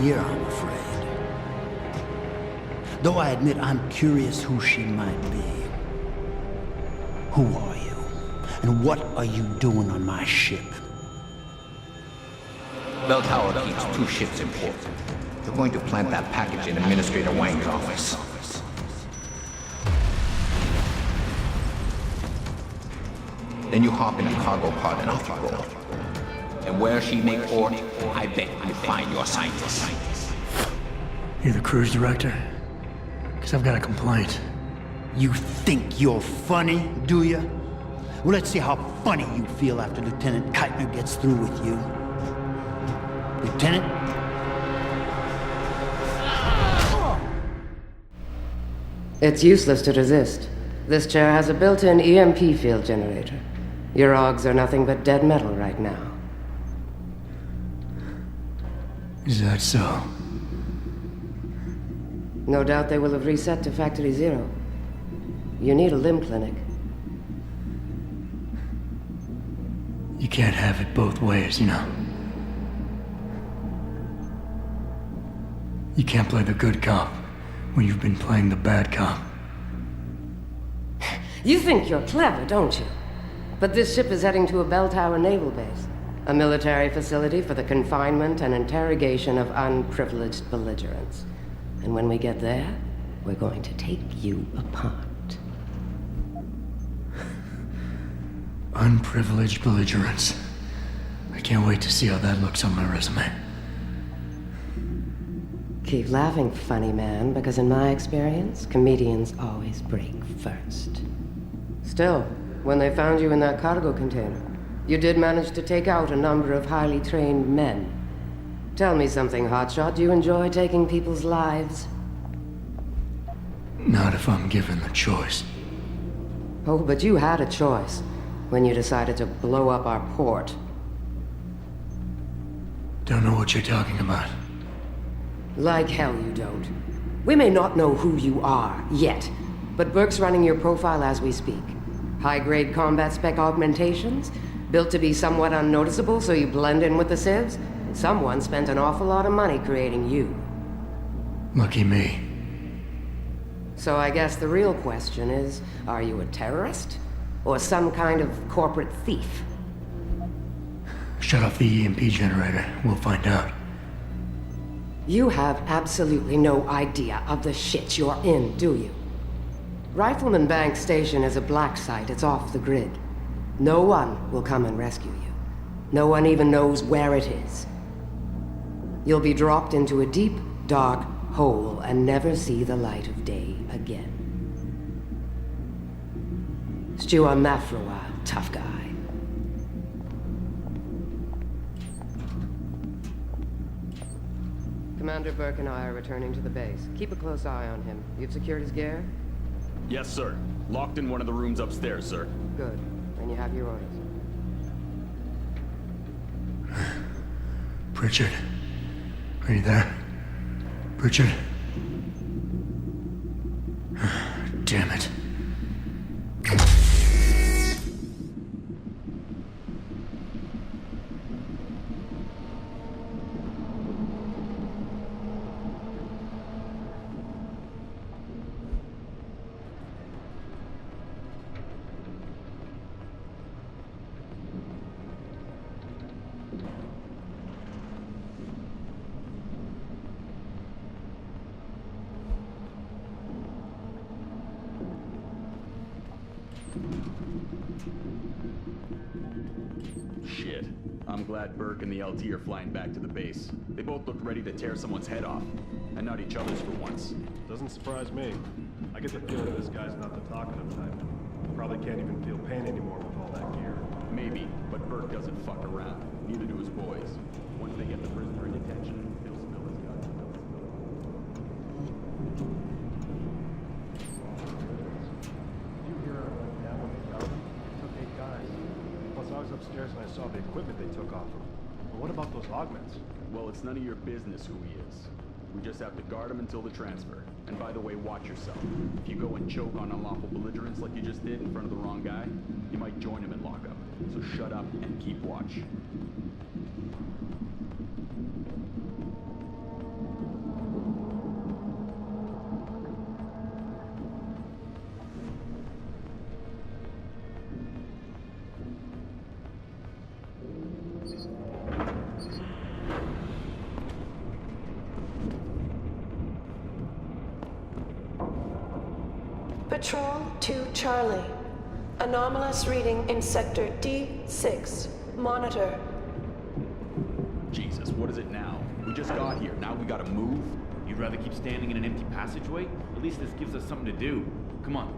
here, I'm afraid. Though I admit I'm curious who she might be. Who are you? And what are you doing on my ship? Bell Tower keeps 2 ships in port. You're going to plant that package in Administrator Wang's office. Then you hop in a cargo pod and off you go. And where she make port, I bet you find your scientist. You're the cruise director? Because I've got a complaint. You think you're funny, do you? Well, let's see how funny you feel after Lieutenant Keitner gets through with you. Lieutenant? It's useless to resist. This chair has a built-in EMP field generator. Your augs are nothing but dead metal right now. Is that so? No doubt they will have reset to Factory Zero. You need a limb clinic. You can't have it both ways, you know. You can't play the good cop when you've been playing the bad cop. You think you're clever, don't you? But this ship is heading to a bell tower naval base. A military facility for the confinement and interrogation of unprivileged belligerents. And when we get there, we're going to take you apart. Unprivileged belligerents. I can't wait to see how that looks on my resume. Keep laughing, funny man, because in my experience, comedians always break first. Still, when they found you in that cargo container, you did manage to take out a number of highly trained men. Tell me something, Hotshot. Do you enjoy taking people's lives? Not if I'm given the choice. Oh, but you had a choice when you decided to blow up our port. Don't know what you're talking about. Like hell you don't. We may not know who you are, yet, but Burke's running your profile as we speak. High-grade combat spec augmentations, built to be somewhat unnoticeable so you blend in with the civs. Someone spent an awful lot of money creating you. Lucky me. So I guess the real question is, are you a terrorist? Or some kind of corporate thief? Shut off the EMP generator. We'll find out. You have absolutely no idea of the shit you're in, do you? Rifleman Bank Station is a black site. It's off the grid. No one will come and rescue you. No one even knows where it is. You'll be dropped into a deep, dark hole and never see the light of day again. Stew on that for a while, tough guy. Commander Burke and I are returning to the base. Keep a close eye on him. You've secured his gear? Yes, sir. Locked in one of the rooms upstairs, sir. Good. Then you have your orders. Pritchard. Are you there? Pritchard? Damn it. Shit. I'm glad Burke and the LT are flying back to the base. They both looked ready to tear someone's head off. And not each other's for once. Doesn't surprise me. I get the feeling this guy's not the talkative type. Probably can't even feel pain anymore with all that gear. Maybe, but Burke doesn't fuck around. Neither do his boys. Once they get the prisoner in detention, he'll spill his guts. Did you hear it went down when they got him? It took 8 guys. Plus, I was upstairs and I saw the equipment they took off him. But what about those augments? Well, it's none of your business who he is. We just have to guard him until the transfer. And by the way, watch yourself. If you go and choke on unlawful belligerents like you just did in front of the wrong guy, you might join him in lockup. So shut up and keep watch. Patrol to Charlie. Anomalous reading in Sector D6. Monitor. Jesus, what is it now? We just got here. Now we gotta move? You'd rather keep standing in an empty passageway? At least this gives us something to do. Come on.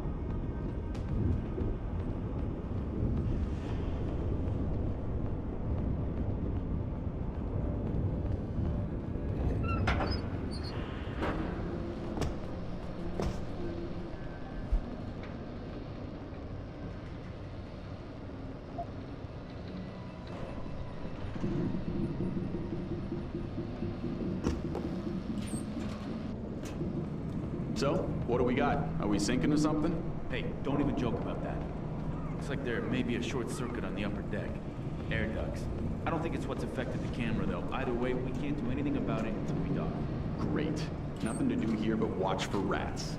So, what do we got? Are we sinking or something? Hey, don't even joke about that. Looks like there may be a short circuit on the upper deck. Air ducts. I don't think it's what's affected the camera, though. Either way, we can't do anything about it until we dock. Great. Nothing to do here but watch for rats.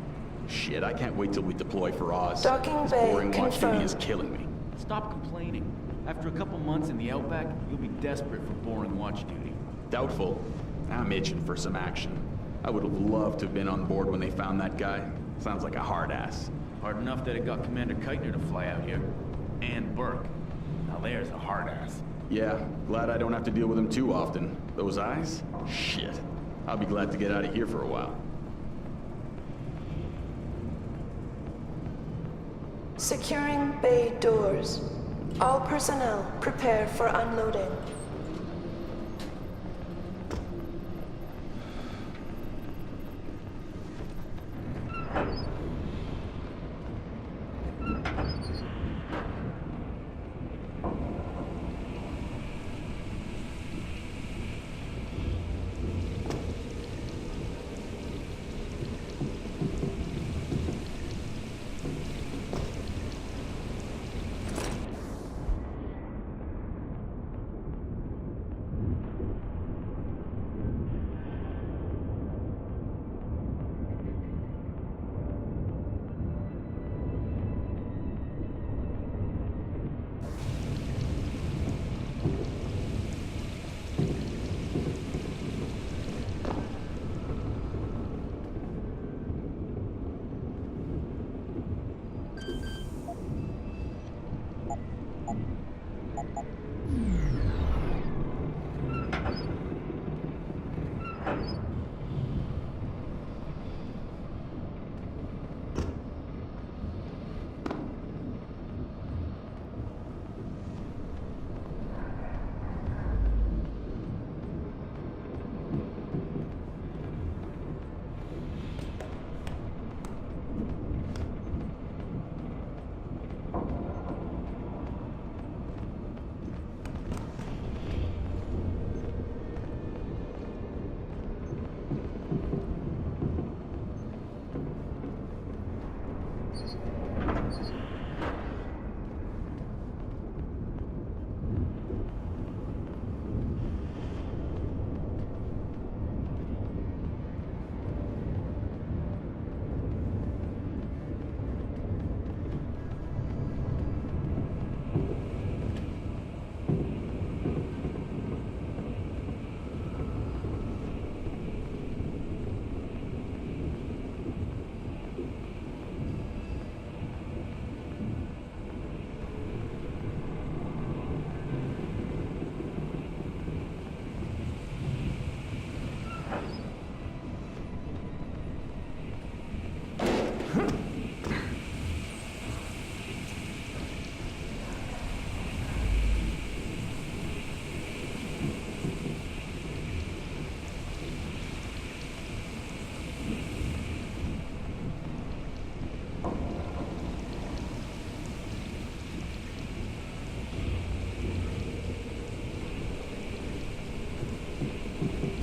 Shit, I can't wait till we deploy for Oz. Docking This bay boring watch duty is confirmed. killing me. Stop complaining. After a couple months in the Outback, you'll be desperate for boring watch duty. Doubtful. I'm itching for some action. I would have loved to have been on board when they found that guy. Sounds like a hard ass. Hard enough that it got Commander Keitner to fly out here. And Burke. Now there's a hard ass. Yeah, glad I don't have to deal with him too often. Those eyes? Shit. I'll be glad to get out of here for a while. Securing bay doors. All personnel prepare for unloading.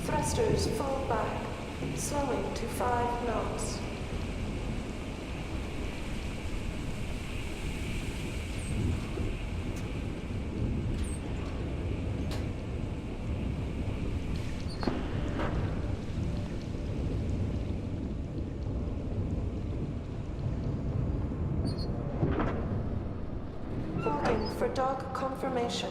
Thrusters fall back, slowing to 5 knots. Holding for dock confirmation.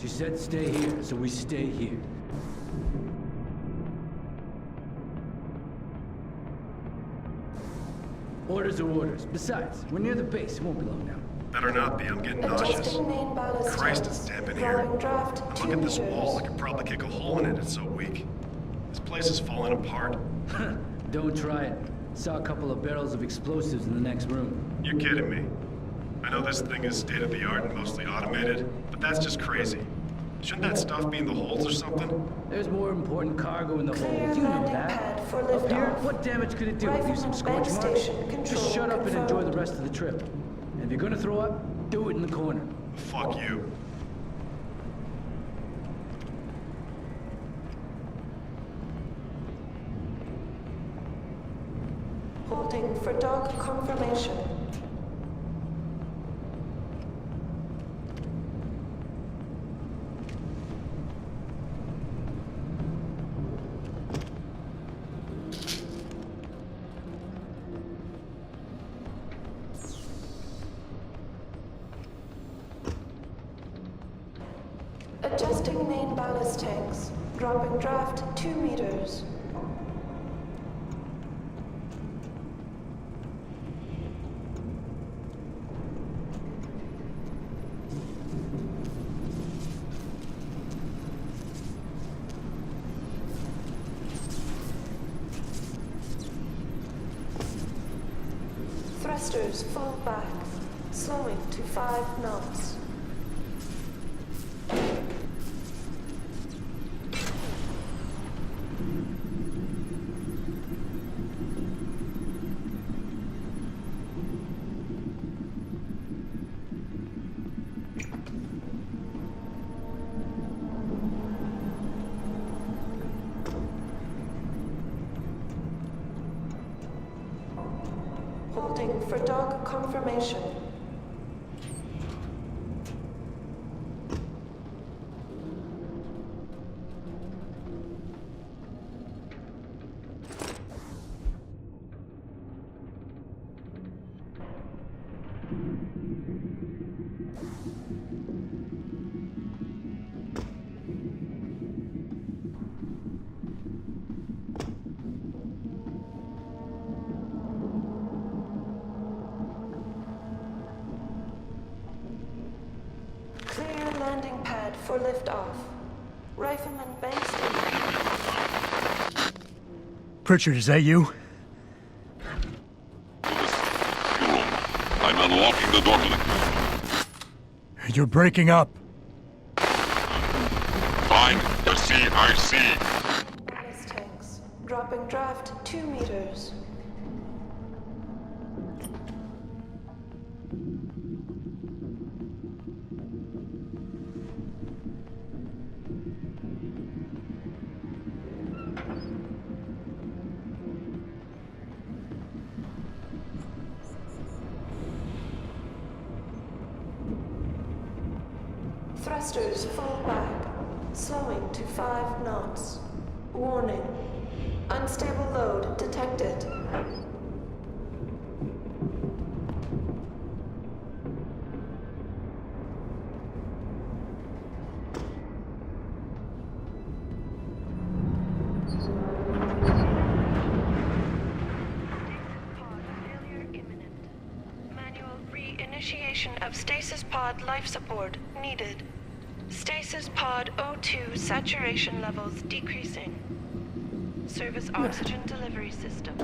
She said stay here, so we stay here. Orders are orders. Besides, we're near the base. It won't be long now. Better not be. I'm getting nauseous. Adjusting main ballast Christ, tanks. it's damp in here. Growing draft And 2 look at this meters. wall. I could probably kick a hole in it. It's so weak. This place is falling apart. Don't try it. Saw a couple of barrels of explosives in the next room. You're kidding me. I know this thing is state-of-the-art and mostly automated, but that's just crazy. Shouldn't that stuff be in the holds or something? There's more important cargo in the Clear hold. You know landing that. pad for Up here, liftoff. what damage could it do? Leave some Rifleman scorch bank marks? station Just control shut up and enjoy confirmed. the rest of the trip. And if you're gonna throw up, do it in the corner. Fuck you. Holding for dog confirmation. Adjusting main ballast tanks. Dropping draft 2 meters. Thrusters full back. Slowing to 5 knots. Holding for dog confirmation. Clear landing pad for liftoff. Rifleman bank station. Pritchard, is that you? I'm unlocking the door to the... You're breaking up. Find the CIC. Ballast tanks. Dropping draft 2 meters. Thrusters full back, slowing to 5 knots. Warning. Unstable load detected. Failure imminent. Manual re-initiation of stasis pod life support needed. Stasis pod O2 saturation levels decreasing. Service oxygen delivery system.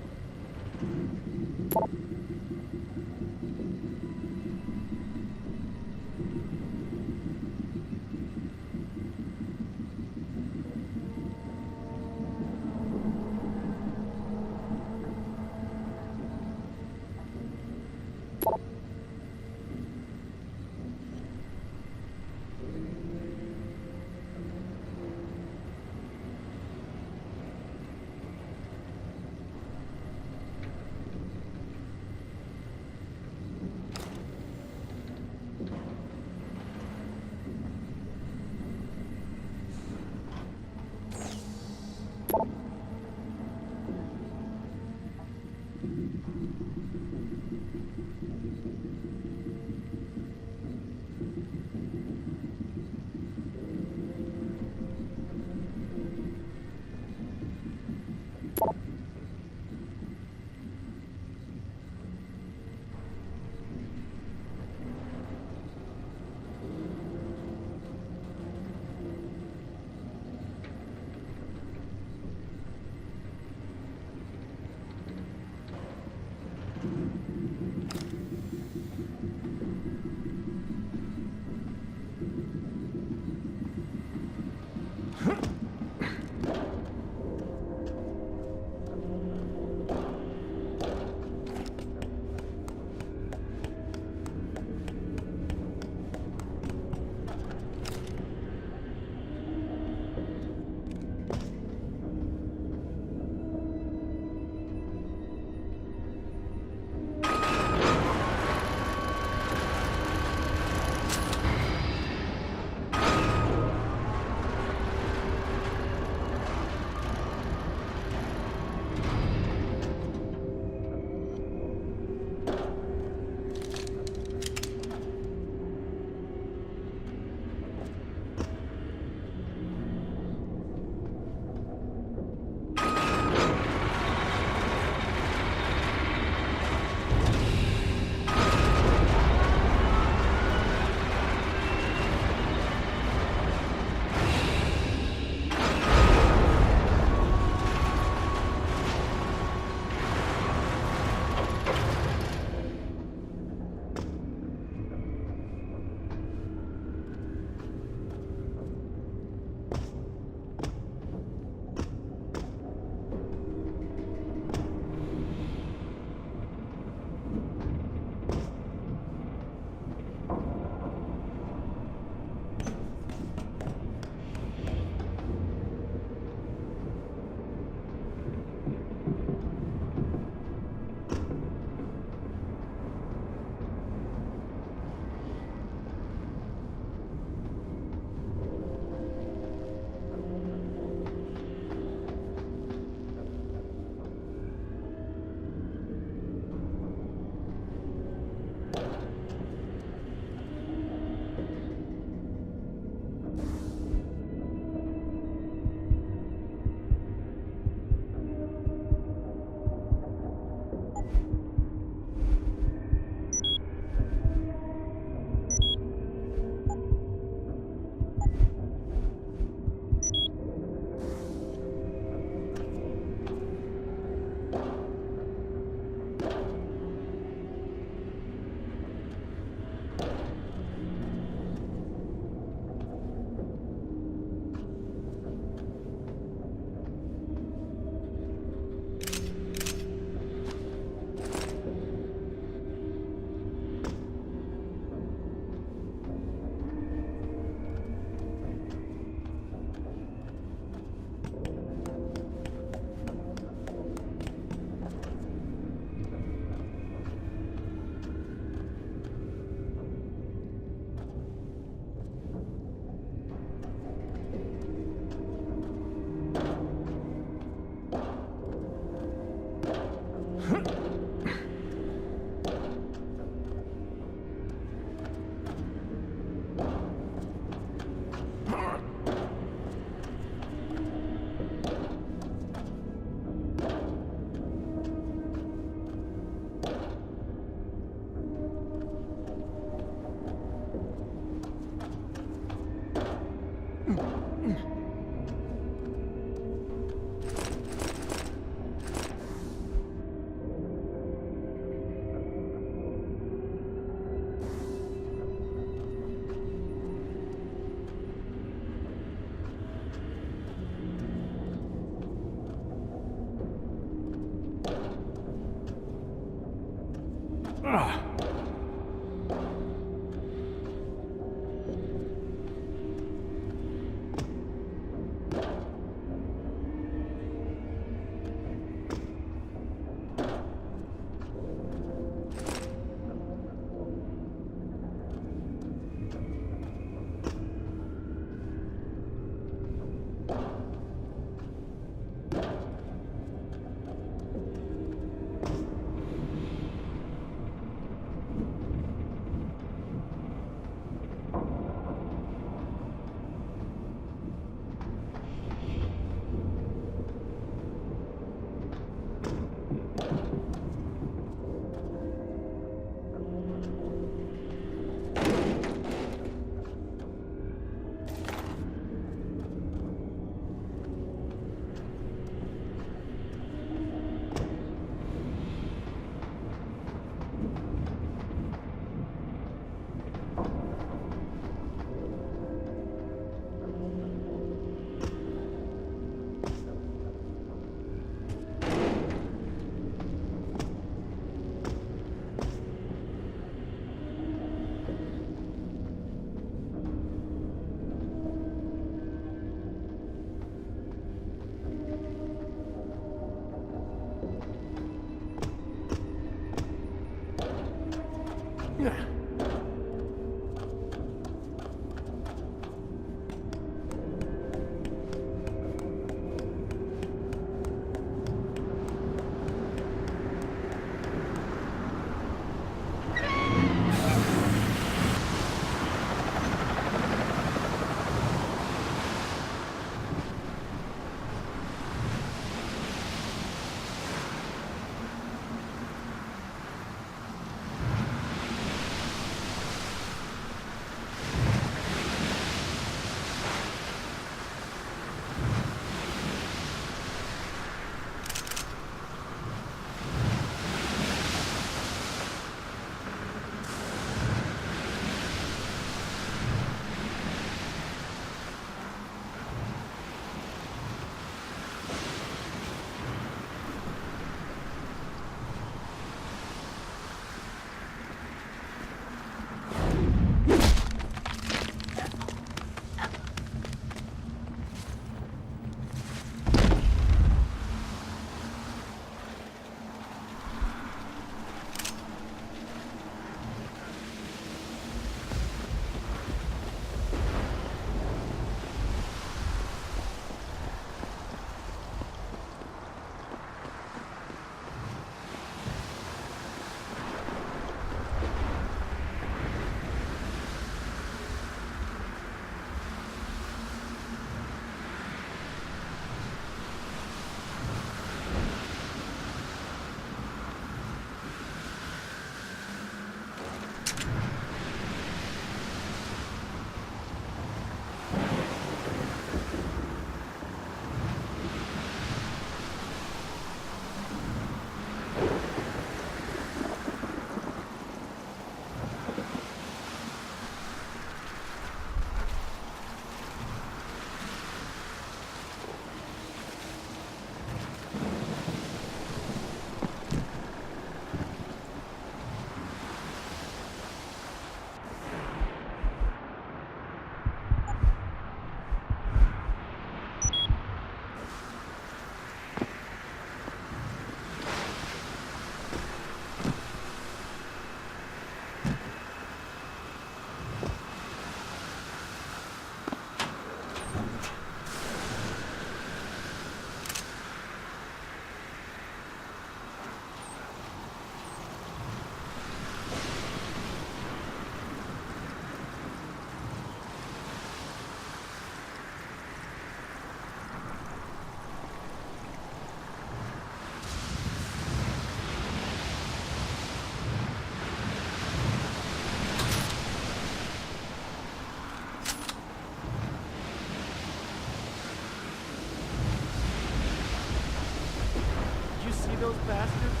those bastards?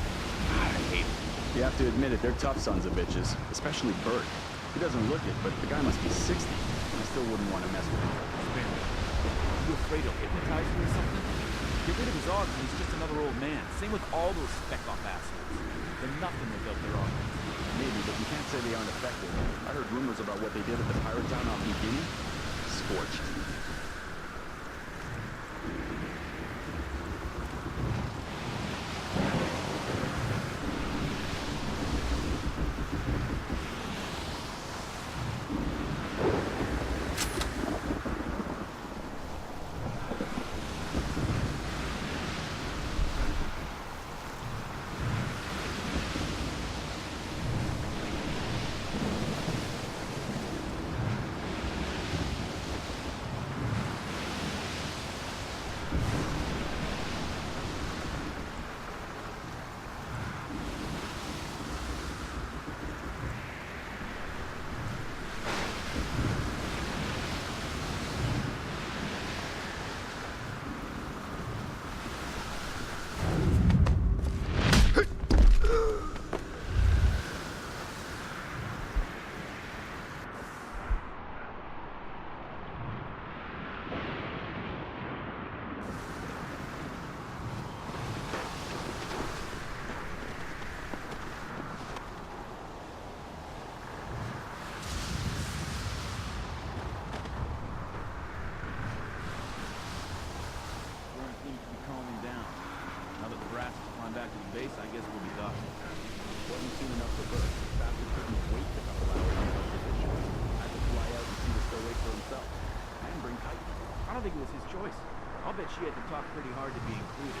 I hate them. You have to admit it, they're tough sons of bitches. Especially Bert. He doesn't look it, but the guy must be 60. I still wouldn't want to mess with him. You afraid he'll hypnotize you or something? Get rid of his dogs and he's just another old man. Same with all those spec-off assholes. They're nothing without their armor. Maybe, but you can't say they aren't effective. I heard rumors about what they did at the pirate town off New Guinea. Scorched. Base, I guess we'll be done. Wasn't soon enough for Bert. Bastard couldn't wait to come out in the position. Had to fly out and see the stow wait for himself. And bring Titan. I don't think it was his choice. I'll bet she had to talk pretty hard to be included.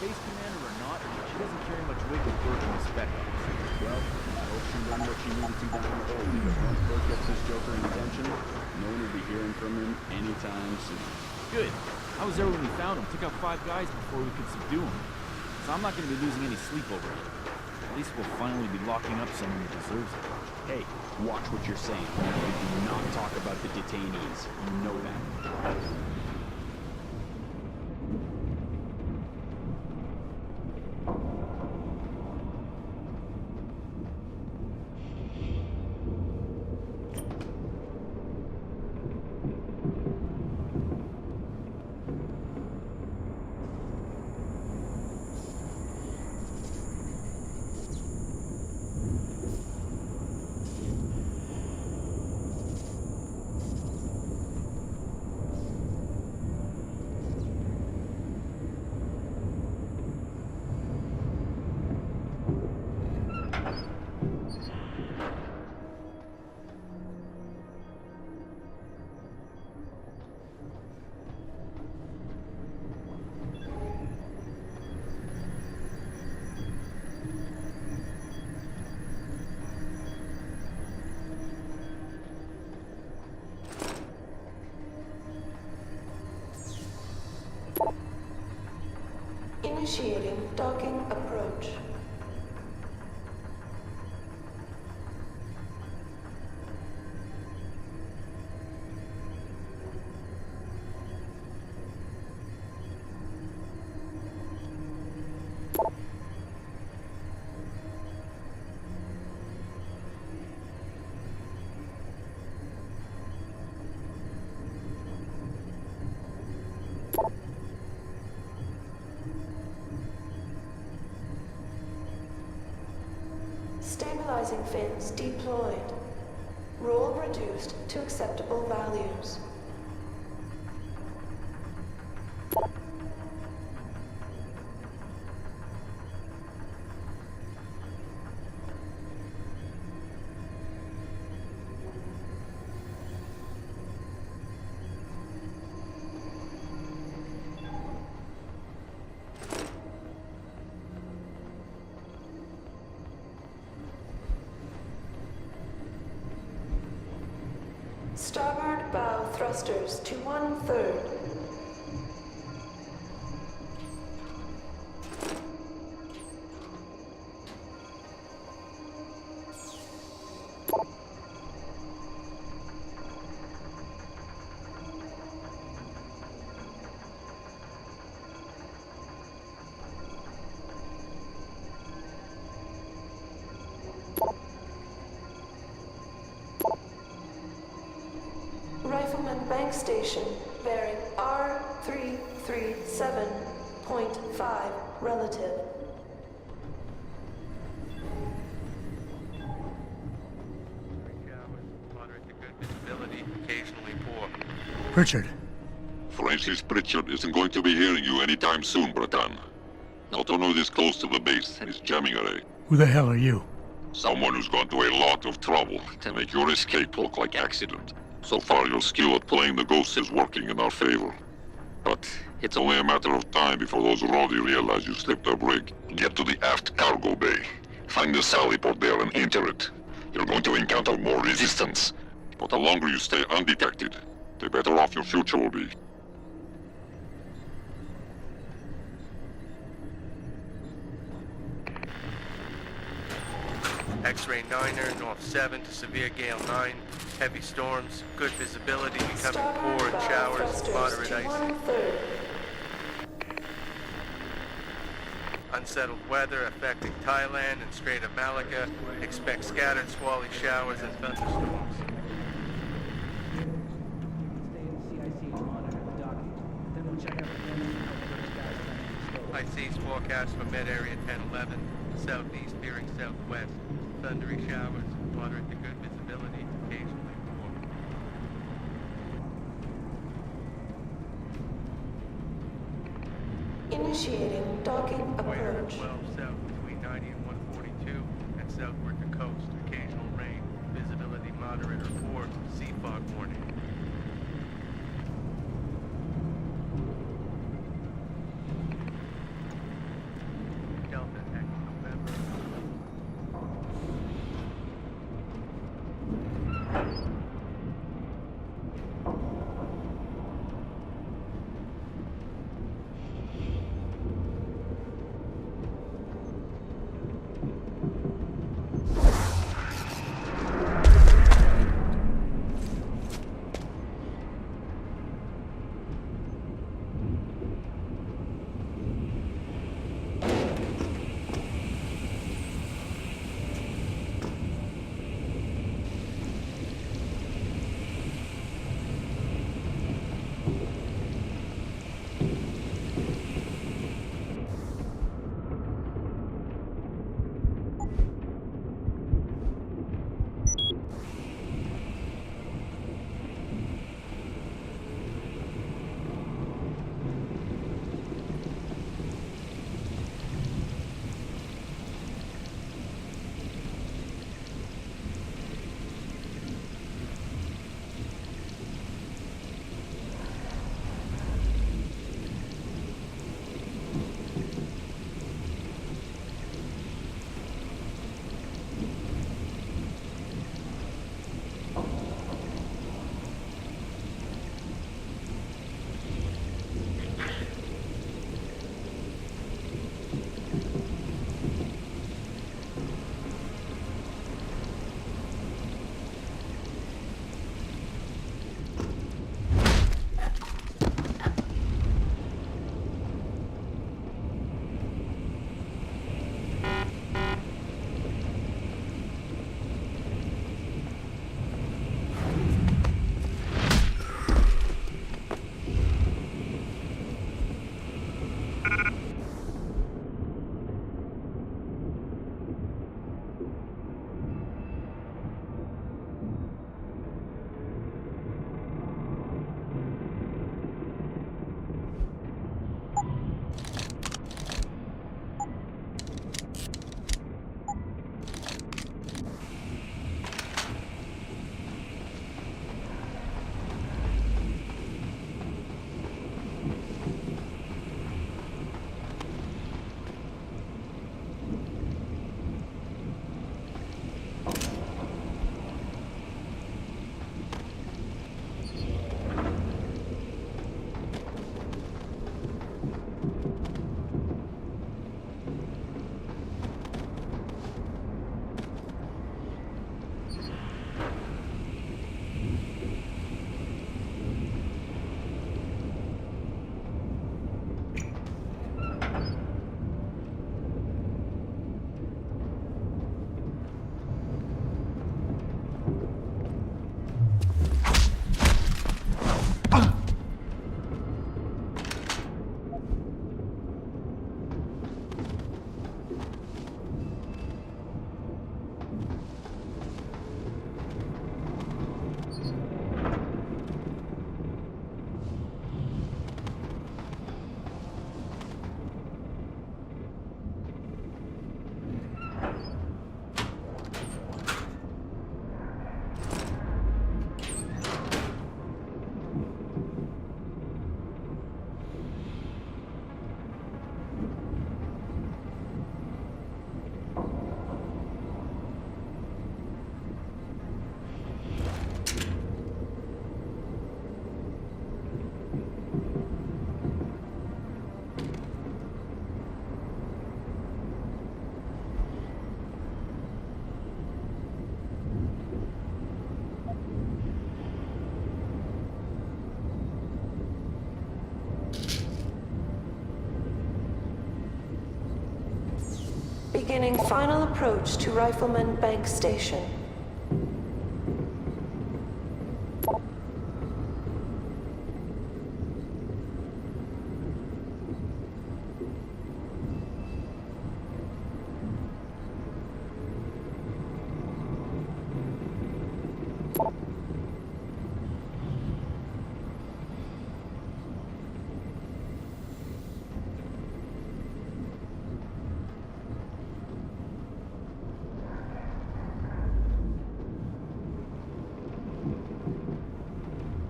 Base commander or not, she doesn't carry much weight with Bert and the spec ops. Well, I hope she done what she needed to down the hole, because once Bert gets this Joker in attention, no one will be hearing from him anytime soon. Good. I was there when we found him. Took out 5 guys before we could subdue him. So I'm not going to be losing any sleep over it. At least we'll finally be locking up someone who deserves it. Hey, watch what you're saying. You do not talk about the detainees. You know that. Initiating docking approach. Stabilizing fins deployed. Roll reduced to acceptable values. Starboard bow thrusters to 1/3. Rifleman Bank Station, bearing R337. 0.5 relative. Moderate to good visibility, occasionally poor. Richard. Francis Pritchard isn't going to be hearing you anytime soon, Bratan. Not to know this close to the base is jamming array. Who the hell are you? Someone who's gone to a lot of trouble to make your escape look like accident. So far, your skill at playing the ghost is working in our favor. But it's only a matter of time before those rowdy realize you slipped a brig. Get to the aft cargo bay. Find the sally port there and enter it. You're going to encounter more resistance. But the longer you stay undetected, the better off your future will be. X-ray 9er, north 7 to severe gale 9. Heavy storms, good visibility, becoming poor in showers, moderate ice. Unsettled weather affecting Thailand and Strait of Malacca. Expect scattered squally showers and thunderstorms. High seas forecast for mid-area 10-11. Southeast veering southwest. Thundery showers, moderate to good visibility, occasionally poor. Initiating docking approach. 12 south between 90 and 142, and southward to coast. Occasional rain, visibility moderate or poor, sea fog warning. Delta X November. Beginning final approach to Rifleman Bank Station.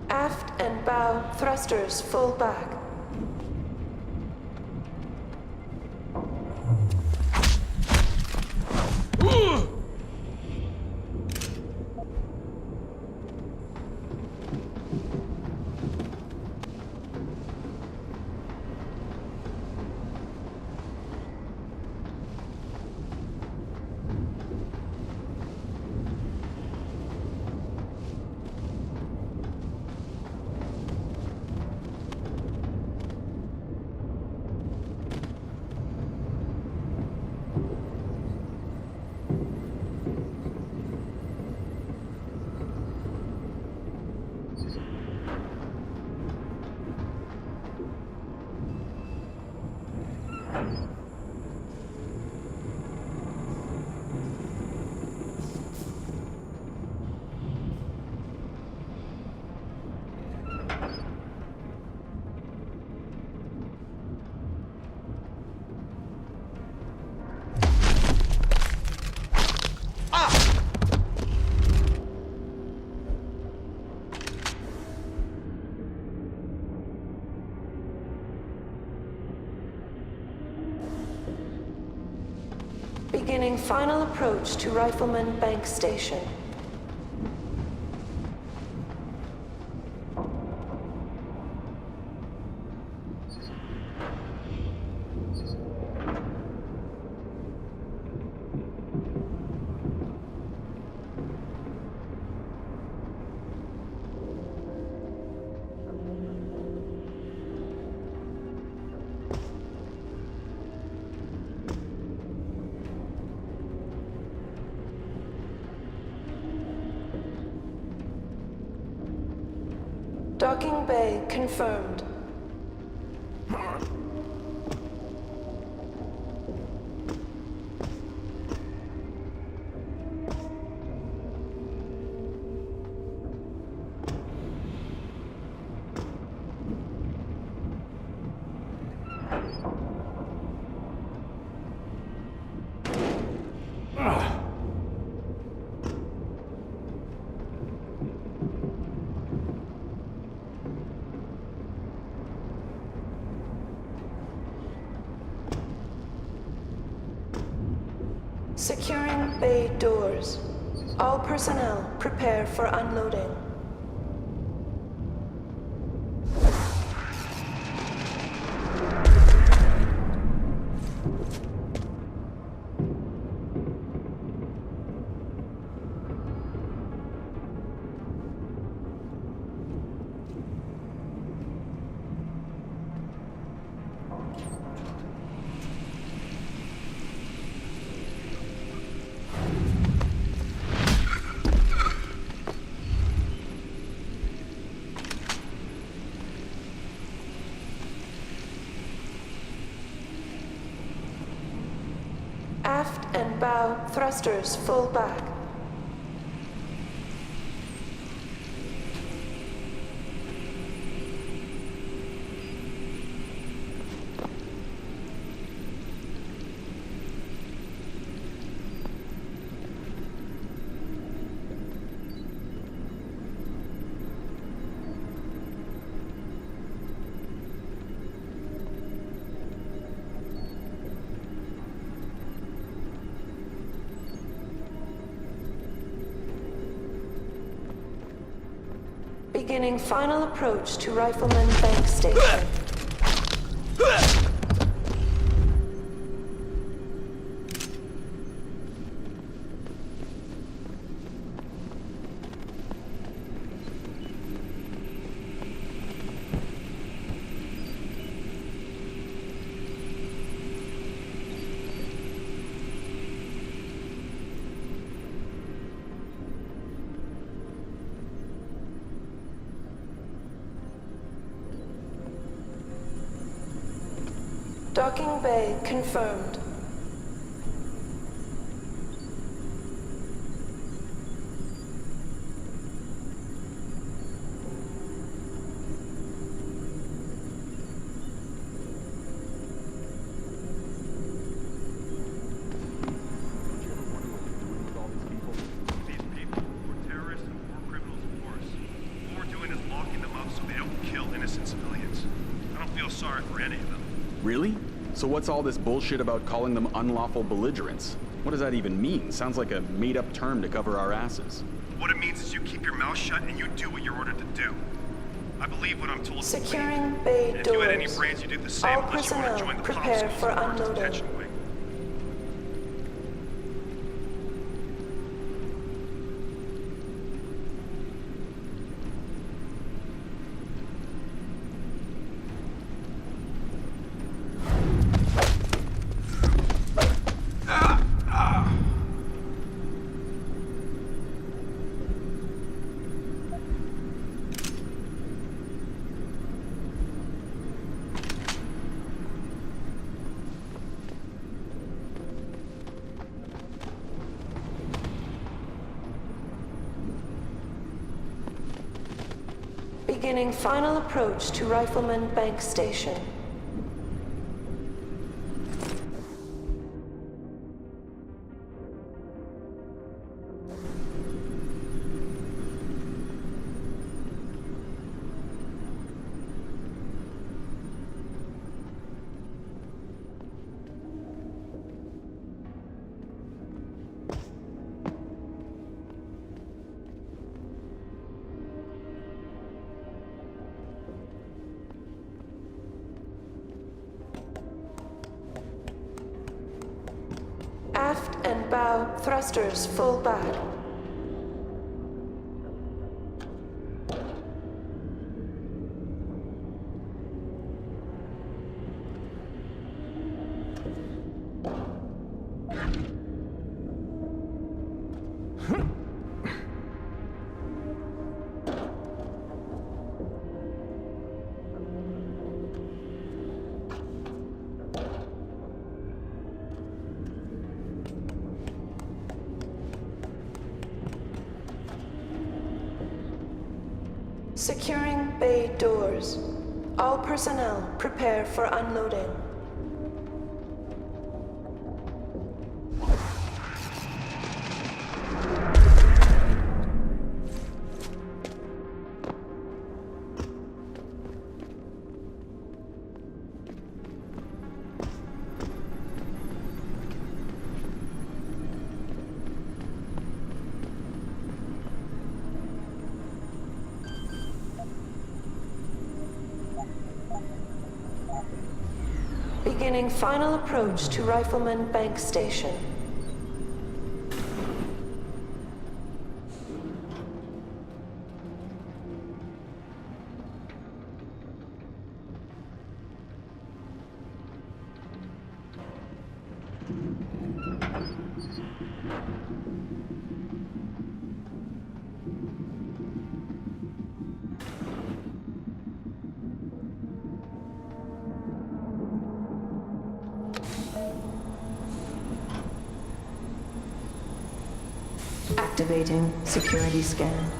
Aft and bow thrusters full back. Beginning final approach to Rifleman Bank Station. Docking bay confirmed. Securing bay doors. All personnel prepare for unloading. Aft and bow thrusters full back. Beginning final approach to Rifleman Bank Station. Docking bay confirmed. Really? So what's all this bullshit about calling them unlawful belligerents? What does that even mean? Sounds like a made-up term to cover our asses. What it means is you keep your mouth shut and you do what you're ordered to do. I believe what I'm told to believe. Securing bay And if doors. you had any brains, you do the same All unless you want to personnel join the prepare Popsicles for or Arms unloading. Detention Wing. Beginning final approach to Rifleman Bank Station. Aft and bow thrusters full back. Securing bay doors. All personnel prepare for unloading. Beginning final approach to Rifleman Bank Station. Activating security scan.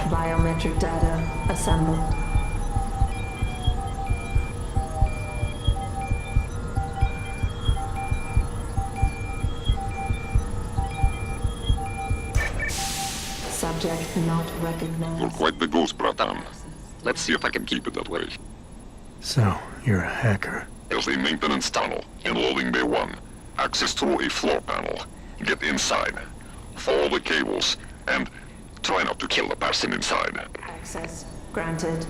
Biometric data assembled. Subject not recognized. You're quite the ghost, Bratan. Let's see if I can keep it that way. So, you're a hacker. There's a maintenance tunnel in loading bay 1. Access through a floor panel. Get inside. Follow the cables, and try not to kill the person inside. Access granted.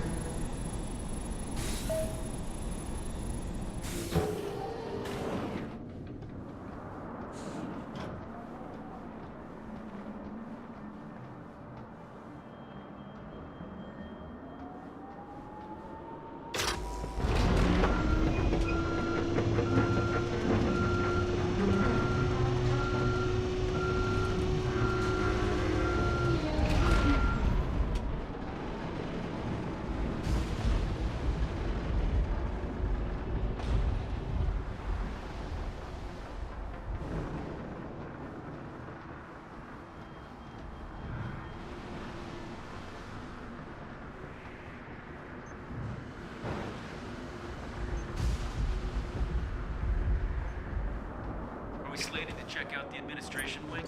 slated to check out the administration wing?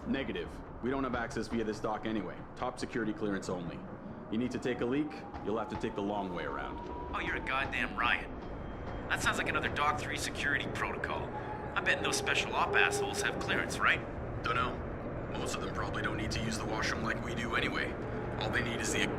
Negative. We don't have access via this dock anyway. Top security clearance only. You need to take a leak, you'll have to take the long way around. Oh, you're a goddamn riot. That sounds like another Dock 3 security protocol. I'm betting those special op assholes have clearance, right? Dunno. Most of them probably don't need to use the washroom like we do anyway. All they need is the...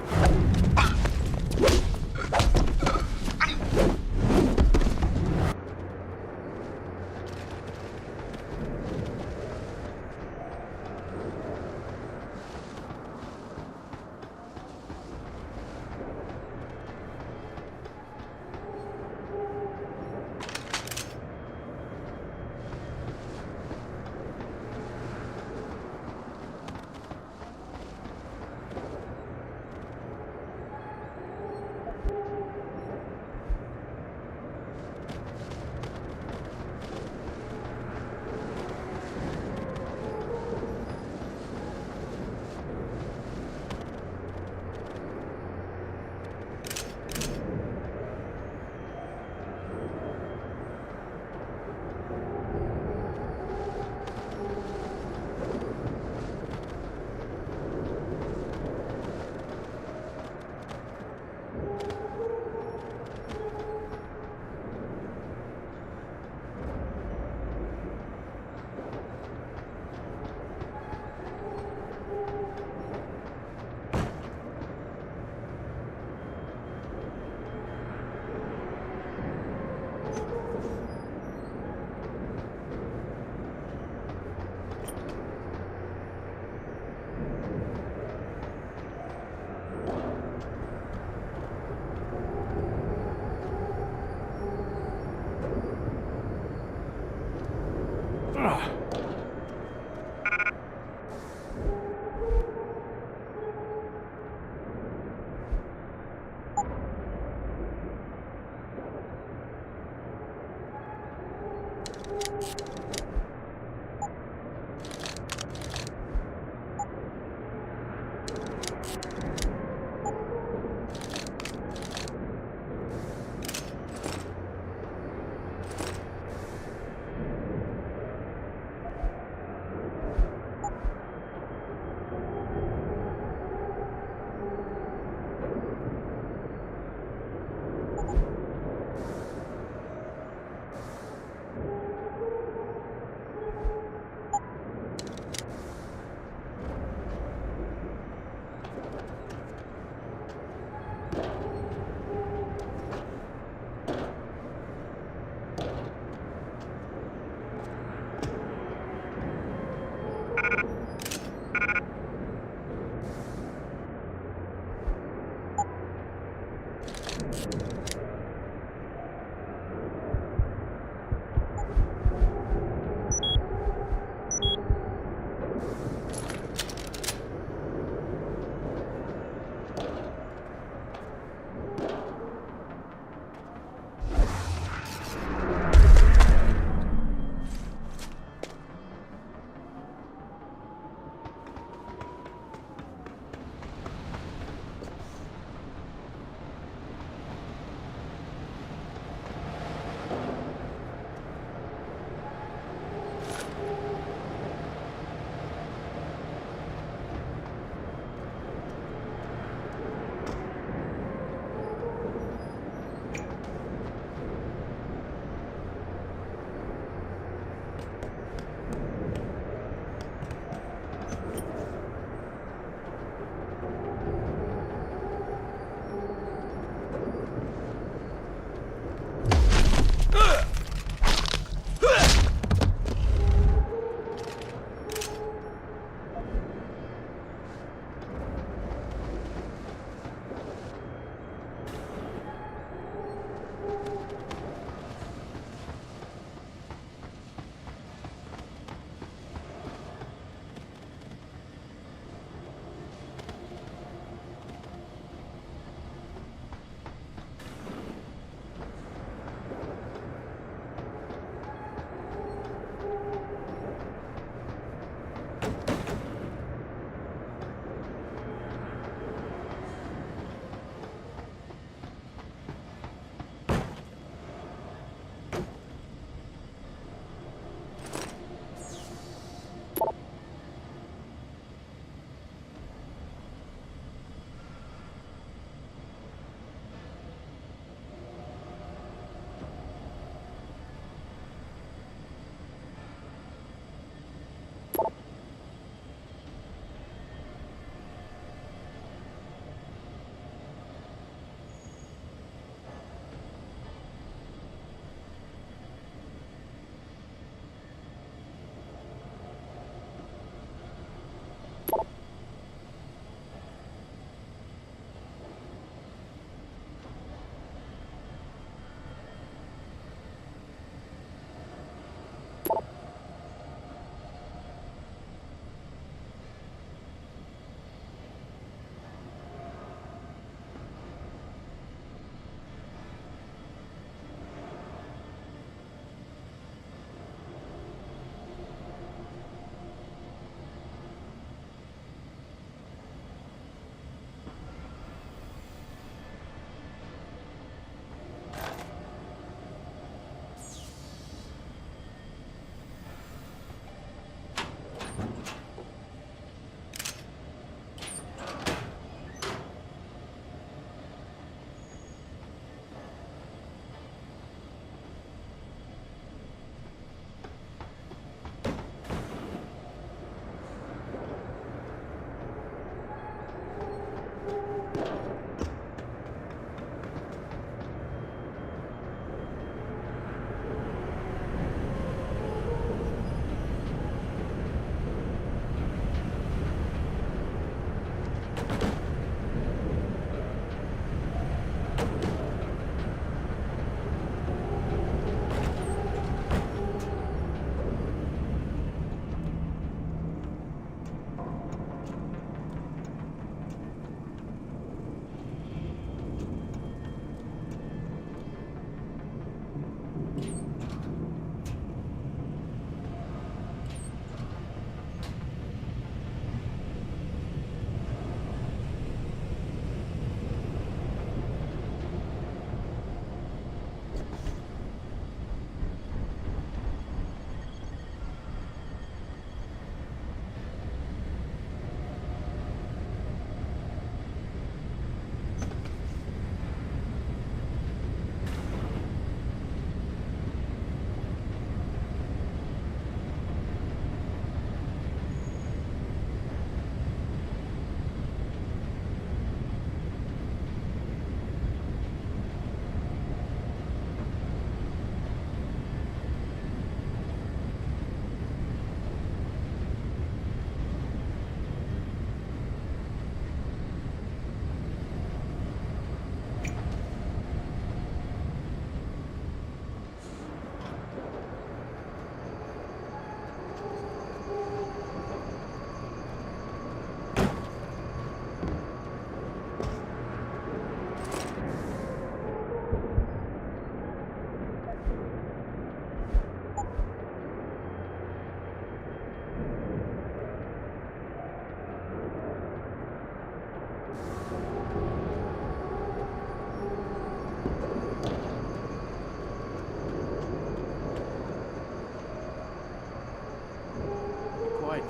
right.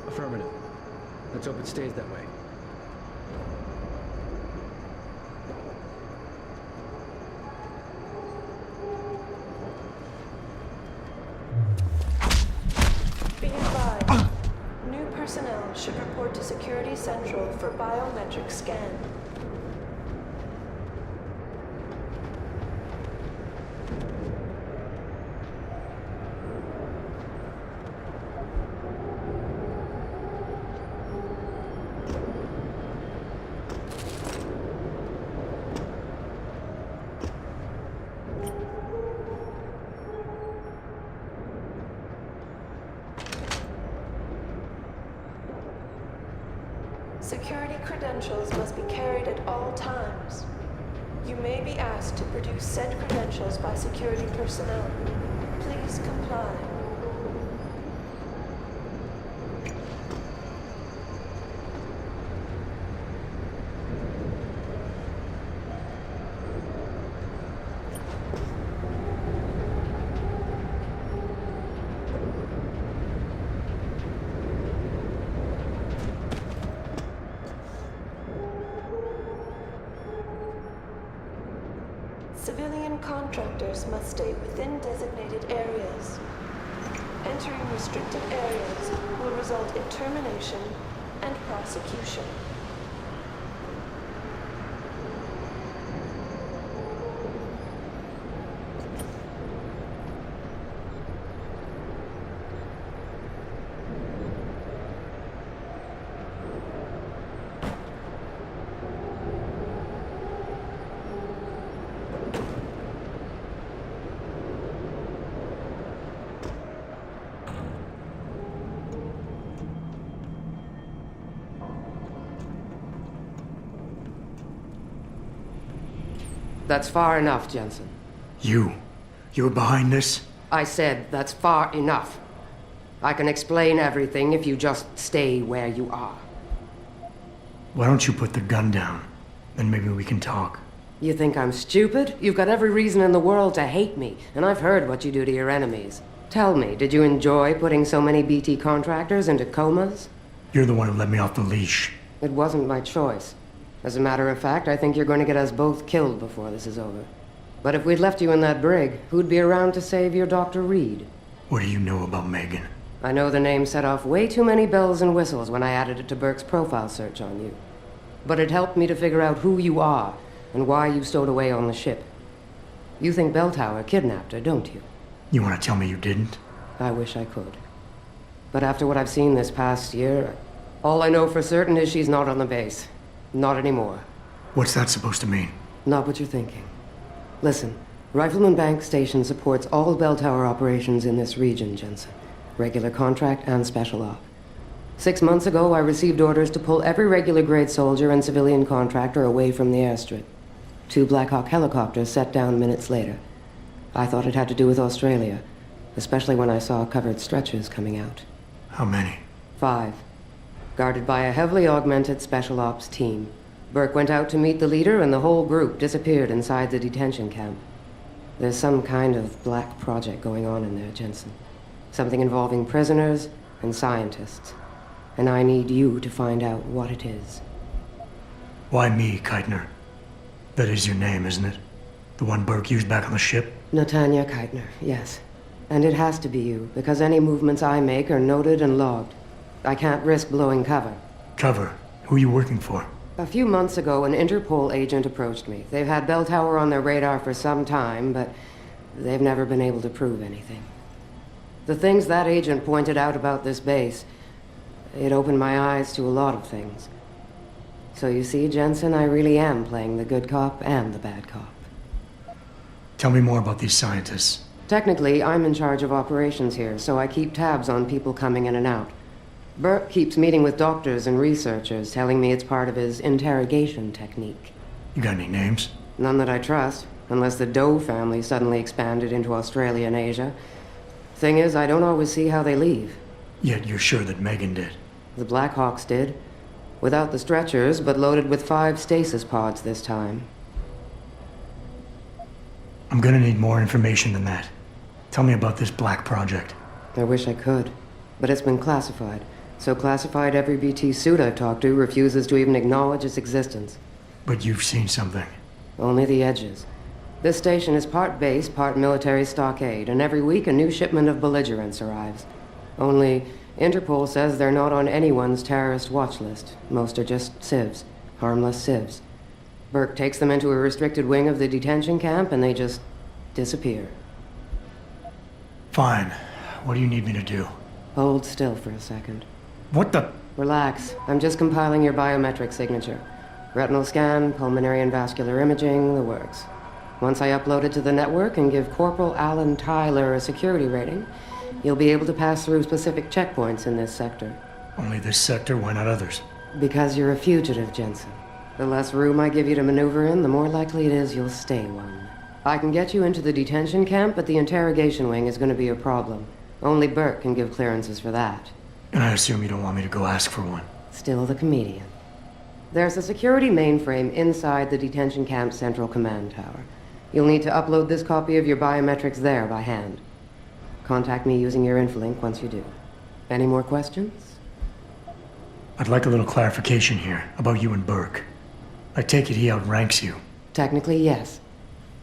Affirmative. Let's hope it stays that way. Be advised. New personnel should report to Security Central for biometric scan. Security credentials must be carried at all times. You may be asked to produce said credentials by security personnel. Please comply. Civilian contractors must stay within designated areas. Entering restricted areas will result in termination and prosecution. That's far enough, Jensen. You were behind this? I said that's far enough. I can explain everything if you just stay where you are. Why don't you put the gun down? Then maybe we can talk. You think I'm stupid? You've got every reason in the world to hate me, and I've heard what you do to your enemies. Tell me, did you enjoy putting so many BT contractors into comas? You're the one who let me off the leash. It wasn't my choice. As a matter of fact, I think you're going to get us both killed before this is over. But if we'd left you in that brig, who'd be around to save your Dr. Reed? What do you know about Megan? I know the name set off way too many bells and whistles when I added it to Burke's profile search on you. But it helped me to figure out who you are and why you stowed away on the ship. You think Bell Tower kidnapped her, don't you? You want to tell me you didn't? I wish I could. But after what I've seen this past year, all I know for certain is she's not on the base. Not anymore. What's that supposed to mean? Not what you're thinking. Listen, Rifleman Bank Station supports all bell tower operations in this region, Jensen. Regular contract and special op. 6 months ago, I received orders to pull every regular grade soldier and civilian contractor away from the airstrip. 2 Black Hawk helicopters set down minutes later. I thought it had to do with Australia, especially when I saw covered stretchers coming out. How many? 5. Guarded by a heavily augmented special ops team. Burke went out to meet the leader and the whole group disappeared inside the detention camp. There's some kind of black project going on in there, Jensen. Something involving prisoners and scientists. And I need you to find out what it is. Why me, Keitner? That is your name, isn't it? The one Burke used back on the ship? Natanya Keitner, yes. And it has to be you, because any movements I make are noted and logged. I can't risk blowing cover. Cover? Who are you working for? A few months ago, an Interpol agent approached me. They've had Bell Tower on their radar for some time, but they've never been able to prove anything. The things that agent pointed out about this base, it opened my eyes to a lot of things. So you see, Jensen, I really am playing the good cop and the bad cop. Tell me more about these scientists. Technically, I'm in charge of operations here, so I keep tabs on people coming in and out. Burke keeps meeting with doctors and researchers, telling me it's part of his interrogation technique. You got any names? None that I trust, unless the Doe family suddenly expanded into Australia and Asia. Thing is, I don't always see how they leave. Yet you're sure that Megan did? The Black Hawks did. Without the stretchers, but loaded with 5 stasis pods this time. I'm gonna need more information than that. Tell me about this black project. I wish I could. But it's been classified. So classified every BT suit I've talked to refuses to even acknowledge its existence. But you've seen something. Only the edges. This station is part base, part military stockade, and every week a new shipment of belligerents arrives. Only, Interpol says they're not on anyone's terrorist watch list. Most are just civs. Harmless civs. Burke takes them into a restricted wing of the detention camp, and they just disappear. Fine. What do you need me to do? Hold still for a second. What the? Relax. I'm just compiling your biometric signature. Retinal scan, pulmonary and vascular imaging, the works. Once I upload it to the network and give Corporal Alan Tyler a security rating, you'll be able to pass through specific checkpoints in this sector. Only this sector? Why not others? Because you're a fugitive, Jensen. The less room I give you to maneuver in, the more likely it is you'll stay one. I can get you into the detention camp, but the interrogation wing is going to be a problem. Only Burke can give clearances for that. And I assume you don't want me to go ask for one. Still the comedian. There's a security mainframe inside the detention camp's central command tower. You'll need to upload this copy of your biometrics there by hand. Contact me using your Infolink once you do. Any more questions? I'd like a little clarification here about you and Burke. I take it he outranks you. Technically, yes.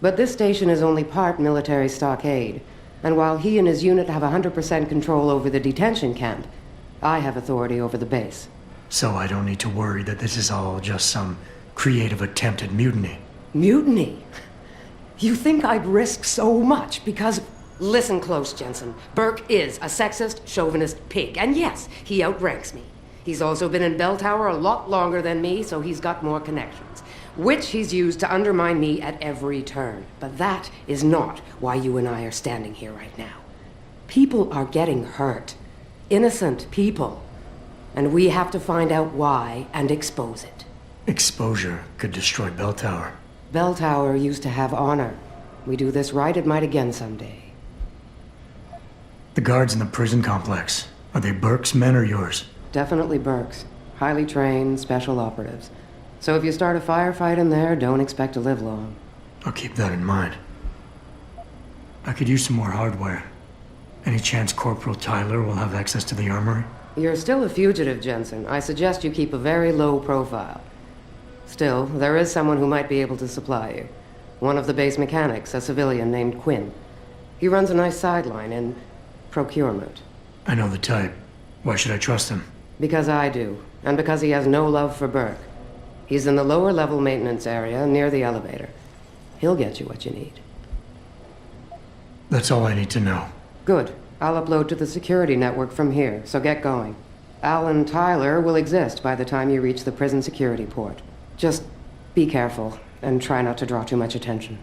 But this station is only part military stockade, and while he and his unit have 100% control over the detention camp, I have authority over the base. So I don't need to worry that this is all just some creative attempt at mutiny. Mutiny? You think I'd risk so much because... Listen close, Jensen. Burke is a sexist, chauvinist pig, and yes, he outranks me. He's also been in Bell Tower a lot longer than me, so he's got more connections, which he's used to undermine me at every turn. But that is not why you and I are standing here right now. People are getting hurt. Innocent people. And we have to find out why and expose it. Exposure could destroy Bell Tower. Bell Tower used to have honor. We do this right, it might again someday. The guards in the prison complex, are they Burke's men or yours? Definitely Burke's. Highly trained, special operatives. So if you start a firefight in there, don't expect to live long. I'll keep that in mind. I could use some more hardware. Any chance Corporal Tyler will have access to the armory? You're still a fugitive, Jensen. I suggest you keep a very low profile. Still, there is someone who might be able to supply you. One of the base mechanics, a civilian named Quinn. He runs a nice sideline in procurement. I know the type. Why should I trust him? Because I do, and because he has no love for Burke. He's in the lower level maintenance area near the elevator. He'll get you what you need. That's all I need to know. Good. I'll upload to the security network from here, so get going. Alan Tyler will exist by the time you reach the prison security port. Just be careful, and try not to draw too much attention.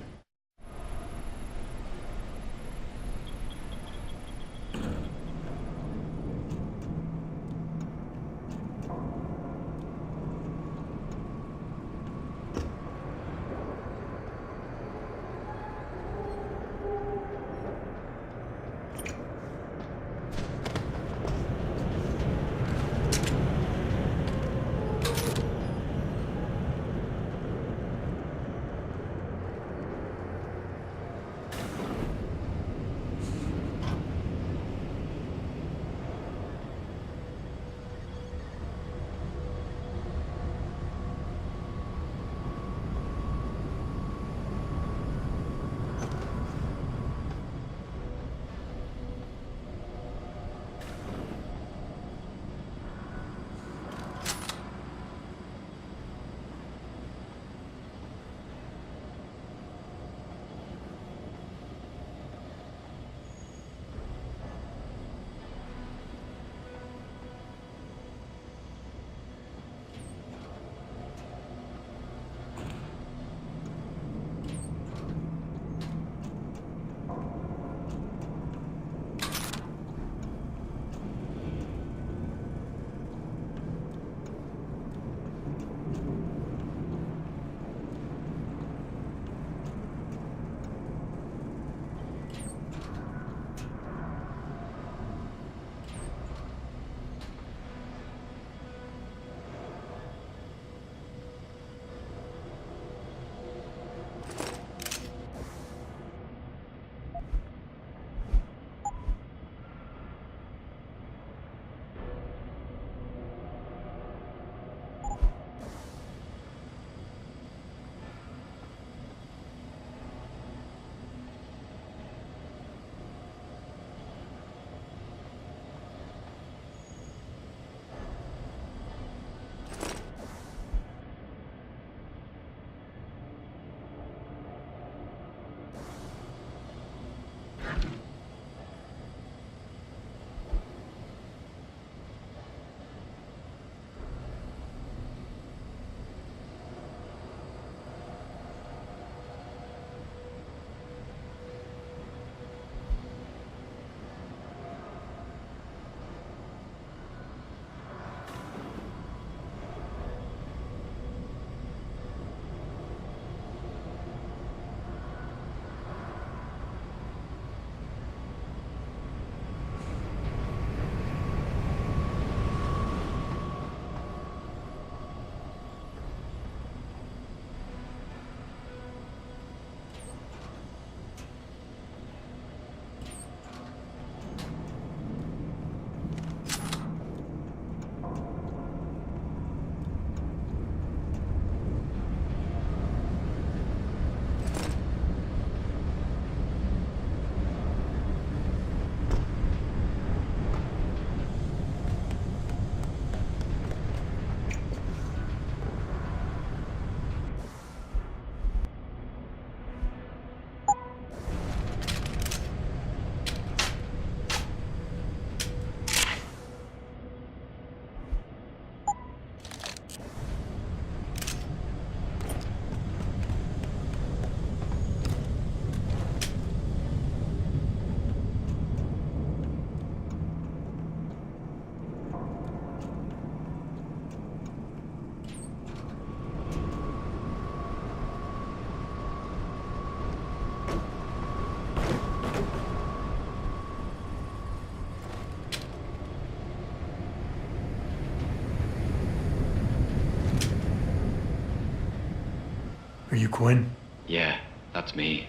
You Quinn? Yeah, that's me.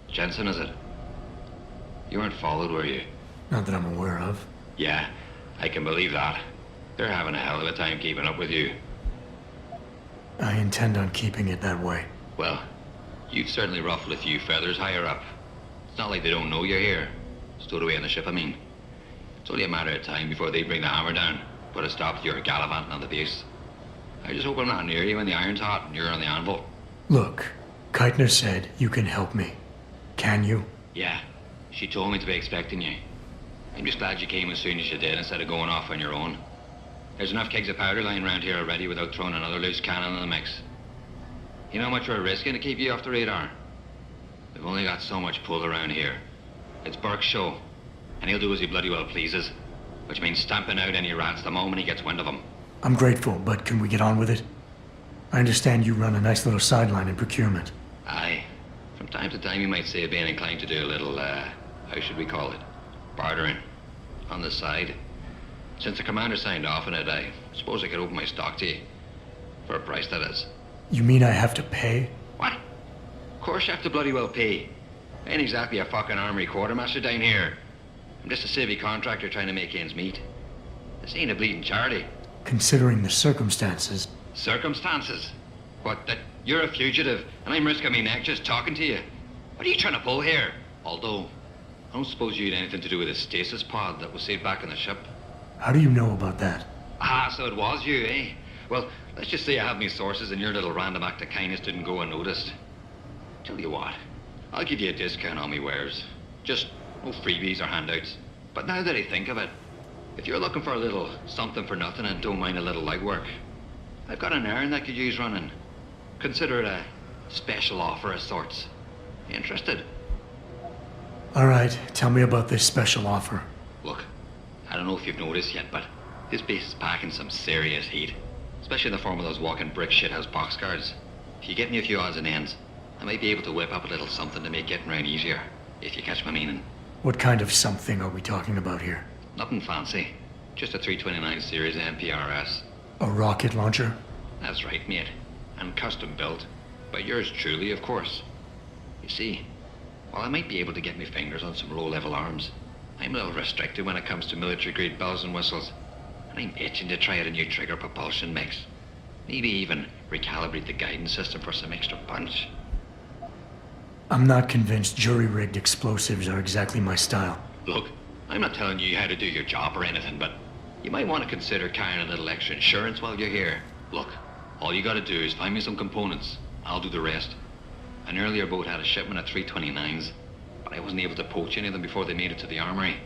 Jensen, is it? You weren't followed, were you? Not that I'm aware of. Yeah, I can believe that. They're having a hell of a time keeping up with you. I intend on keeping it that way. Well, you've certainly ruffled a few feathers higher up. It's not like they don't know you're here. Stowed away on the ship, I mean. It's only a matter of time before they bring the hammer down, put a stop to your gallivanting on the base. I just hope I'm not near you when the iron's hot and you're on the anvil. Look, Keitner said you can help me. Can you? Yeah, she told me to be expecting you. I'm just glad you came as soon as you did instead of going off on your own. There's enough kegs of powder lying around here already without throwing another loose cannon in the mix. You know how much we're risking to keep you off the radar? We've only got so much pull around here. It's Burke's show, and he'll do as he bloody well pleases, which means stamping out any rats the moment he gets wind of them. I'm grateful, but can we get on with it? I understand you run a nice little sideline in procurement. Aye. From time to time you might say being inclined to do a little, how should we call it? Bartering. On the side. Since the commander signed off on it, I suppose I could open my stock to you. For a price, that is. You mean I have to pay? What? Of course you have to bloody well pay. I ain't exactly a fucking armory quartermaster down here. I'm just a civvy contractor trying to make ends meet. This ain't a bleeding charity. Considering the circumstances. Circumstances? What, that you're a fugitive and I'm risking my neck just talking to you? What are you trying to pull here? Although, I don't suppose you had anything to do with the stasis pod that was saved back on the ship. How do you know about that? Ah, so it was you, eh? Well, let's just say I have me sources and your little random act of kindness didn't go unnoticed. Tell you what, I'll give you a discount on me wares. Just no freebies or handouts. But now that I think of it, if you're looking for a little something for nothing and don't mind a little legwork, I've got an errand that could use running. Consider it a special offer of sorts. Interested? All right, tell me about this special offer. Look, I don't know if you've noticed yet, but this base is packing some serious heat. Especially in the form of those walking brick shithouse boxcars. If you get me a few odds and ends, I might be able to whip up a little something to make getting around easier, if you catch my meaning. What kind of something are we talking about here? Nothing fancy. Just a 329 series MPRS. A rocket launcher? That's right, mate. And custom built. By yours truly, of course. You see, while I might be able to get my fingers on some low-level arms, I'm a little restricted when it comes to military-grade bells and whistles. And I'm itching to try out a new trigger propulsion mix. Maybe even recalibrate the guidance system for some extra punch. I'm not convinced jury-rigged explosives are exactly my style. Look, I'm not telling you how to do your job or anything, but you might want to consider carrying a little extra insurance while you're here. Look, all you gotta do is find me some components. I'll do the rest. An earlier boat had a shipment of 329s, but I wasn't able to poach any of them before they made it to the armory.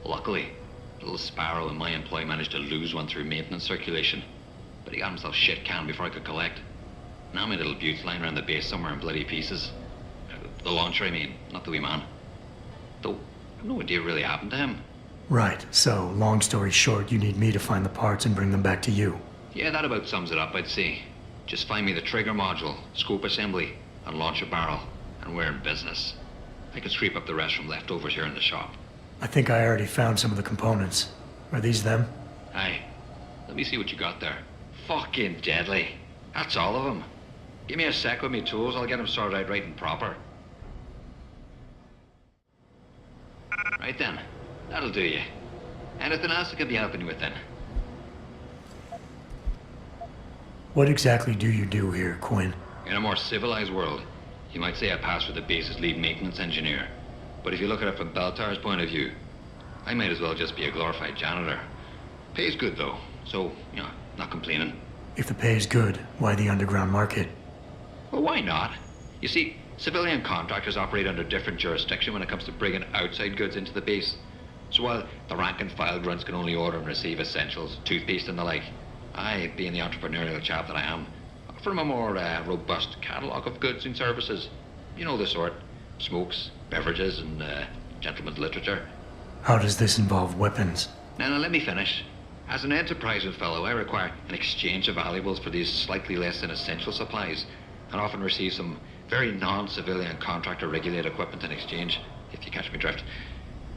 Luckily, little Sparrow in my employ managed to lose one through maintenance circulation, but he got himself shit canned before I could collect. Now my little bute's lying around the base somewhere in bloody pieces. The launcher, I mean, not the wee man. Though, I've no idea what really happened to him. Right, so, long story short, you need me to find the parts and bring them back to you. Yeah, that about sums it up, I'd say. Just find me the trigger module, scope assembly, and launch a barrel, and we're in business. I can scrape up the rest from leftovers here in the shop. I think I already found some of the components. Are these them? Aye. Let me see what you got there. Fucking deadly. That's all of them. Give me a sec with me tools, I'll get them sorted out right and proper. Right then. That'll do you. Anything else I could be helping you with then? What exactly do you do here, Quinn? In a more civilized world, you might say I pass for the base's lead maintenance engineer. But if you look at it from Beltar's point of view, I might as well just be a glorified janitor. Pays good though, so, you know, not complaining. If the pay is good, why the underground market? Well, why not? You see, civilian contractors operate under different jurisdiction when it comes to bringing outside goods into the base. So while the rank and file grunts can only order and receive essentials, toothpaste and the like, I, being the entrepreneurial chap that I am, offer them a more robust catalogue of goods and services. You know the sort. Smokes, beverages, and gentleman's literature. How does this involve weapons? Now, let me finish. As an enterprising fellow, I require an exchange of valuables for these slightly less than essential supplies, and often receive some very non-civilian contractor-regulated equipment in exchange, if you catch me drift.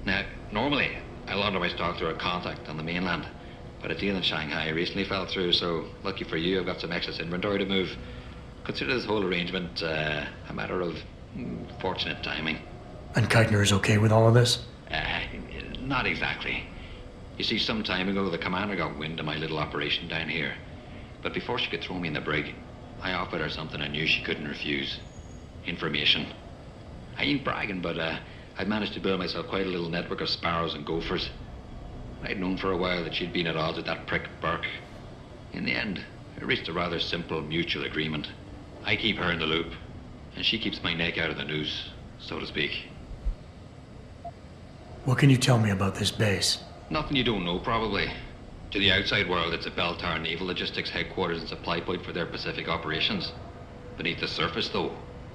Now, normally, I launder my stock through a contact on the mainland, but a deal in Shanghai recently fell through, so lucky for you, I've got some excess inventory to move. Consider this whole arrangement a matter of fortunate timing. And Keitner is okay with all of this? Not exactly. You see, some time ago, the commander got wind of my little operation down here. But before she could throw me in the brig, I offered her something I knew she couldn't refuse. Information. I ain't bragging, but I'd managed to build myself quite a little network of sparrows and gophers. I'd known for a while that she'd been at odds with that prick Burke. In the end, I reached a rather simple mutual agreement. I keep her in the loop, and she keeps my neck out of the noose, so to speak. What can you tell me about this base? Nothing you don't know, probably. To the outside world, it's a Beltar naval logistics headquarters and supply point for their Pacific operations. Beneath the surface, though,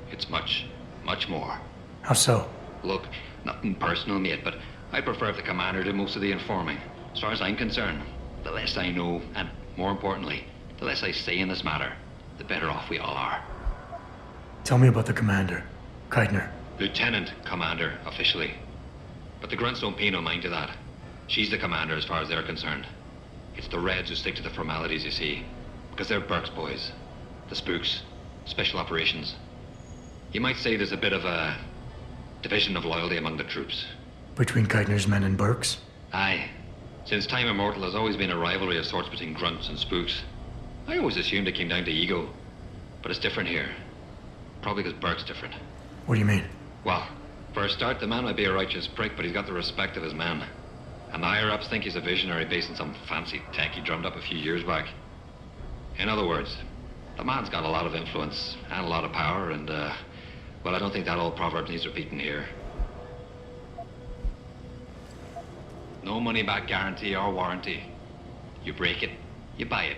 it's much, much more. How so? Look, nothing personal, mate, but I prefer if the commander did most of the informing. As far as I'm concerned, the less I know, and more importantly, the less I say in this matter, the better off we all are. Tell me about the commander, Keitner. Lieutenant Commander, officially. But the grunts don't pay no mind to that. She's the commander as far as they're concerned. It's the Reds who stick to the formalities, you see. Because they're Burke's boys. The spooks. Special operations. You might say there's a bit of a division of loyalty among the troops. Between Keitner's men and Burke's? Aye. Since time immemorial, there's always been a rivalry of sorts between grunts and spooks. I always assumed it came down to ego. But it's different here. Probably because Burke's different. What do you mean? Well, for a start, the man might be a righteous prick, but he's got the respect of his men. And the higher-ups think he's a visionary based on some fancy tech he drummed up a few years back. In other words, the man's got a lot of influence and a lot of power, and, well, I don't think that old proverb needs repeating here. No money-back guarantee or warranty. You break it, you buy it.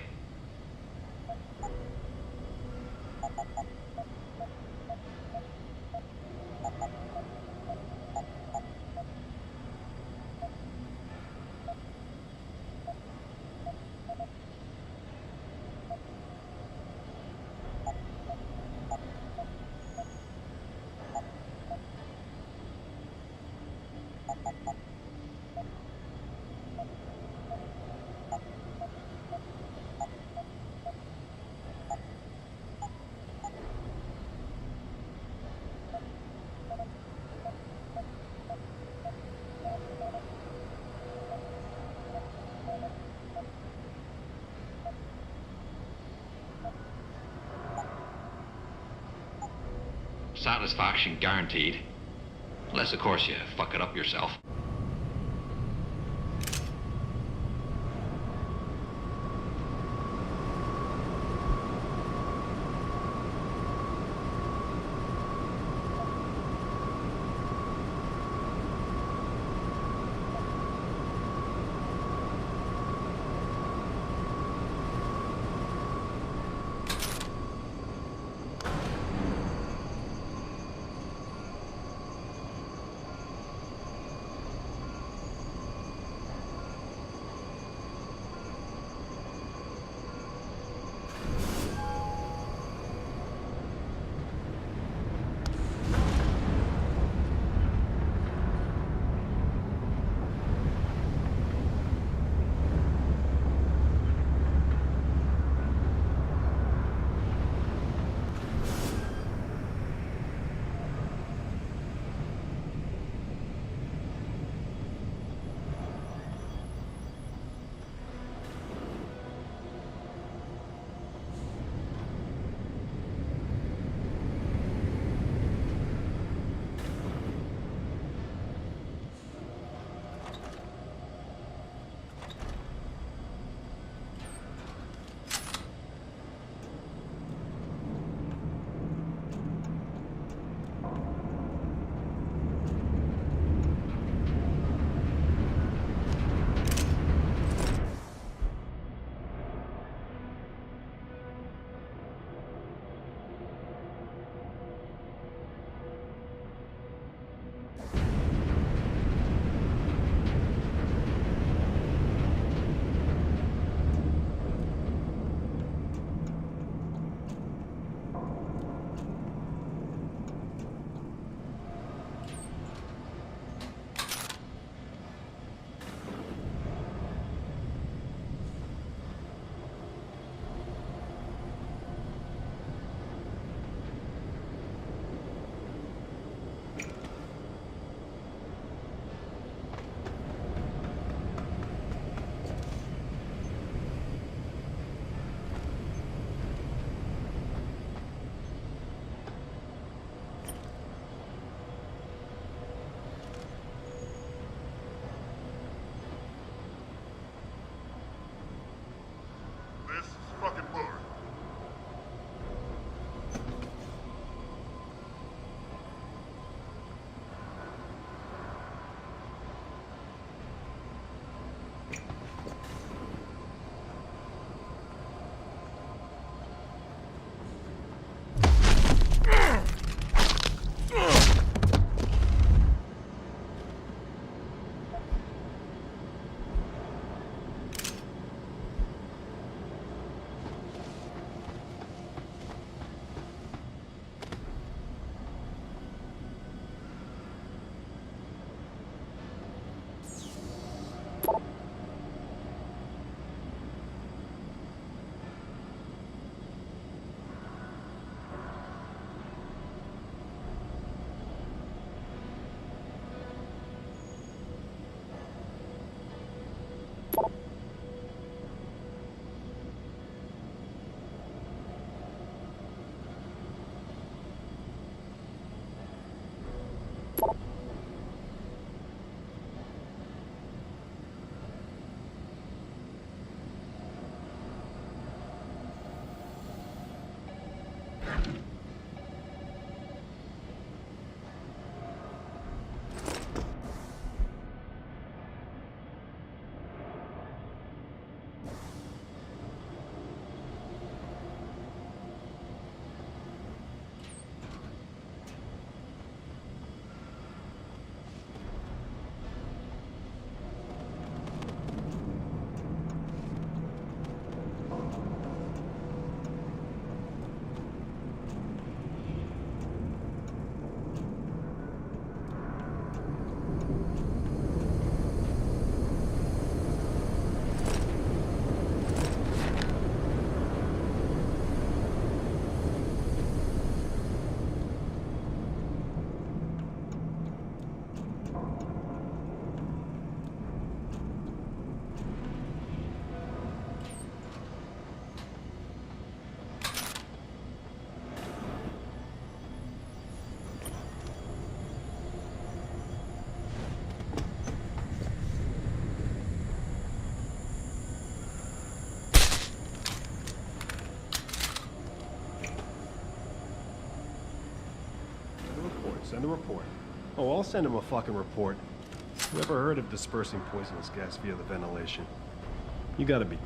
Satisfaction guaranteed. Unless, of course, you fuck it up yourself. Send a report. Oh, I'll send him a fucking report. Whoever heard of dispersing poisonous gas via the ventilation? You gotta be...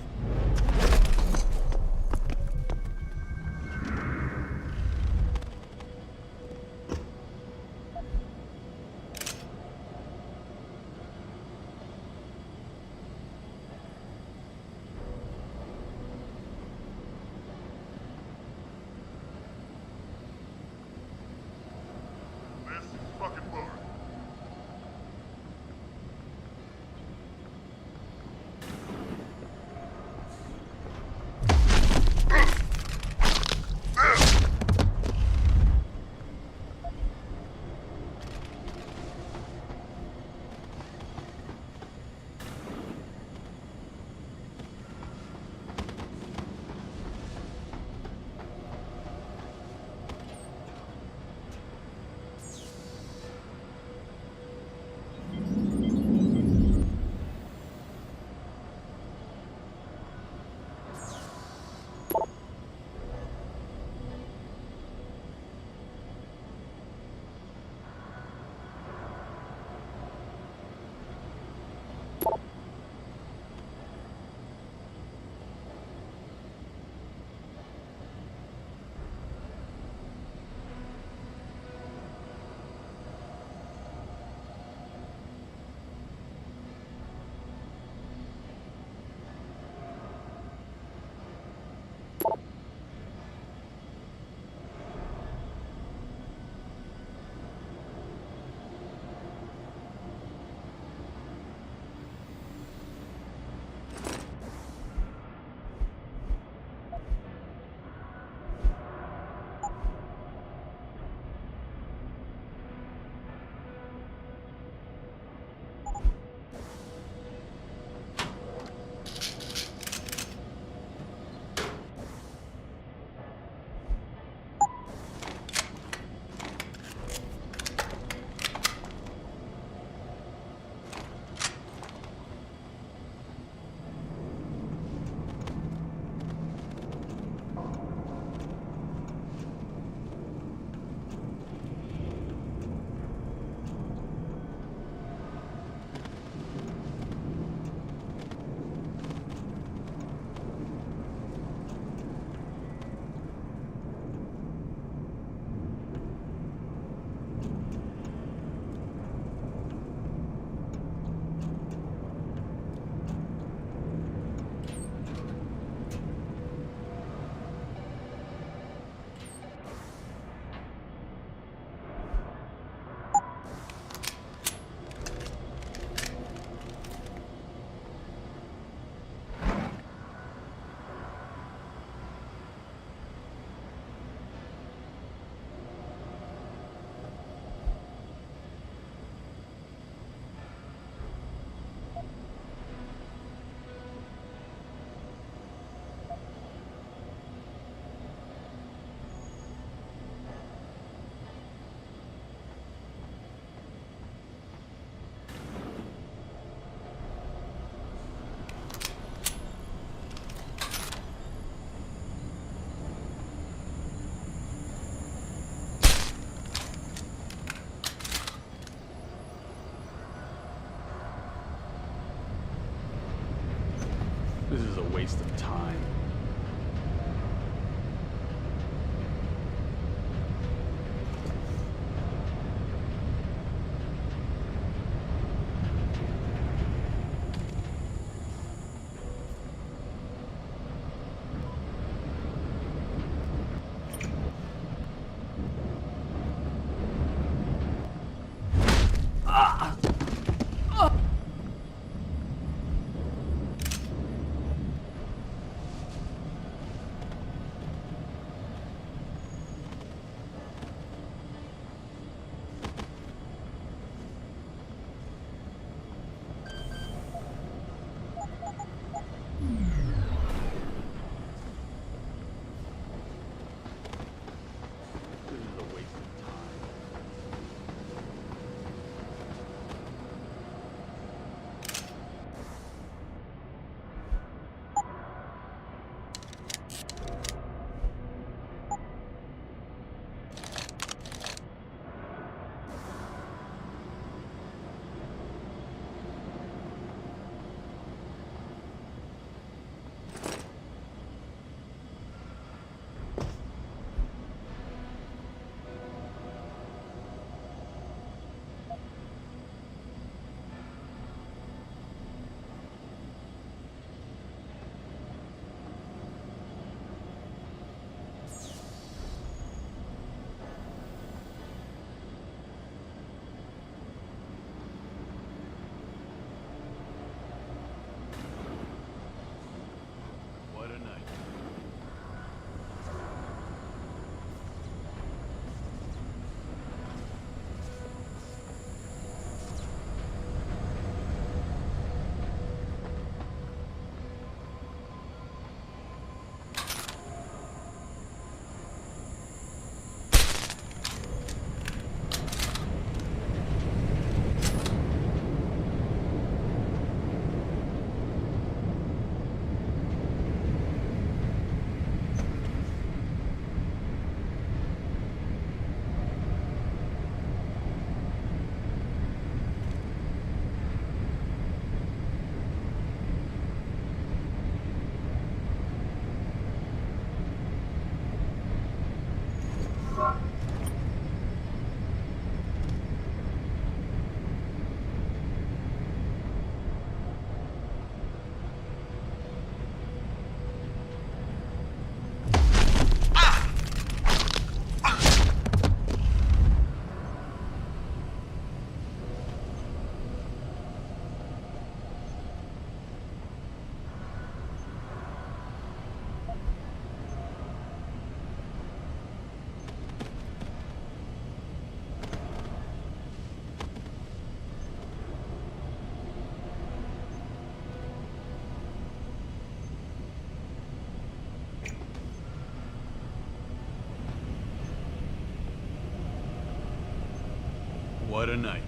What a night.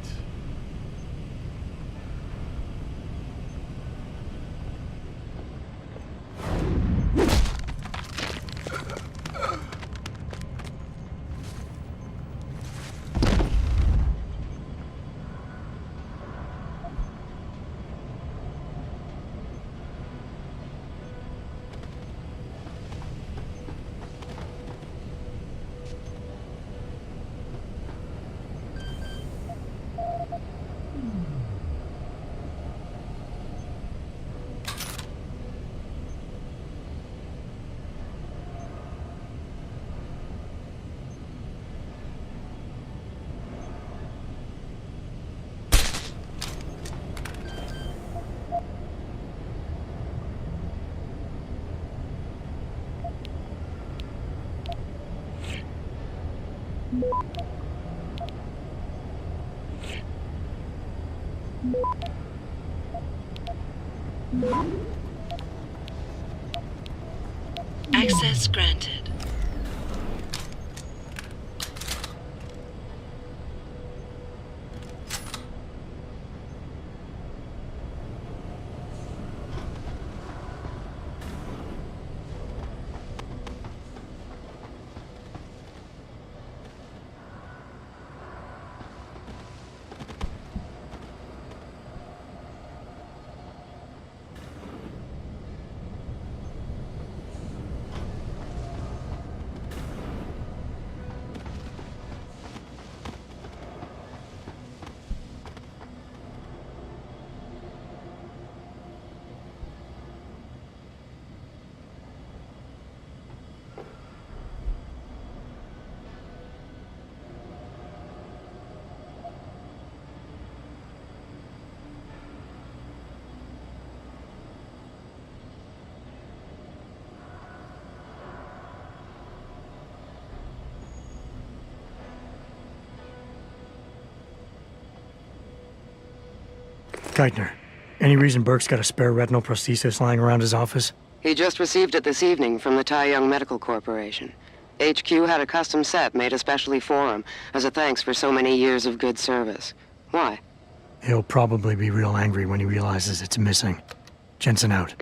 Access granted. Geithner, any reason Burke's got a spare retinal prosthesis lying around his office? He just received it this evening from the Tai Young Medical Corporation. HQ had a custom set made especially for him, as a thanks for so many years of good service. Why? He'll probably be real angry when he realizes it's missing. Jensen out.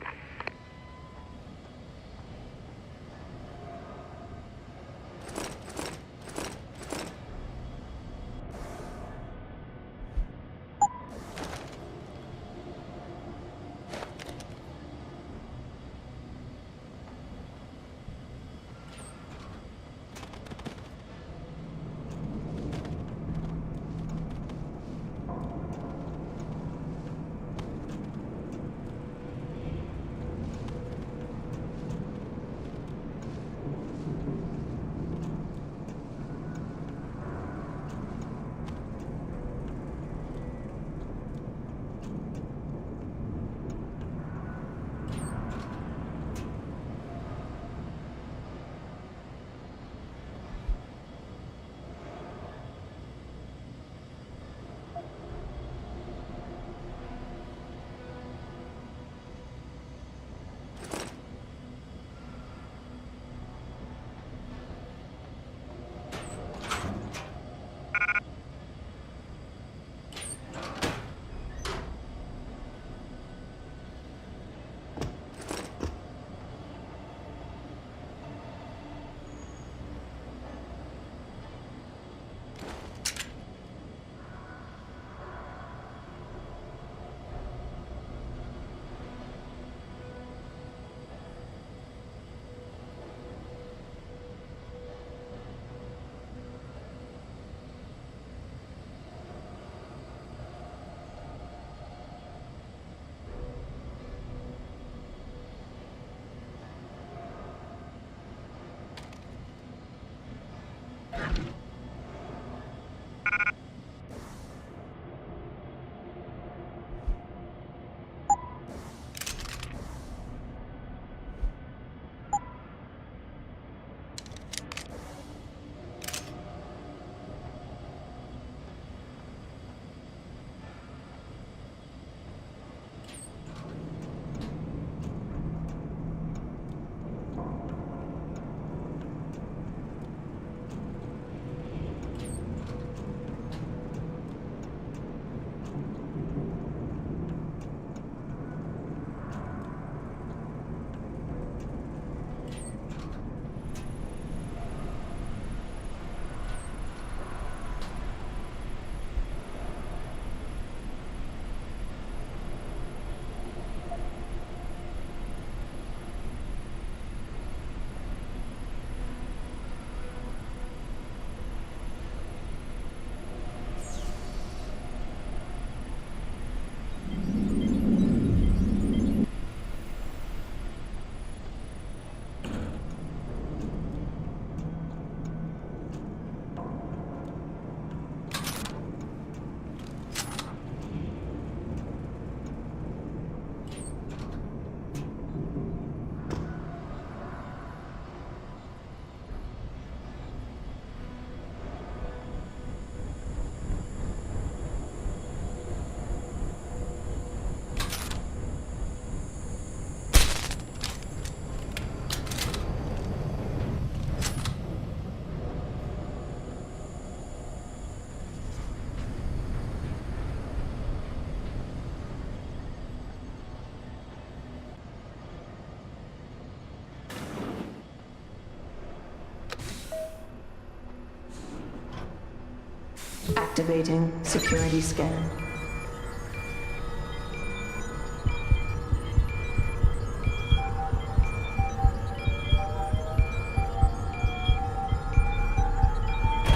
Activating security scan.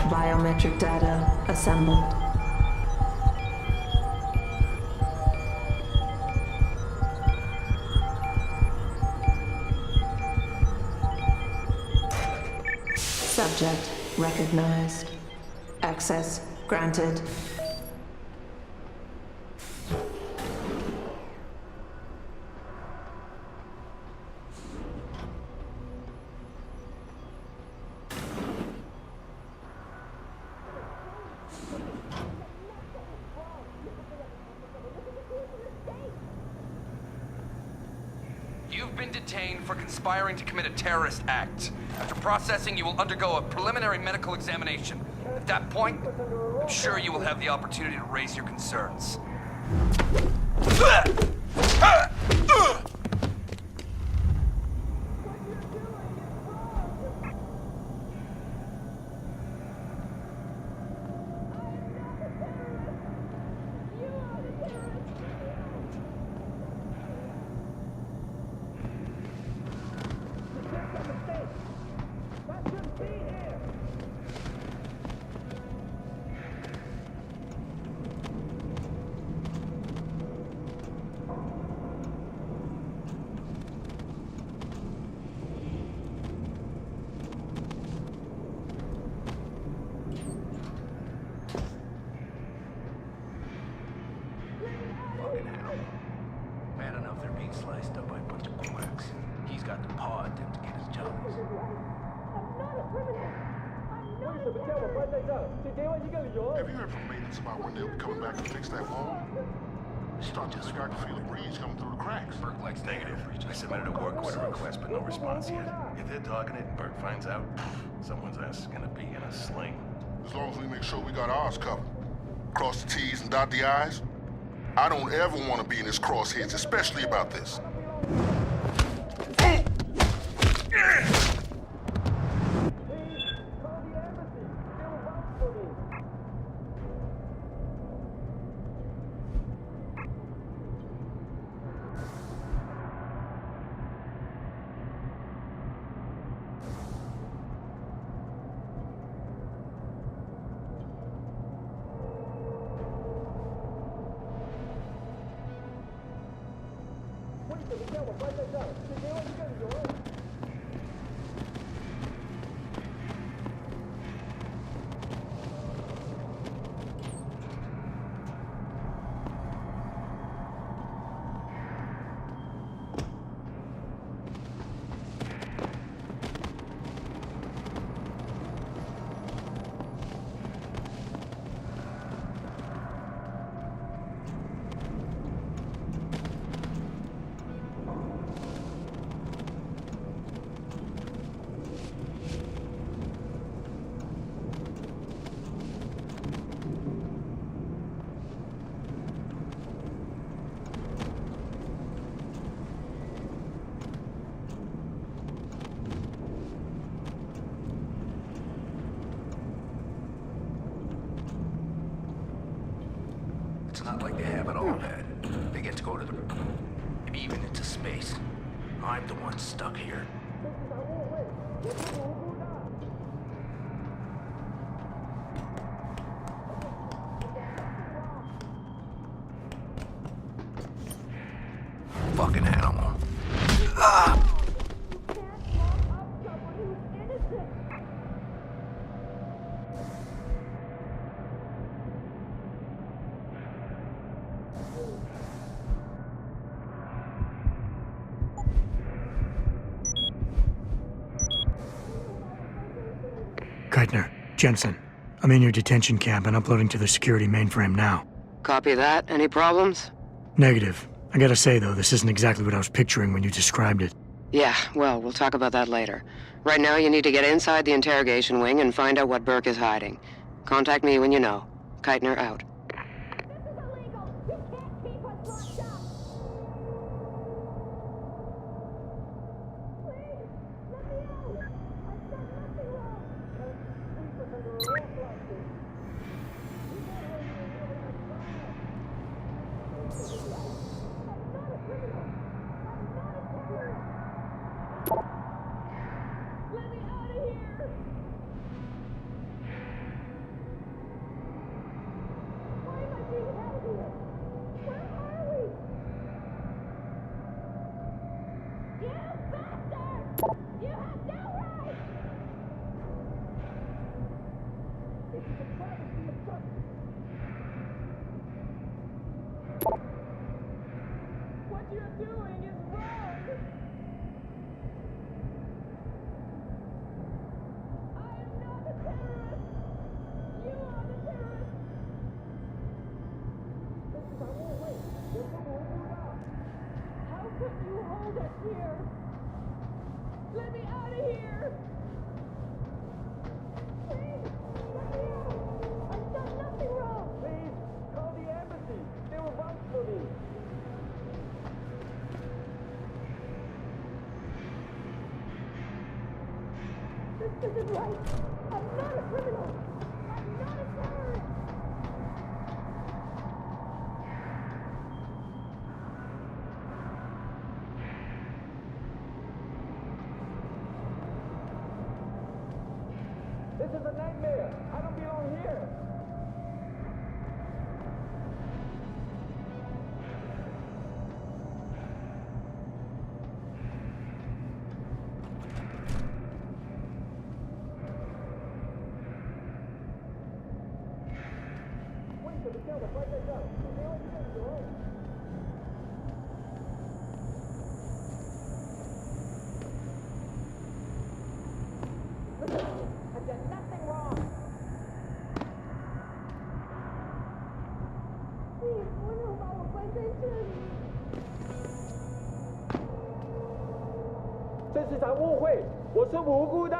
Biometric data assembled. Subject recognized. Access granted. You've been detained for conspiring to commit a terrorist act. After processing, you will undergo a preliminary medical examination. At that point, I'm sure you will have the opportunity to raise your concerns. Bad enough they're being sliced up by a bunch of quacks. He's got the paw at them to get his jollies. Have you heard from maintenance about when they'll be coming back to fix that wall? Starting to start to feel a breeze coming through the cracks. Burke likes negative. I submitted a work order request, but no response yet. If they're talking it and Burke finds out, someone's ass is gonna be in a sling. As long as we make sure we got ours covered. Cross the T's and dot the I's. I don't ever want to be in his crosshairs, especially about this. It's not like they have it all bad. They get to go to the... even into space. I'm the one stuck here. Fucking animal. Ah! Keitner, Jensen, I'm in your detention camp and uploading to the security mainframe now. Copy that. Any problems? Negative. I gotta say, though, this isn't exactly what I was picturing when you described it. Yeah, well, we'll talk about that later. Right now, you need to get inside the interrogation wing and find out what Burke is hiding. Contact me when you know. Keitner out. 这是场误会，我是无辜的。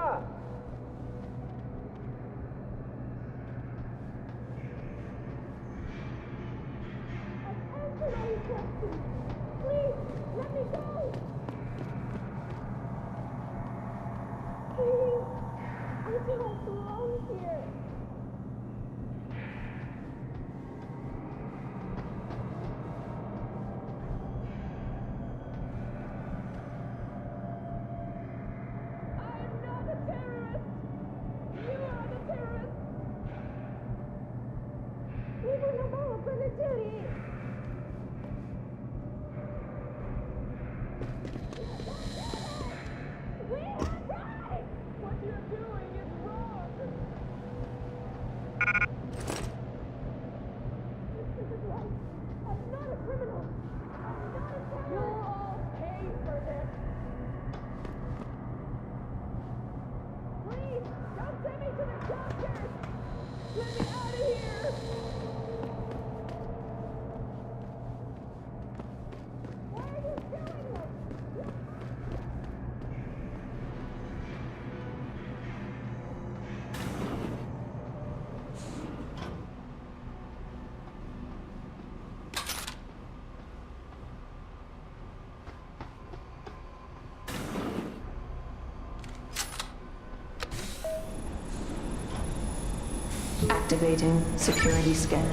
Activating security scan.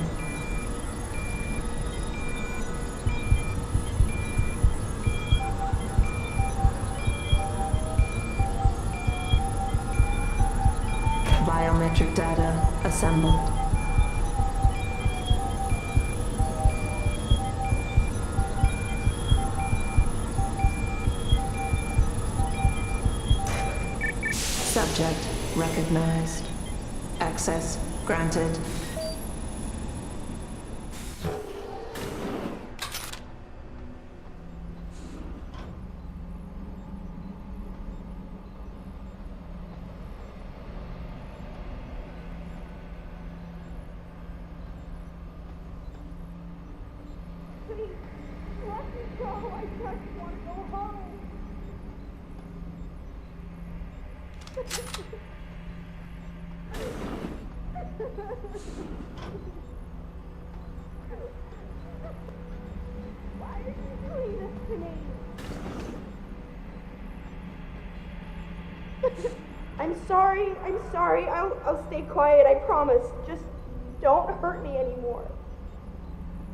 Biometric data assembled. Subject recognized. Access granted. Please, let me go. I just want to go home. Why did you do this to me? I'm sorry. I'll stay quiet, I promise. Just don't hurt me anymore.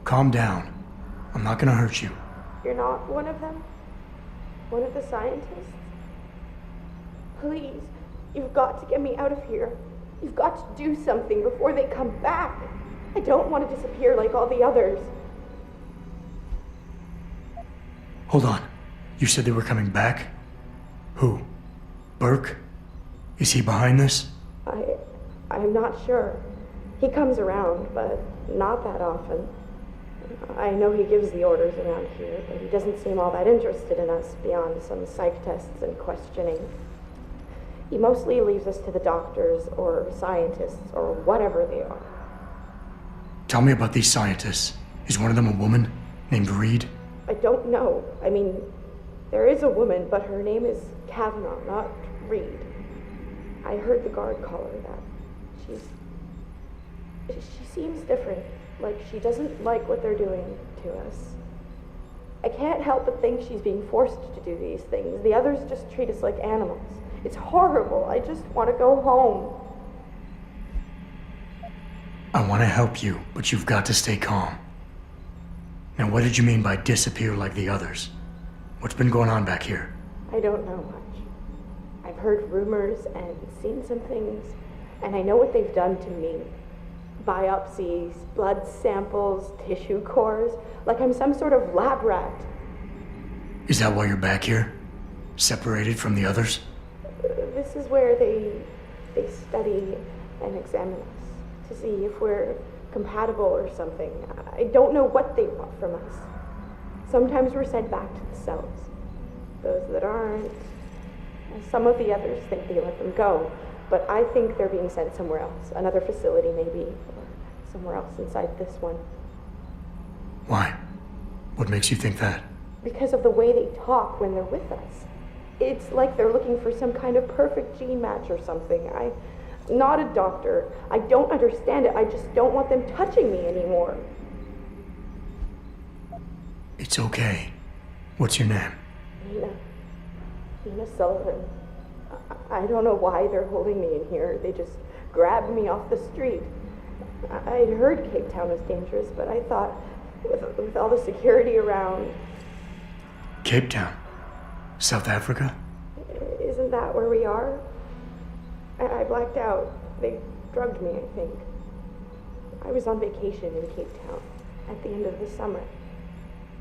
Calm down. I'm not gonna hurt you. You're not one of them? One of the scientists? Please, You've got to get me out of here. You've got to do something before they come back. I don't want to disappear like all the others. Hold on. You said they were coming back? Who? Burke? Is he behind this? I'm not sure. He comes around, but not that often. I know he gives the orders around here, but he doesn't seem all that interested in us beyond some psych tests and questioning. He mostly leaves us to the doctors or scientists or whatever they are. Tell me about these scientists. Is one of them a woman named Reed? I don't know. I mean, there is a woman, but her name is Kavanaugh, not Reed. I heard the guard call her that. She seems different. Like she doesn't like what they're doing to us. I can't help but think she's being forced to do these things. The others just treat us like animals. It's horrible. I just want to go home. I want to help you, but you've got to stay calm. Now, what did you mean by disappear like the others? What's been going on back here? I don't know much. I've heard rumors and seen some things, and I know what they've done to me. Biopsies, blood samples, tissue cores, like I'm some sort of lab rat. Is that why you're back here? Separated from the others? This is where they study and examine us to see if we're compatible or something. I don't know what they want from us. Sometimes we're sent back to the cells. Those that aren't, some of the others think they let them go, but I think they're being sent somewhere else, another facility maybe, or somewhere else inside this one. Why? What makes you think that? Because of the way they talk when they're with us. It's like they're looking for some kind of perfect gene match or something. I'm not a doctor. I don't understand it. I just don't want them touching me anymore. It's okay. What's your name? Nina Sullivan. I don't know why they're holding me in here. They just grabbed me off the street. I'd heard Cape Town was dangerous, but I thought with all the security around... Cape Town? South Africa? Isn't that where we are? I blacked out. They drugged me, I think. I was on vacation in Cape Town at the end of the summer.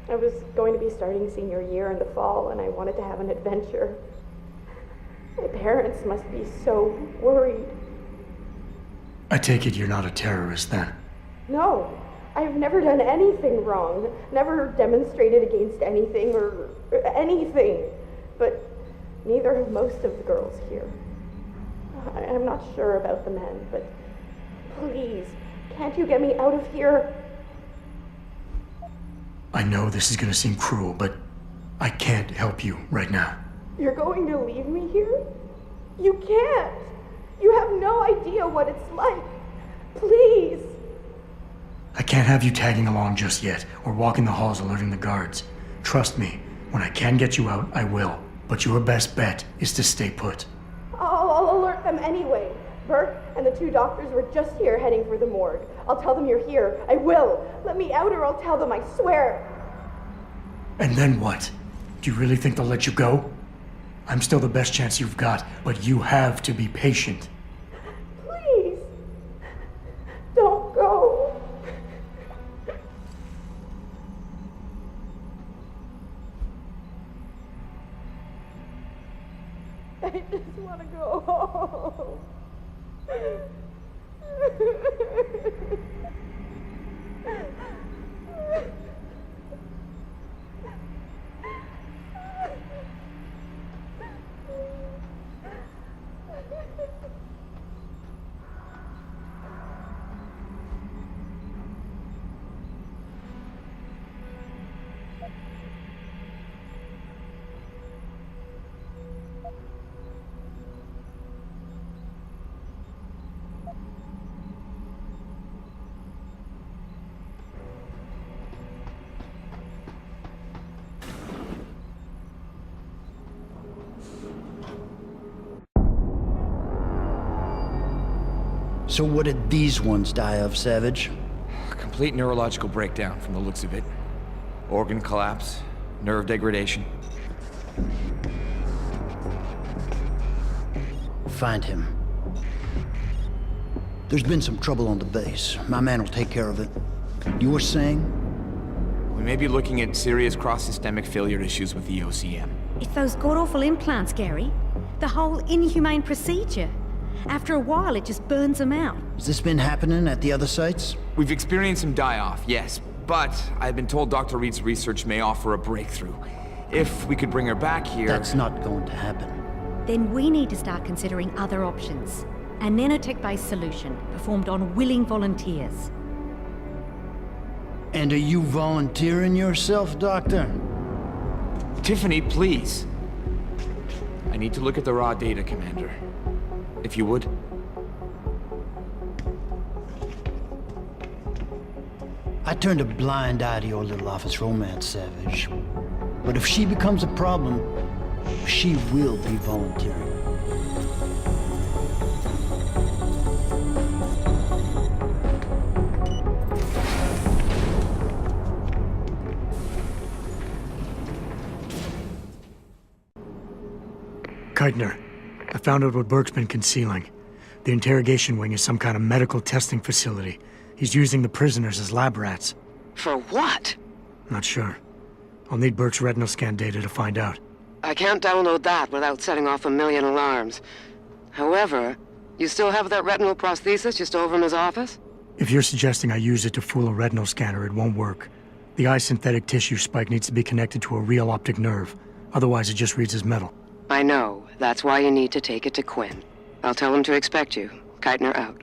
I was going to be starting senior year in the fall, and I wanted to have an adventure. My parents must be so worried. I take it you're not a terrorist, then? No, I've never done anything wrong. Never demonstrated against anything or anything. But neither have most of the girls here. I'm not sure about the men, but please, can't you get me out of here? I know this is gonna seem cruel, but I can't help you right now. You're going to leave me here? You can't! You have no idea what it's like. Please! I can't have you tagging along just yet, or walking the halls alerting the guards. Trust me, when I can get you out, I will. But your best bet is to stay put. I'll alert them anyway. Burke and the two doctors were just here heading for the morgue. I'll tell them you're here. I will. Let me out or I'll tell them, I swear. And then what? Do you really think they'll let you go? I'm still the best chance you've got, but you have to be patient. Please. Don't go. I just want to go home. So what did these ones die of, Savage? Complete neurological breakdown from the looks of it. Organ collapse, nerve degradation. find him. There's been some trouble on the base. My man will take care of it. You were saying? We may be looking at serious cross-systemic failure issues with the OCM. It's those god-awful implants, Gary. The whole inhumane procedure. After a while, it just burns them out. Has this been happening at the other sites? We've experienced some die-off, yes. But I've been told Dr. Reed's research may offer a breakthrough. If we could bring her back here... That's not going to happen. Then we need to start considering other options. A nanotech-based solution performed on willing volunteers. And are you volunteering yourself, Doctor? Tiffany, please. I need to look at the raw data, Commander. If you would. I turned a blind eye to your little office romance, Savage. But if she becomes a problem, she will be volunteering. Keitner, I found out what Burke's been concealing. The interrogation wing is some kind of medical testing facility. He's using the prisoners as lab rats. For what? Not sure. I'll need Burke's retinal scan data to find out. I can't download that without setting off a million alarms. However, you still have that retinal prosthesis just over in his office? If you're suggesting I use it to fool a retinal scanner, it won't work. The eye synthetic tissue spike needs to be connected to a real optic nerve. Otherwise, it just reads as metal. I know. That's why you need to take it to Quinn. I'll tell him to expect you. Keitner out.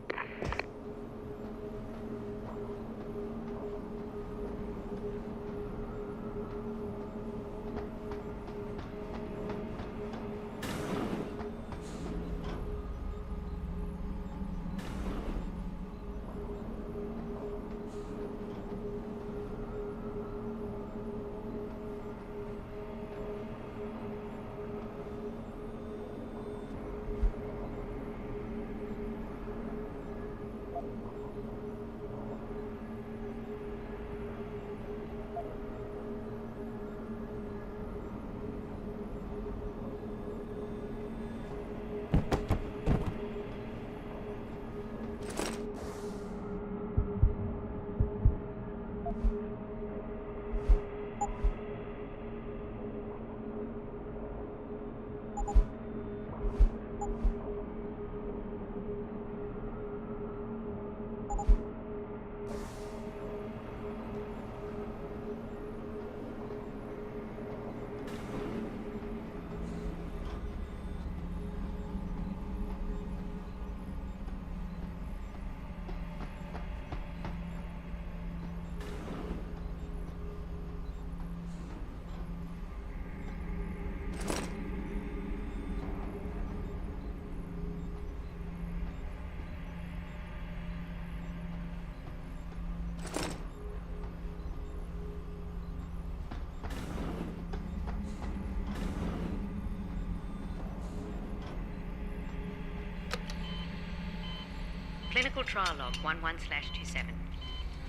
Clinical trial log 11/27.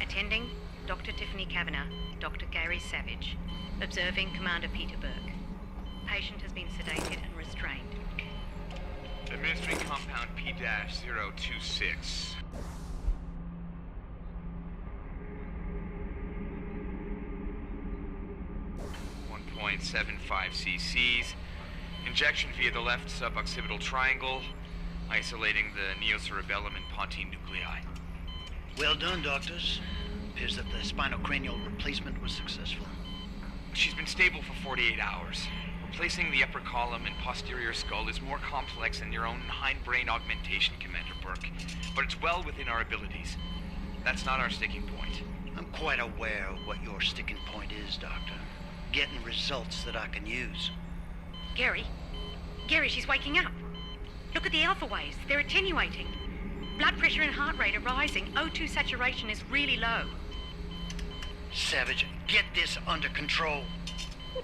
Attending, Dr. Tiffany Kavanagh, Dr. Gary Savage. Observing Commander Peter Burke. Patient has been sedated and restrained. Administering compound P-026. .75 cc's. Injection via the left suboccipital triangle, isolating the neocerebellum and pontine nuclei. Well done, doctors. Appears that the spinocranial replacement was successful. She's been stable for 48 hours. Replacing the upper column and posterior skull is more complex than your own hindbrain augmentation, Commander Burke, but it's well within our abilities. That's not our sticking point. I'm quite aware of what your sticking point is, Doctor. Getting results that I can use. Gary? Gary, she's waking up. Look at the alpha waves. They're attenuating. Blood pressure and heart rate are rising. O2 saturation is really low. Savage, get this under control.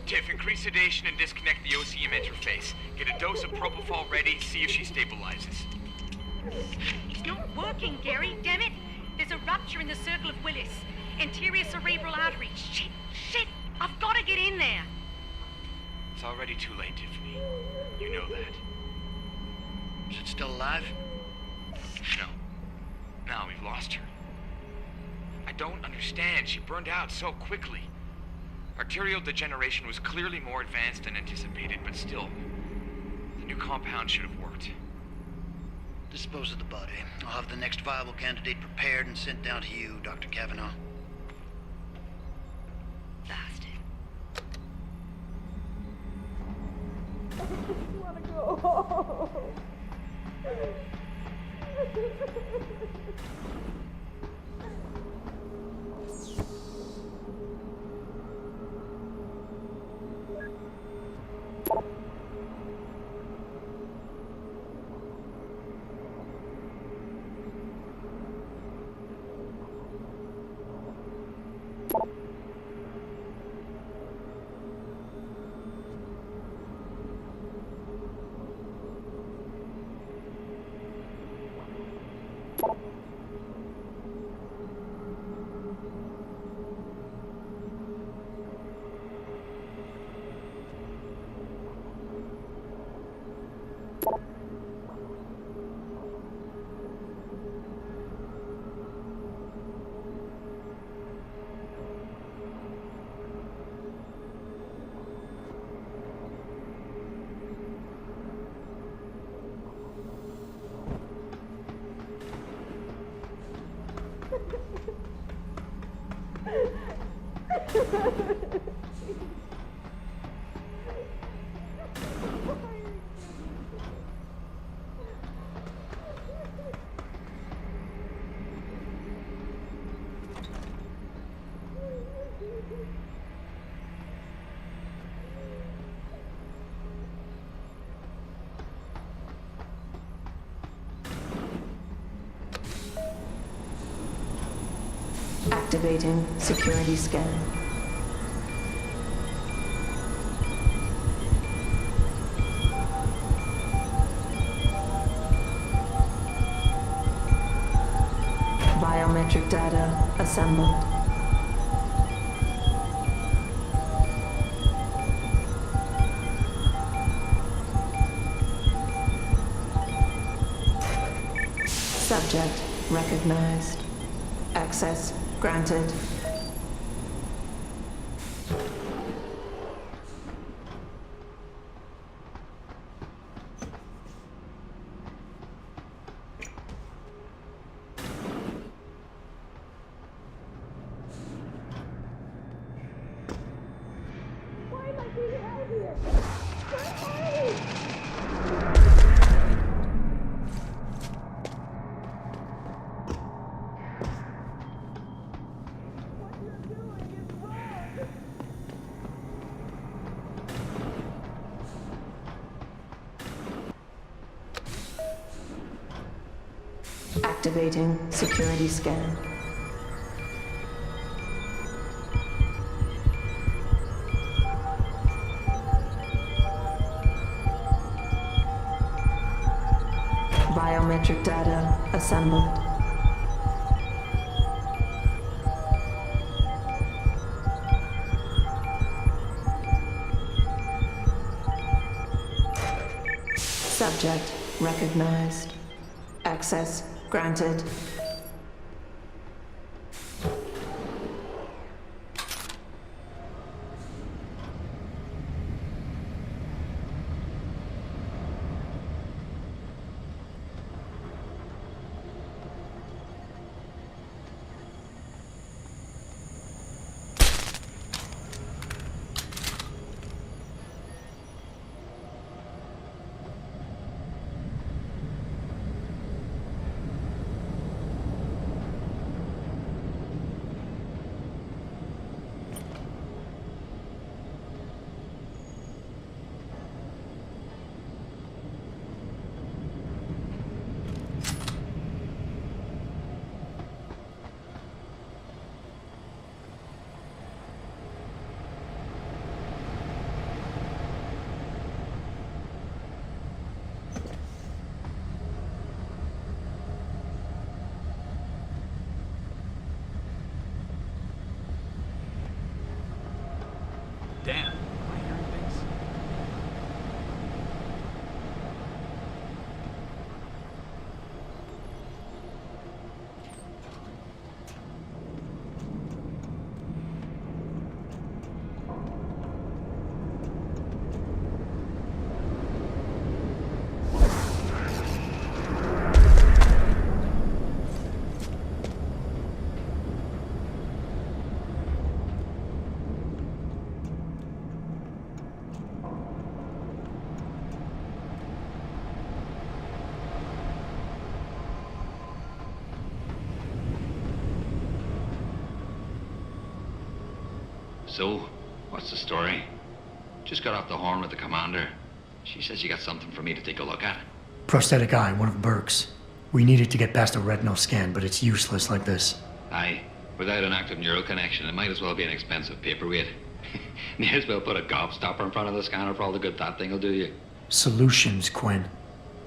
Tiff, increase sedation and disconnect the OCM interface. Get a dose of propofol ready, see if she stabilizes. It's not working, Gary. Damn it. There's a rupture in the circle of Willis. Anterior cerebral artery. Shit. I've got to get in there. It's already too late, Tiffany. You know that. it still alive? No. No, we've lost her. I don't understand. She burned out so quickly. Arterial degeneration was clearly more advanced than anticipated, but still, the new compound should have worked. Dispose of the body. I'll have the next viable candidate prepared and sent down to you, Dr. Kavanaugh. Bastard. I just want to go home. Activating security scan. Biometric data assembled. Subject recognized. Access granted. Activating security scan. Biometric data assembled. Subject recognized. Access granted. So, what's the story? Just got off the horn with the commander. She says you got something for me to take a look at. Prosthetic eye, one of Burke's. We needed to get past a retinal scan, but it's useless like this. Aye. Without an active neural connection, it might as well be an expensive paperweight. May as well put a gobstopper in front of the scanner for all the good that thing will do you. Solutions, Quinn.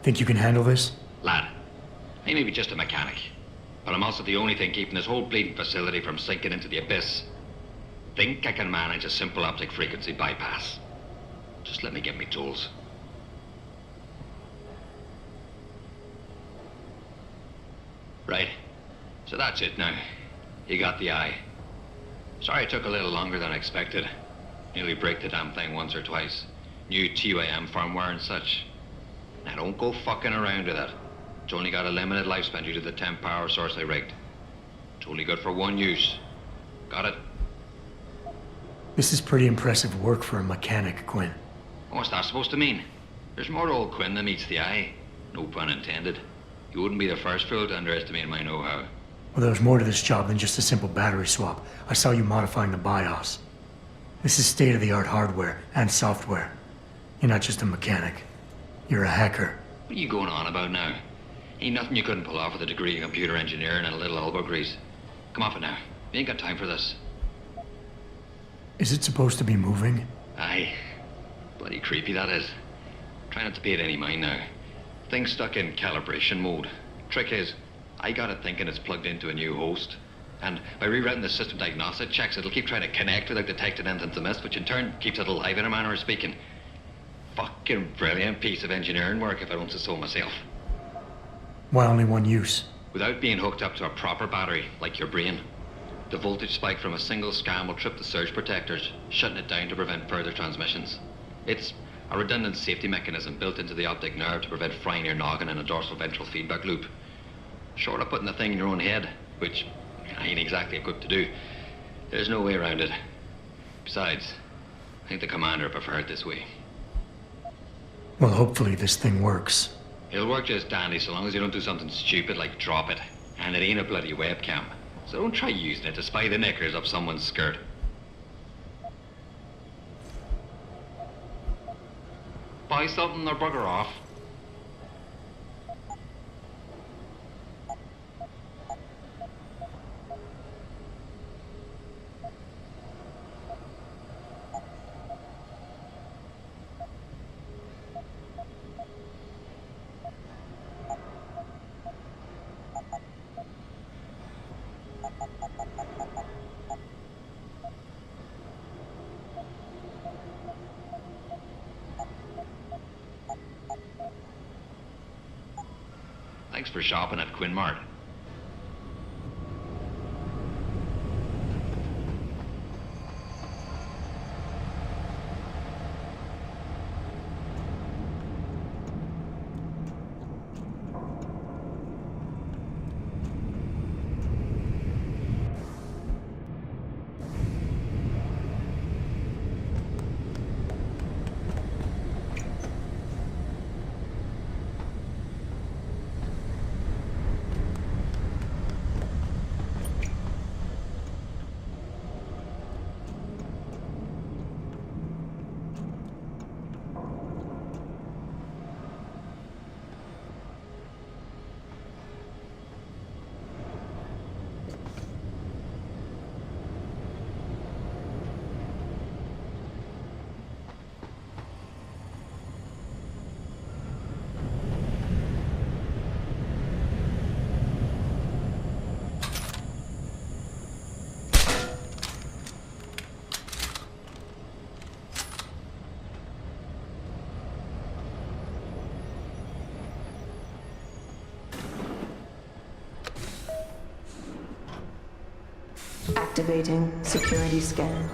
Think you can handle this? Lad, I may be just a mechanic, but I'm also the only thing keeping this whole bleeding facility from sinking into the abyss. Think I can manage a simple optic frequency bypass. Just let me get me tools. Right. So that's it now. You got the eye. Sorry it took a little longer than expected. Nearly break the damn thing once or twice. New TUAM firmware and such. Now don't go fucking around with it. It's only got a limited lifespan due to the temp power source I rigged. It's only good for one use. Got it? This is pretty impressive work for a mechanic, Quinn. What's that supposed to mean? There's more to old Quinn than meets the eye. No pun intended. You wouldn't be the first fool to underestimate my know-how. Well, there's more to this job than just a simple battery swap. I saw you modifying the BIOS. This is state-of-the-art hardware and software. You're not just a mechanic. You're a hacker. What are you going on about now? Ain't nothing you couldn't pull off with a degree in computer engineering and a little elbow grease. Come off it now. We ain't got time for this. Is it supposed to be moving? Aye. Bloody creepy, that is. Try not to pay it any mind now. Thing's stuck in calibration mode. Trick is, I got it thinking it's plugged into a new host. And by rerouting the system diagnostic checks, it'll keep trying to connect without detecting anything's amiss, which in turn keeps it alive in a manner of speaking. Fucking brilliant piece of engineering work, if I don't say so myself. Why only one use? Without being hooked up to a proper battery, like your brain. The voltage spike from a single scan will trip the surge protectors, shutting it down to prevent further transmissions. It's a redundant safety mechanism built into the optic nerve to prevent frying your noggin in a dorsal ventral feedback loop. Short of putting the thing in your own head, which I ain't exactly equipped to do, there's no way around it. Besides, I think the commander preferred it this way. Well, hopefully this thing works. It'll work just dandy so long as you don't do something stupid like drop it. And it ain't a bloody webcam. So don't try using it to spy the knickers up someone's skirt. Buy something or bugger off. Thanks for shopping at Quinn Mart. Activating security scan.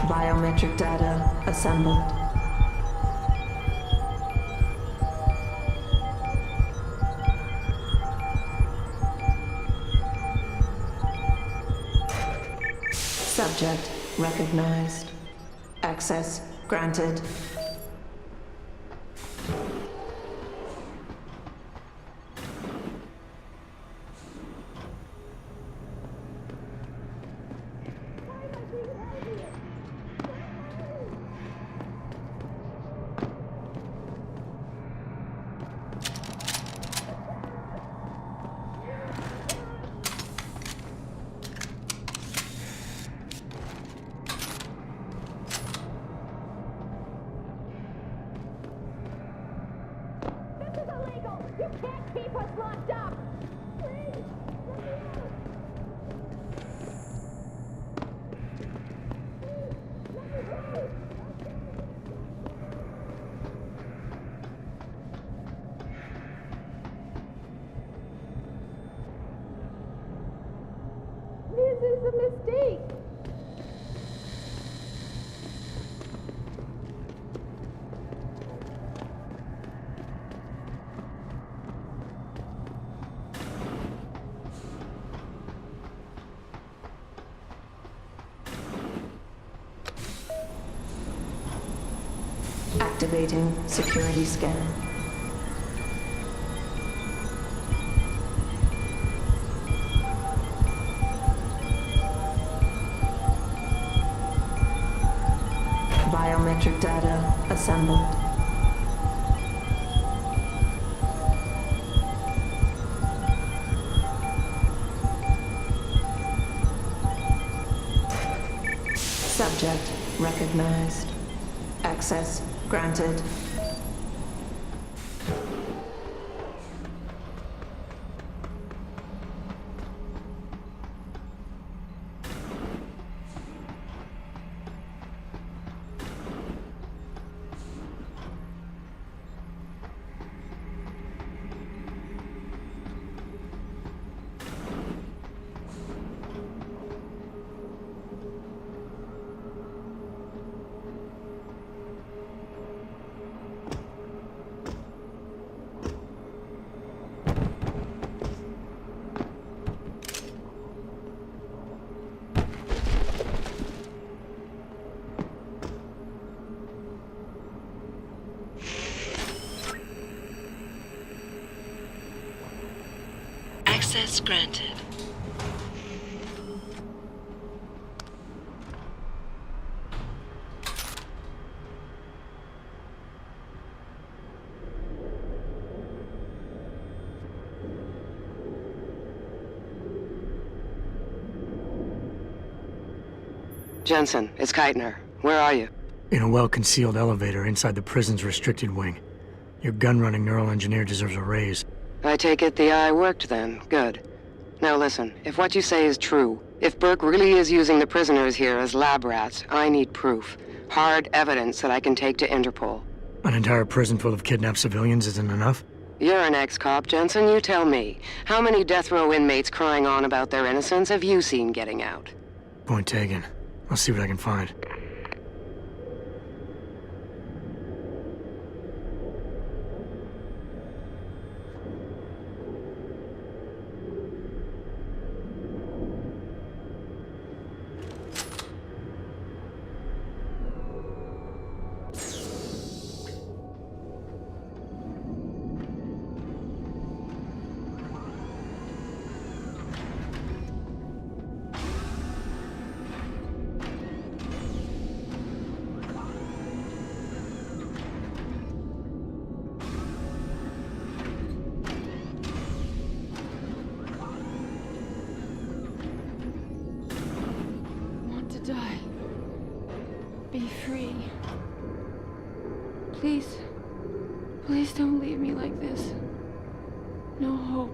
Biometric data assembled. Subject recognized. Access granted. This is a mistake. Activating security scan. Biometric data assembled. Subject recognized. Access granted. Access granted. Jensen, it's Keitner. Where are you? In a well-concealed elevator inside the prison's restricted wing. Your gun-running neural engineer deserves a raise. I take it the eye worked then. Good. Now listen, if what you say is true, if Burke really is using the prisoners here as lab rats, I need proof. Hard evidence that I can take to Interpol. An entire prison full of kidnapped civilians isn't enough? You're an ex-cop, Jensen. You tell me. How many death row inmates crying on about their innocence have you seen getting out? Point taken. I'll see what I can find. Die. Be free. Please. Please don't leave me like this. No hope.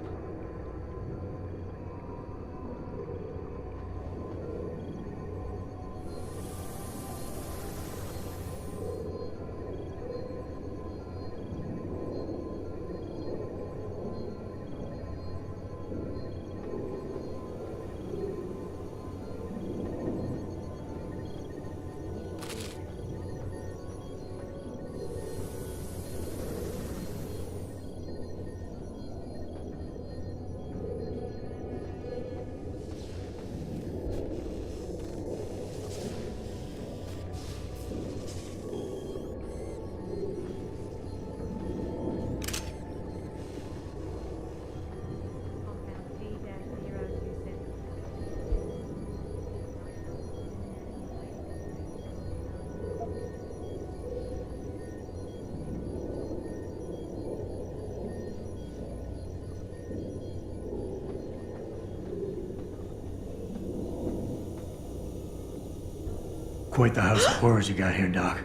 Quite the house of horrors you got here, Doc.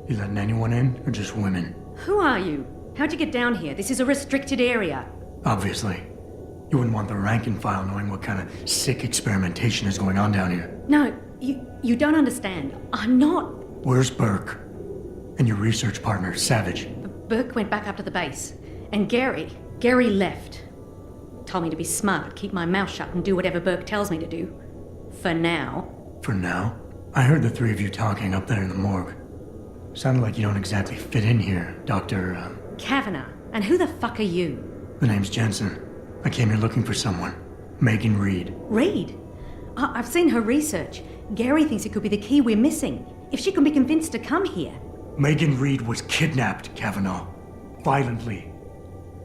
You letting anyone in, or just women? Who are you? How'd you get down here? This is a restricted area. Obviously. You wouldn't want the rank and file knowing what kind of sick experimentation is going on down here. No, you don't understand. I'm not... Where's Burke? And your research partner, Savage? Burke went back up to the base. And Gary left. Told me to be smart, keep my mouth shut, and do whatever Burke tells me to do. For now. For now? I heard the three of you talking up there in the morgue. Sounded like you don't exactly fit in here, Dr. Kavanagh. And who the fuck are you? The name's Jensen. I came here looking for someone. Megan Reed. Reed? I've seen her research. Gary thinks it could be the key we're missing. If she can be convinced to come here. Megan Reed was kidnapped, Kavanagh. Violently.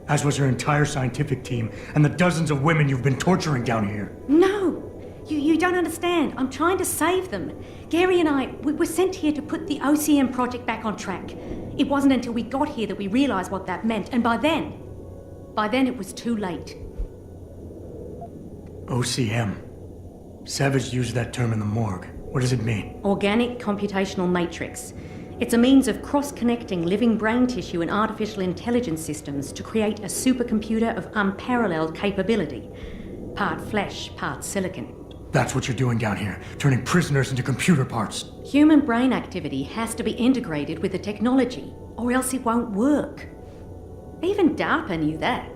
As was her entire scientific team and the dozens of women you've been torturing down here. No! You don't understand. I'm trying to save them. Gary and we were sent here to put the OCM project back on track. It wasn't until we got here that we realized what that meant, and by then it was too late. OCM. Savage used that term in the morgue. What does it mean? Organic Computational Matrix. It's a means of cross-connecting living brain tissue and artificial intelligence systems to create a supercomputer of unparalleled capability. Part flesh, part silicon. That's what you're doing down here, turning prisoners into computer parts. Human brain activity has to be integrated with the technology, or else it won't work. Even DARPA knew that.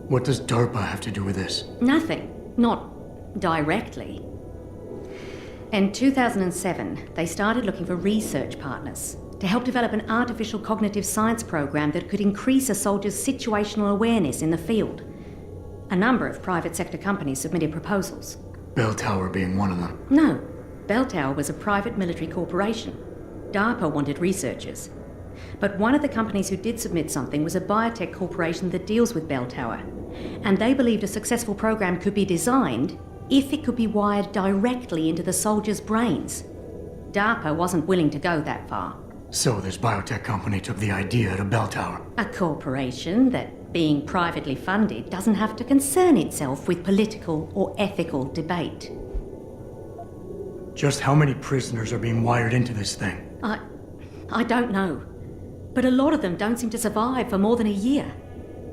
What does DARPA have to do with this? Nothing. Not directly. In 2007, they started looking for research partners to help develop an artificial cognitive science program that could increase a soldier's situational awareness in the field. A number of private sector companies submitted proposals. Bell Tower being one of them. No. Bell Tower was a private military corporation. DARPA wanted researchers. But one of the companies who did submit something was a biotech corporation that deals with Bell Tower. And they believed a successful program could be designed if it could be wired directly into the soldiers' brains. DARPA wasn't willing to go that far. So this biotech company took the idea to Bell Tower. A corporation that, being privately funded, doesn't have to concern itself with political or ethical debate. Just how many prisoners are being wired into this thing? I don't know. But a lot of them don't seem to survive for more than a year.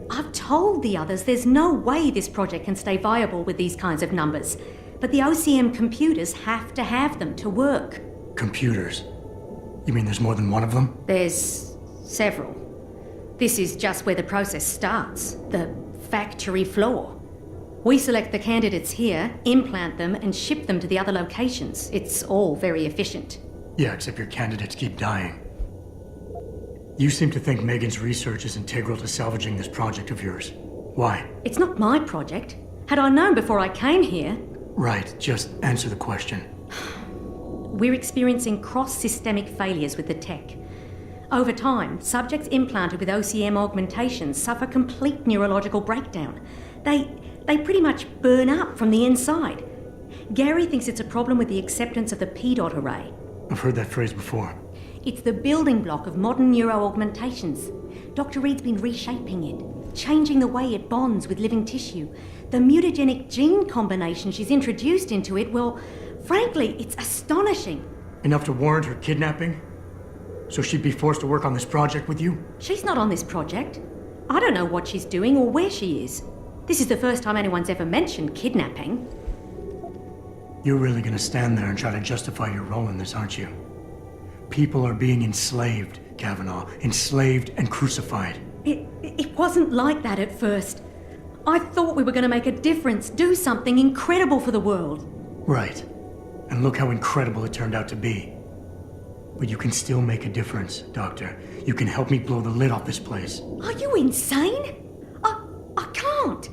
I've told the others there's no way this project can stay viable with these kinds of numbers. But the OCM computers have to have them to work. Computers? You mean there's more than one of them? There's several. This is just where the process starts, the factory floor. We select the candidates here, implant them, and ship them to the other locations. It's all very efficient. Yeah, except your candidates keep dying. You seem to think Megan's research is integral to salvaging this project of yours. Why? It's not my project. Had I known before I came here... Right, just answer the question. We're experiencing cross-systemic failures with the tech. Over time, subjects implanted with OCM augmentations suffer complete neurological breakdown. They pretty much burn up from the inside. Gary thinks it's a problem with the acceptance of the P-dot array. I've heard that phrase before. It's the building block of modern neuro-augmentations. Dr. Reed's been reshaping it, changing the way it bonds with living tissue. The mutagenic gene combination she's introduced into it, well, frankly, it's astonishing. Enough to warrant her kidnapping? So she'd be forced to work on this project with you? She's not on this project. I don't know what she's doing or where she is. This is the first time anyone's ever mentioned kidnapping. You're really gonna stand there and try to justify your role in this, aren't you? People are being enslaved, Kavanagh. Enslaved and crucified. It wasn't like that at first. I thought we were gonna make a difference, do something incredible for the world. Right. And look how incredible it turned out to be. But you can still make a difference, Doctor. You can help me blow the lid off this place. Are you insane? I can't.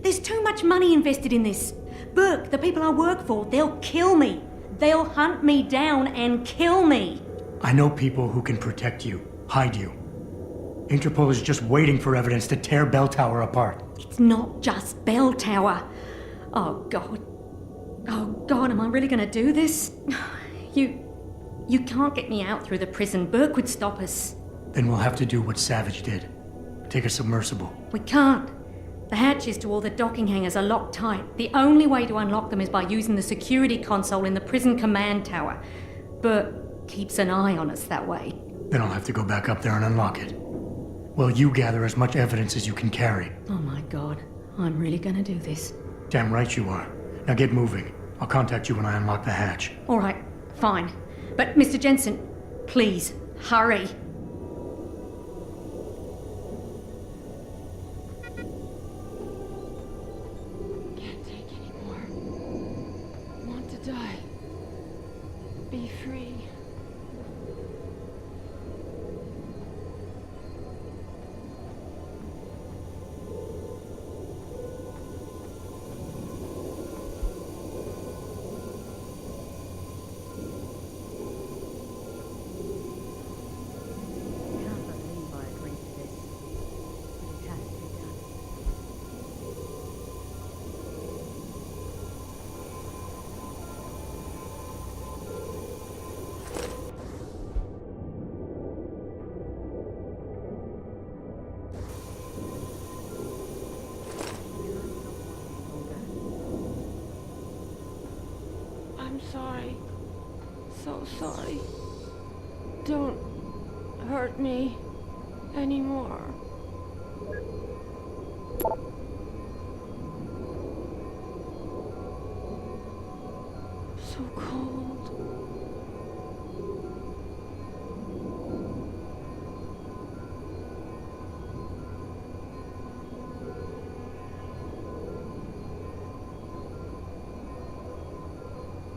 There's too much money invested in this. Burke, the people I work for, they'll kill me. They'll hunt me down and kill me. I know people who can protect you, hide you. Interpol is just waiting for evidence to tear Bell Tower apart. It's not just Bell Tower. Oh, God. Oh, God, am I really gonna do this? You can't get me out through the prison. Burke would stop us. Then we'll have to do what Savage did. Take a submersible. We can't. The hatches to all the docking hangars are locked tight. The only way to unlock them is by using the security console in the prison command tower. Burke keeps an eye on us that way. Then I'll have to go back up there and unlock it. Well, you gather as much evidence as you can carry. Oh my God, I'm really gonna do this. Damn right you are. Now get moving. I'll contact you when I unlock the hatch. All right, fine. But Mr. Jensen, please, hurry. I'm sorry. So sorry. Don't hurt me anymore. So cold.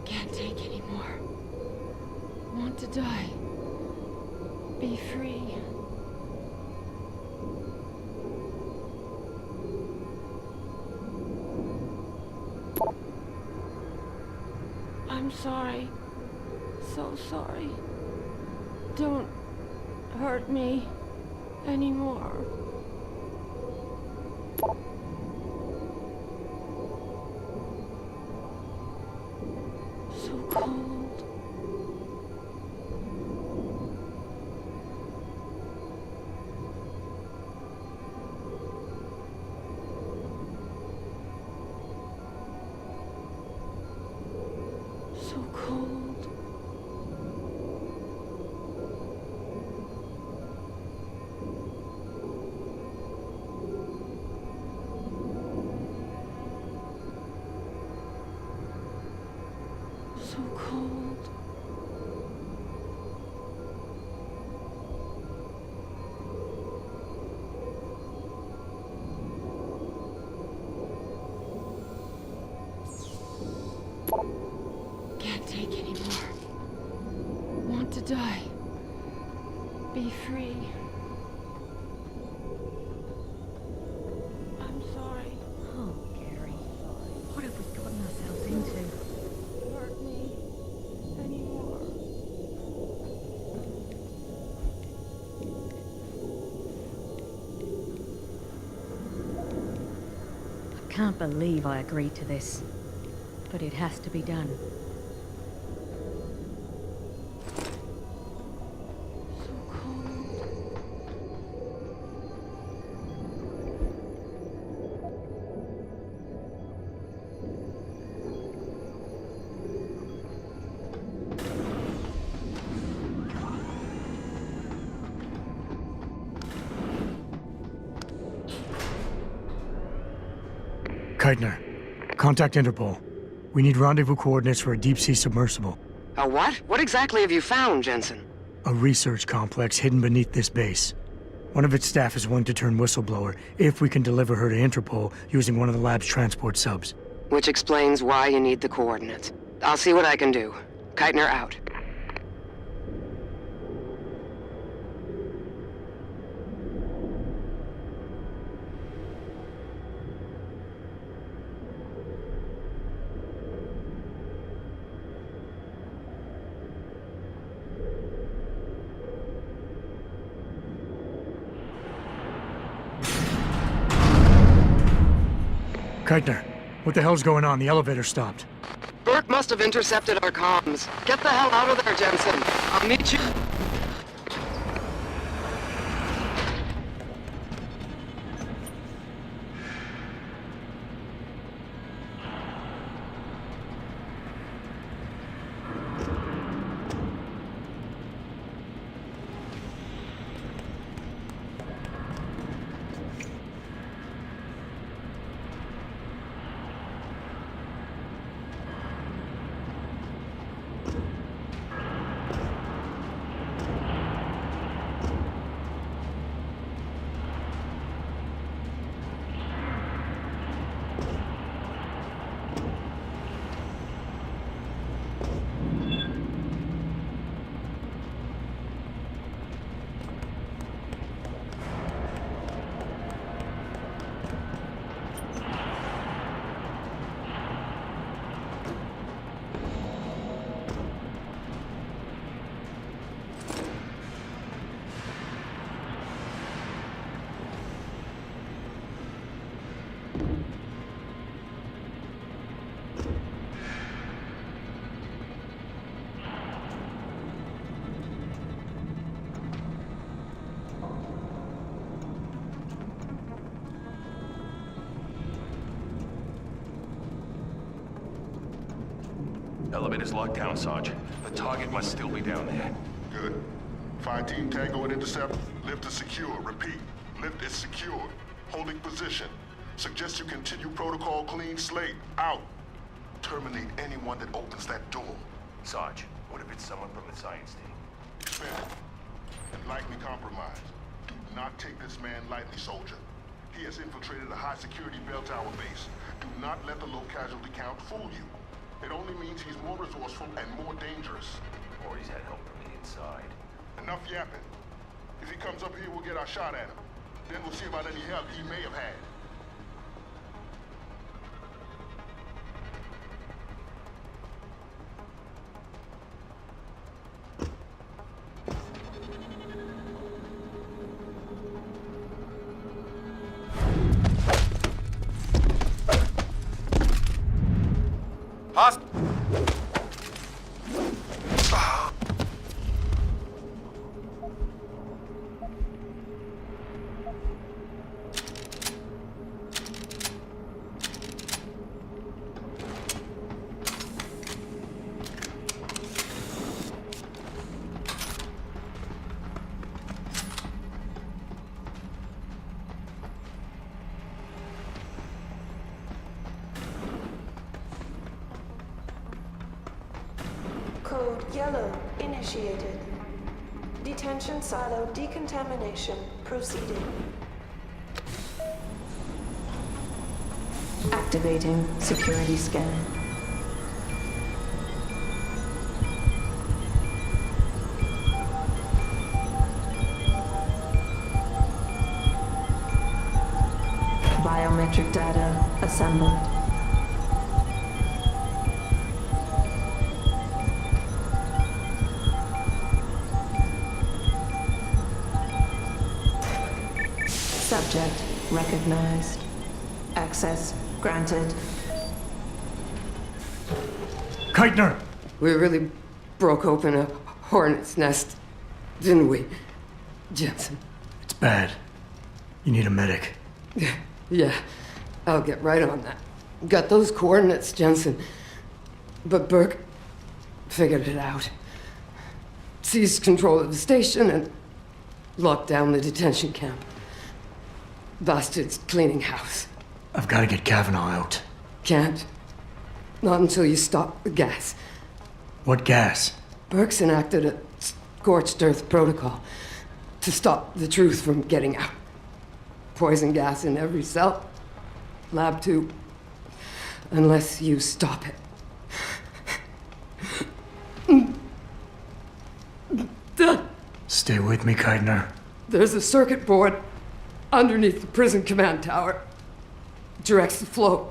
Can't take anymore. Want to die. Be free. I'm sorry. So sorry. Don't hurt me anymore. So cold. So cold. So cold. Can't take anymore. Want to die. Be free. I'm sorry. Oh, Gary. What have we gotten ourselves into? Hurt me anymore. I can't believe I agreed to this. But it has to be done. So cold. Keitner, contact Interpol. We need rendezvous coordinates for a deep-sea submersible. A what? What exactly have you found, Jensen? A research complex hidden beneath this base. One of its staff is willing to turn whistleblower if we can deliver her to Interpol using one of the lab's transport subs. Which explains why you need the coordinates. I'll see what I can do. Keitner out. Keitner, what the hell's going on? The elevator stopped. Burke must have intercepted our comms. Get the hell out of there, Jensen. I'll meet you. Elevator's locked down, Sarge. The target must still be down there. Good. Fire team Tango and Intercept. Lift is secure. Repeat. Lift is secure. Holding position. Suggest you continue protocol clean slate. Out. Terminate anyone that opens that door. Sarge, what if it's someone from the science team? Expended. And likely compromised. Do not take this man lightly, soldier. He has infiltrated a high-security bell tower base. Do not let the low casualty count fool you. It only means he's more resourceful and more dangerous. Or he's had help from the inside. Enough yapping. If he comes up here, we'll get our shot at him. Then we'll see about any help he may have had. Code Yellow initiated. Detention silo decontamination proceeding. Activating security scan. Biometric data assembled. Subject recognized. Access granted. Keitner! We really broke open a hornet's nest, didn't we, Jensen? It's bad. You need a medic. Yeah, I'll get right on that. Got those coordinates, Jensen. But Burke figured it out. Seized control of the station and locked down the detention camp. Bastards cleaning house. I've got to get Kavanaugh out. Can't. Not until you stop the gas. What gas? Burke's enacted a scorched earth protocol to stop the truth from getting out. Poison gas in every cell. Lab tube. Unless you stop it. Stay with me, Keitner. There's a circuit board underneath the prison command tower. Directs the flow.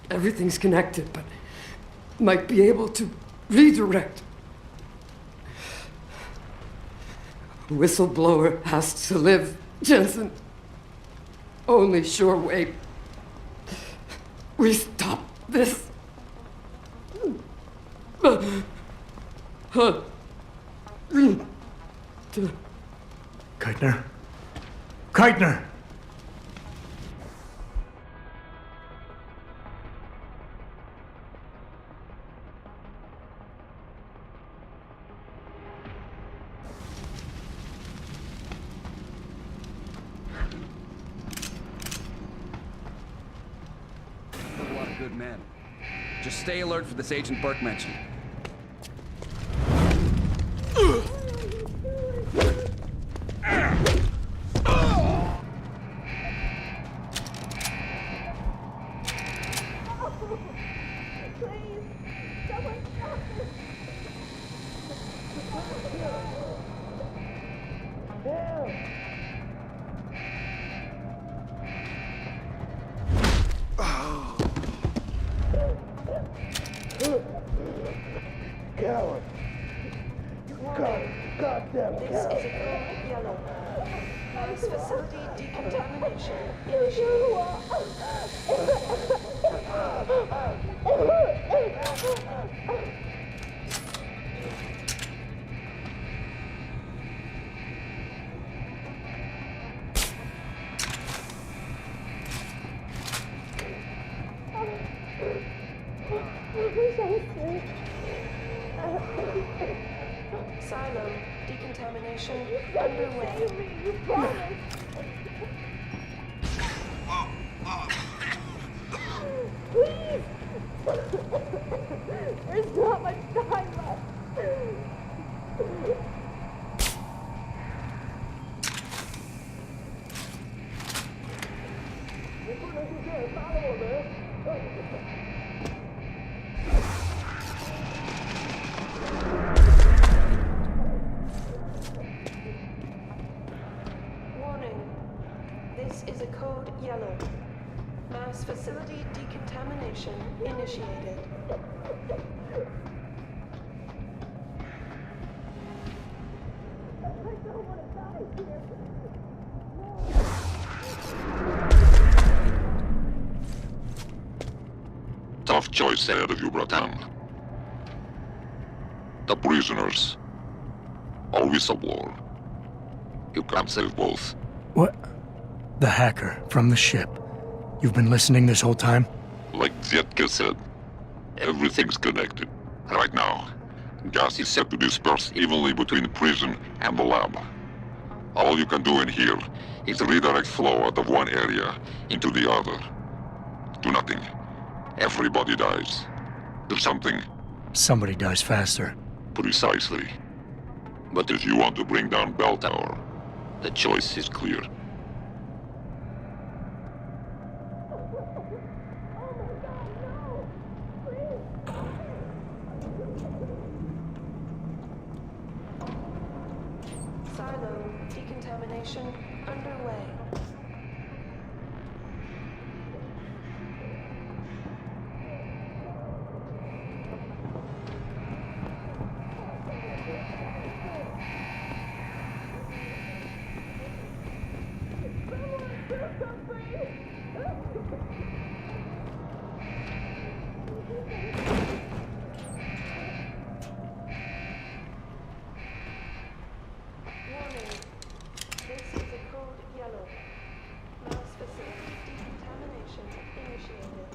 Everything's connected, but might be able to redirect. Whistleblower has to live, Jensen. Only sure way we stop this. Keitner? Keitner! A lot of good men. Just stay alert for this Agent Burke mentioned. Coward. Goddamn This is a code Yellow. House facility decontamination initiated. Silo decontamination underway. You promised. Please! There's not much time left. Warning. This is a code yellow. Mass facility decontamination initiated. Tough choice ahead of you, Bratan. The prisoners. Or whistleblower. You can't save both. What? The hacker from the ship. You've been listening this whole time? Like Zetka said, everything's connected. Right now, gas is set to disperse evenly between the prison and the lab. All you can do in here is redirect flow out of one area into the other. Do nothing. Everybody dies. Do something. Somebody dies faster. Precisely. But if you want to bring down Bell Tower, the choice is clear. Silo decontamination underway. Warning. This is a code yellow. Mass facility decontamination initiated.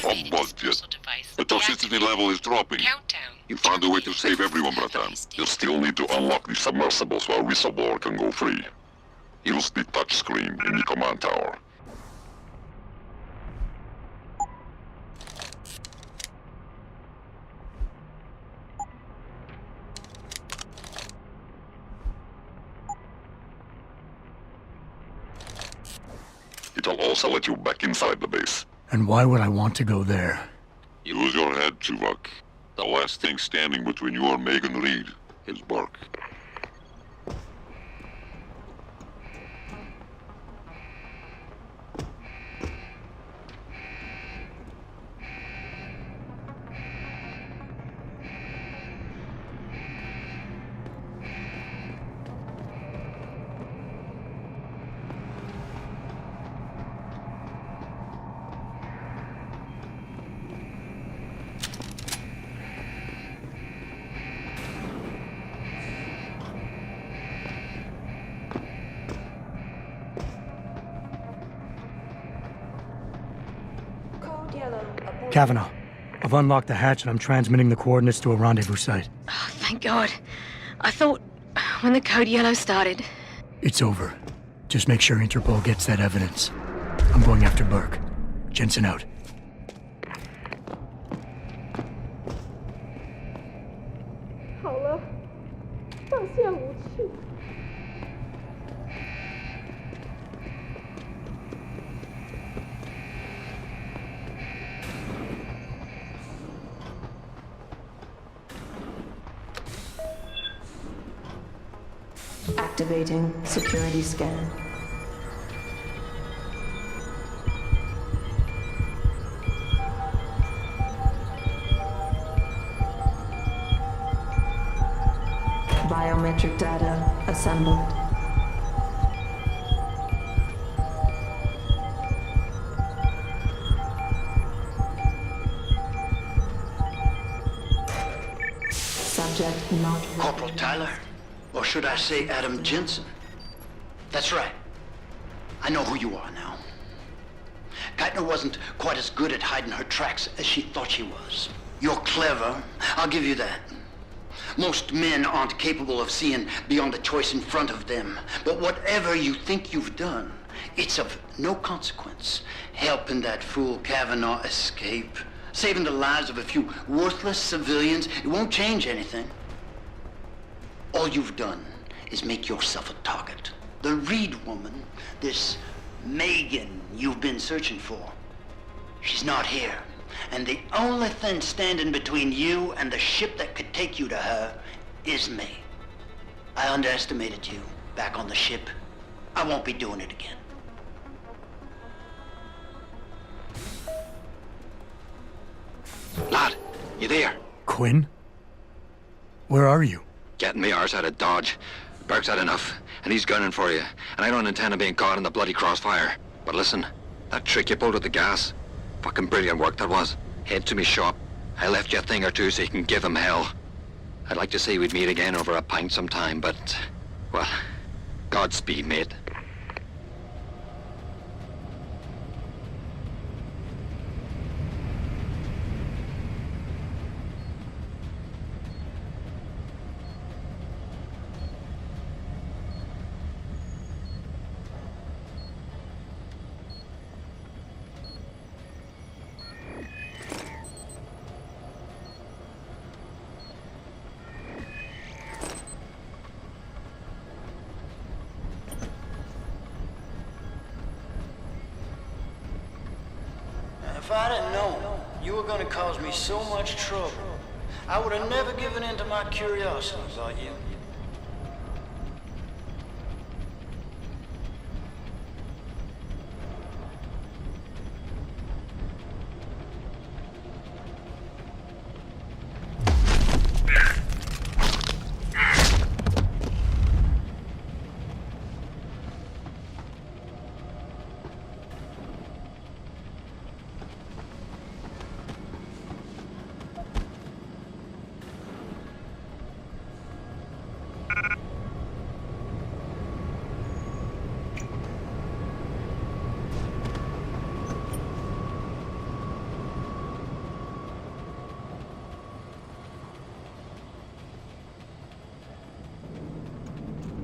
Oh, bullshit. The toxicity level is dropping. You found a way to save everyone, Bratan. You'll still need to unlock the submersibles while Whistleblower can go free. Use the touchscreen in the command tower. It'll also let you back inside the base. And why would I want to go there? Use your head, Tuvok. The last thing standing between you and Megan Reed is Burke. Code yellow. Abort. Kavanaugh, I've unlocked the hatch and I'm transmitting the coordinates to a rendezvous site. Oh, thank God. I thought when the code yellow started. It's over. Just make sure Interpol gets that evidence. I'm going after Burke. Jensen out. Activating security scan. Biometric data assembled. Subject not ready. Corporal Tyler? Or should I say Adam Jensen? That's right. I know who you are now. Geithner wasn't quite as good at hiding her tracks as she thought she was. You're clever, I'll give you that. Most men aren't capable of seeing beyond the choice in front of them. But whatever you think you've done, it's of no consequence. Helping that fool Kavanaugh escape, saving the lives of a few worthless civilians, it won't change anything. All you've done is make yourself a target. The Reed woman, this Megan you've been searching for, she's not here. And the only thing standing between you and the ship that could take you to her is me. I underestimated you back on the ship. I won't be doing it again. Lad, you there? Quinn? Where are you? Getting me arse out of Dodge. Burke's had enough, and he's gunning for you. And I don't intend on being caught in the bloody crossfire. But listen, that trick you pulled with the gas, fucking brilliant work that was. Head to me shop. I left you a thing or two so you can give him hell. I'd like to say we'd meet again over a pint sometime, but, well, Godspeed, mate. If I didn't know you were going to cause me so much trouble, I would have never given in to my curiosity about you.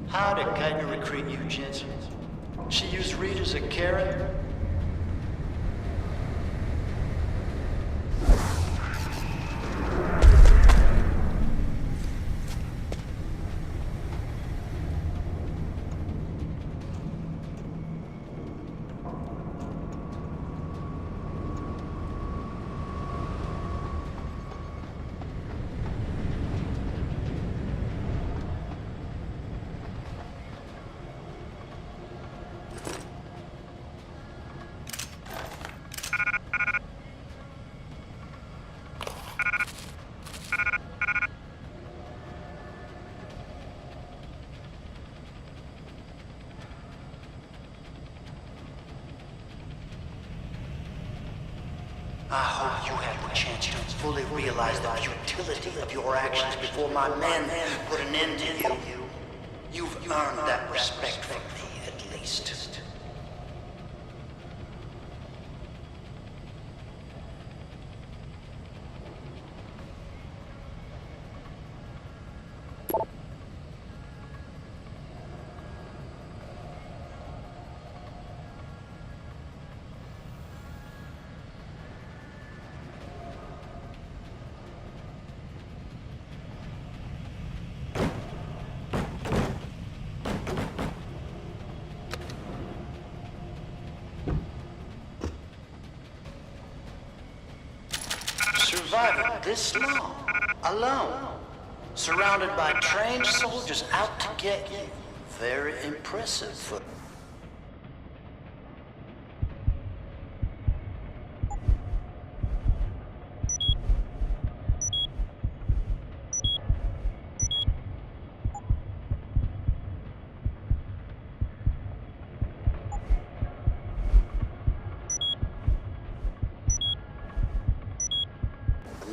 How did Geithner recruit you, Jensen? She used Reed as a carrot? I hope you had the chance to fully realize the futility of your actions before my men put an end to you. You've earned that respect from me, at least. Surviving this long, alone, surrounded by trained soldiers out to get you. Very impressive.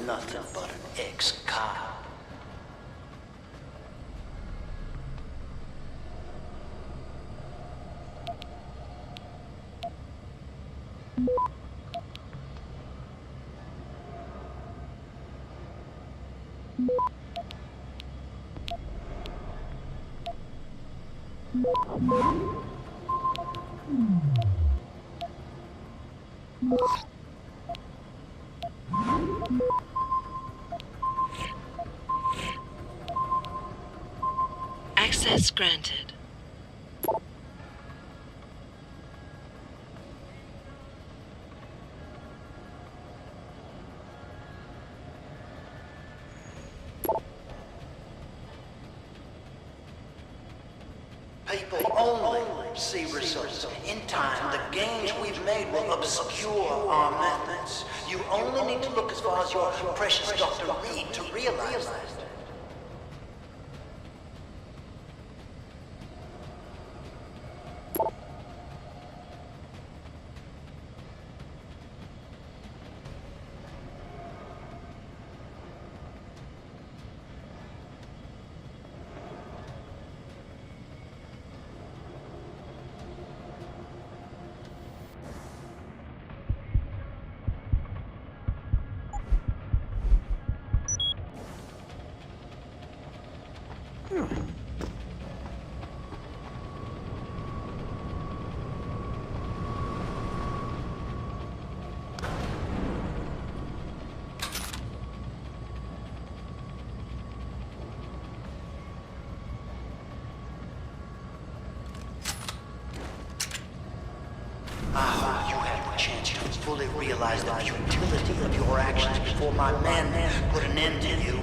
Nothing but an ex-cop. Access granted. People only see results. In time, the gains we've made will obscure our methods. You only need to look as far as your precious Dr. Reed to realize that. I hope you had the chance to fully realize the futility of your actions before my men put an end to you.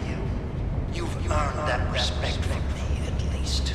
You've earned that respect from me, at least.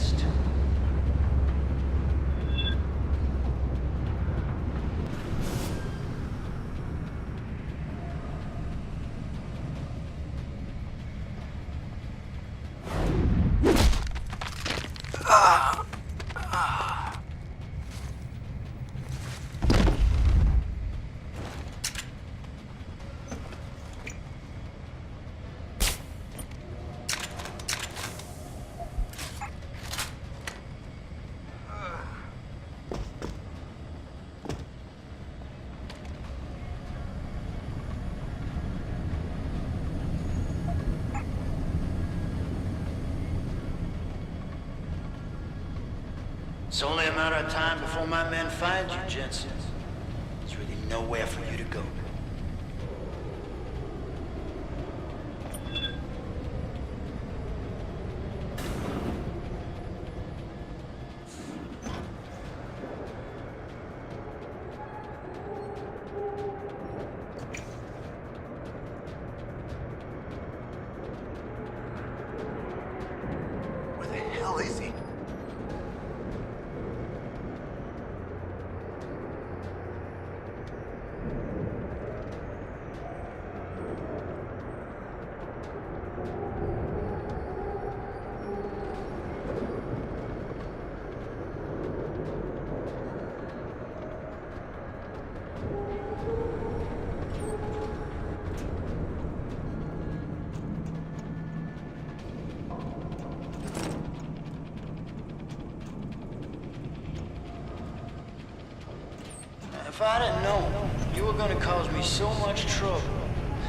It's only a matter of time before my men find you, Jensen. There's really nowhere for you to go. Where the hell is he? If I'd have known you were going to cause me so much trouble,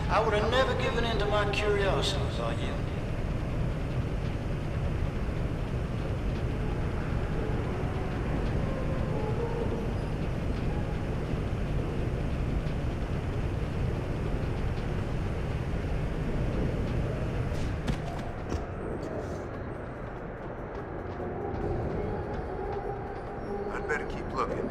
I would have never given in to my curiosity about you. I'd better keep looking.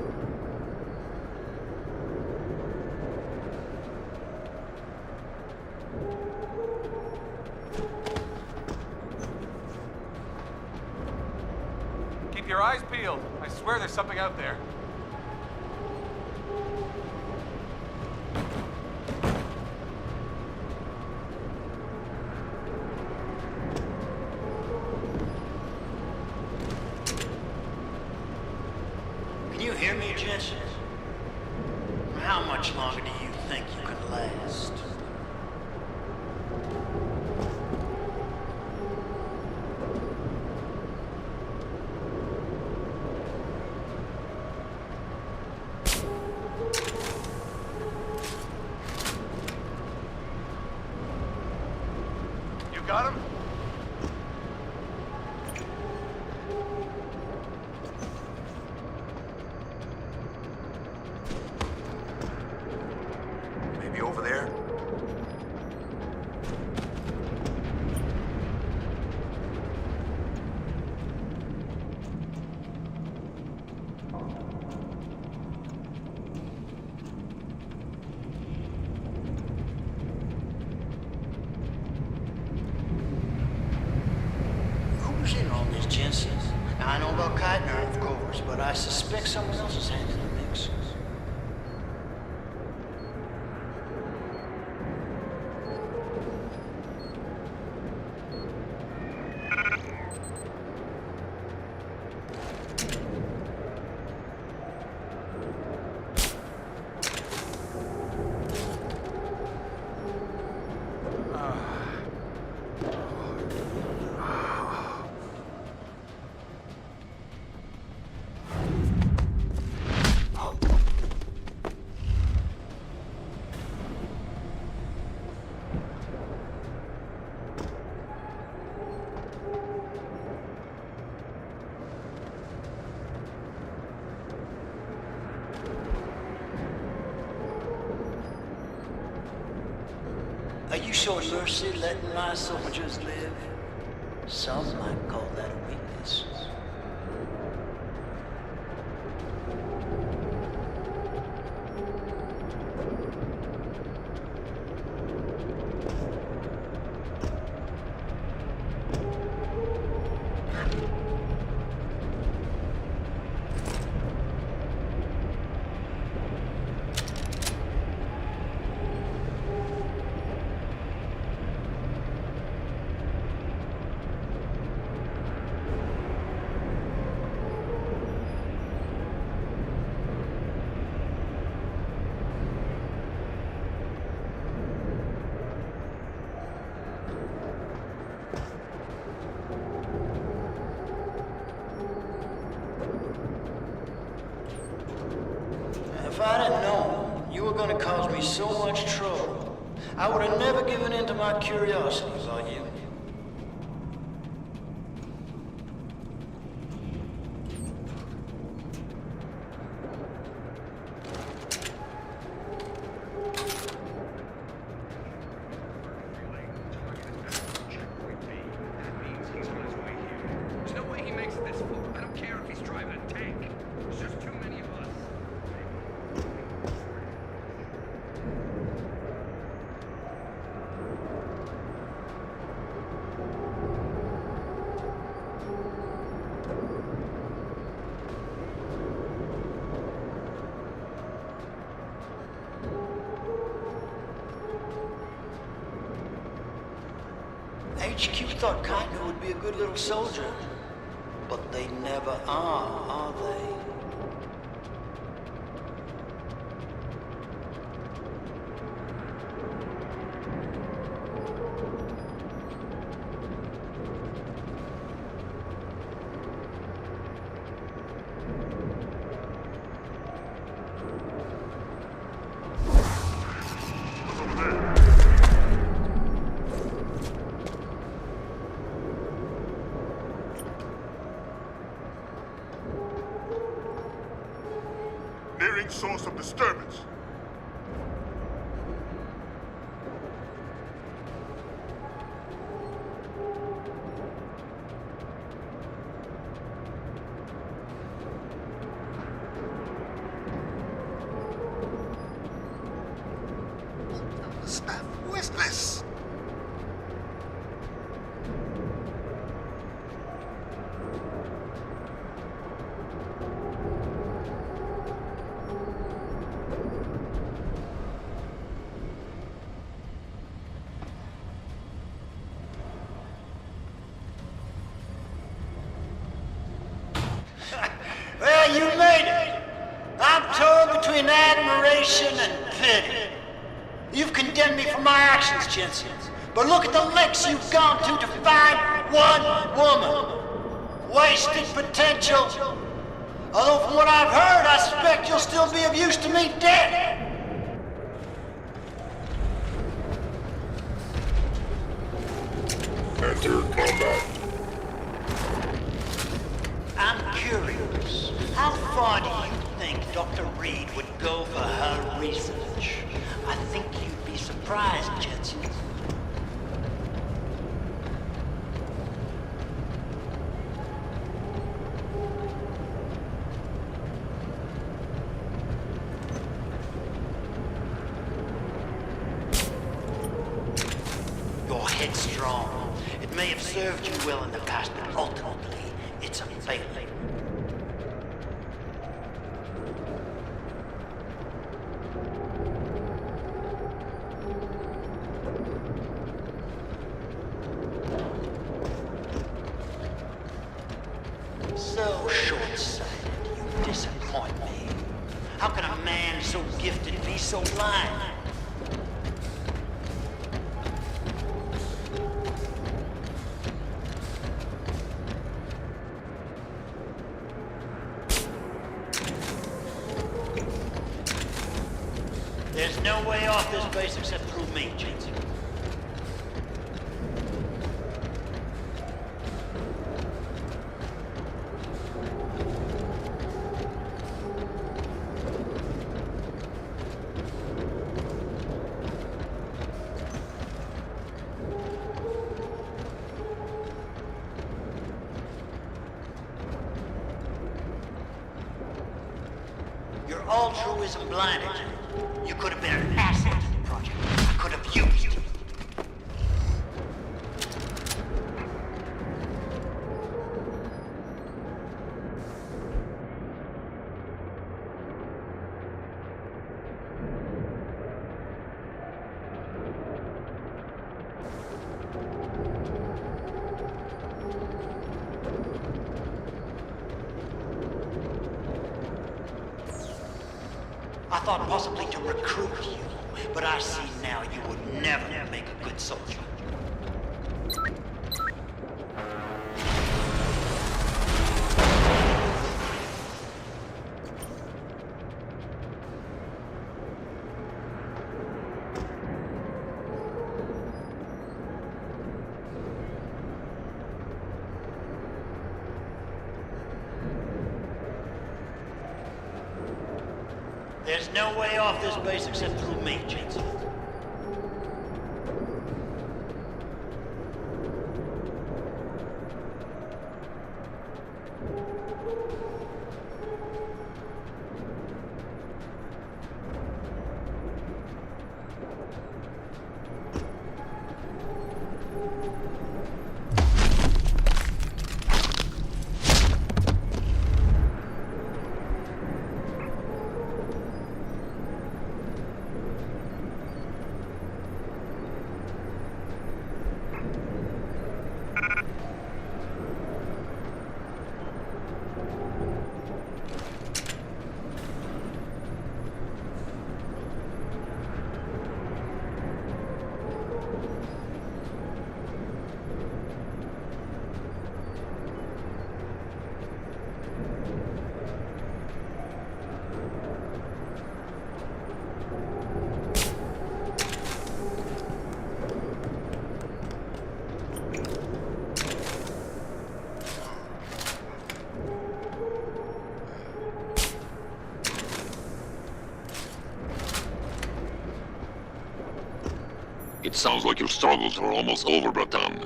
Keep your eyes peeled. I swear there's something out there. Can you hear me, Jensen? How much longer do you think you can last? You got him? Maybe over there? Who's in on this, Jensen? Now, I know about Keitner, of course, but I suspect someone else is handling the mix. Are you showing mercy, letting my soldiers live? Some might call that a weakness. If I'd have known you were going to cause me so much trouble, I would have never given in to my curiosity about you. There's no way he makes it this far. I don't care if he's driving a tank. There's just too many of us. HQ thought Keitner would be a good little soldier, but they never are they? Nearing source of disturbance. Who is this? Well, you made it. I'm torn between admiration and pity. You've condemned me for my actions, Jensen. But look at the lengths you've gone to find one woman. Wasted potential. Although from what I've heard, I suspect you'll still be of use to me dead. return combat. I'm curious. How far do you think Dr. Reed would go for her research? I think you'd be surprised, Jensen. You're headstrong. It may have served you well in the past, but ultimately, it's a failure. So short-sighted, you disappoint me. How can a man so gifted be so blind? There's no way off this base except through me, Jensen. Your altruism blinded you. You could have been an asset to the project. I could have used you. I thought possibly to recruit you, but I see now you would never make a good soldier. There's no way off this base except through me, Jensen. It sounds like your struggles are almost over, Bratan.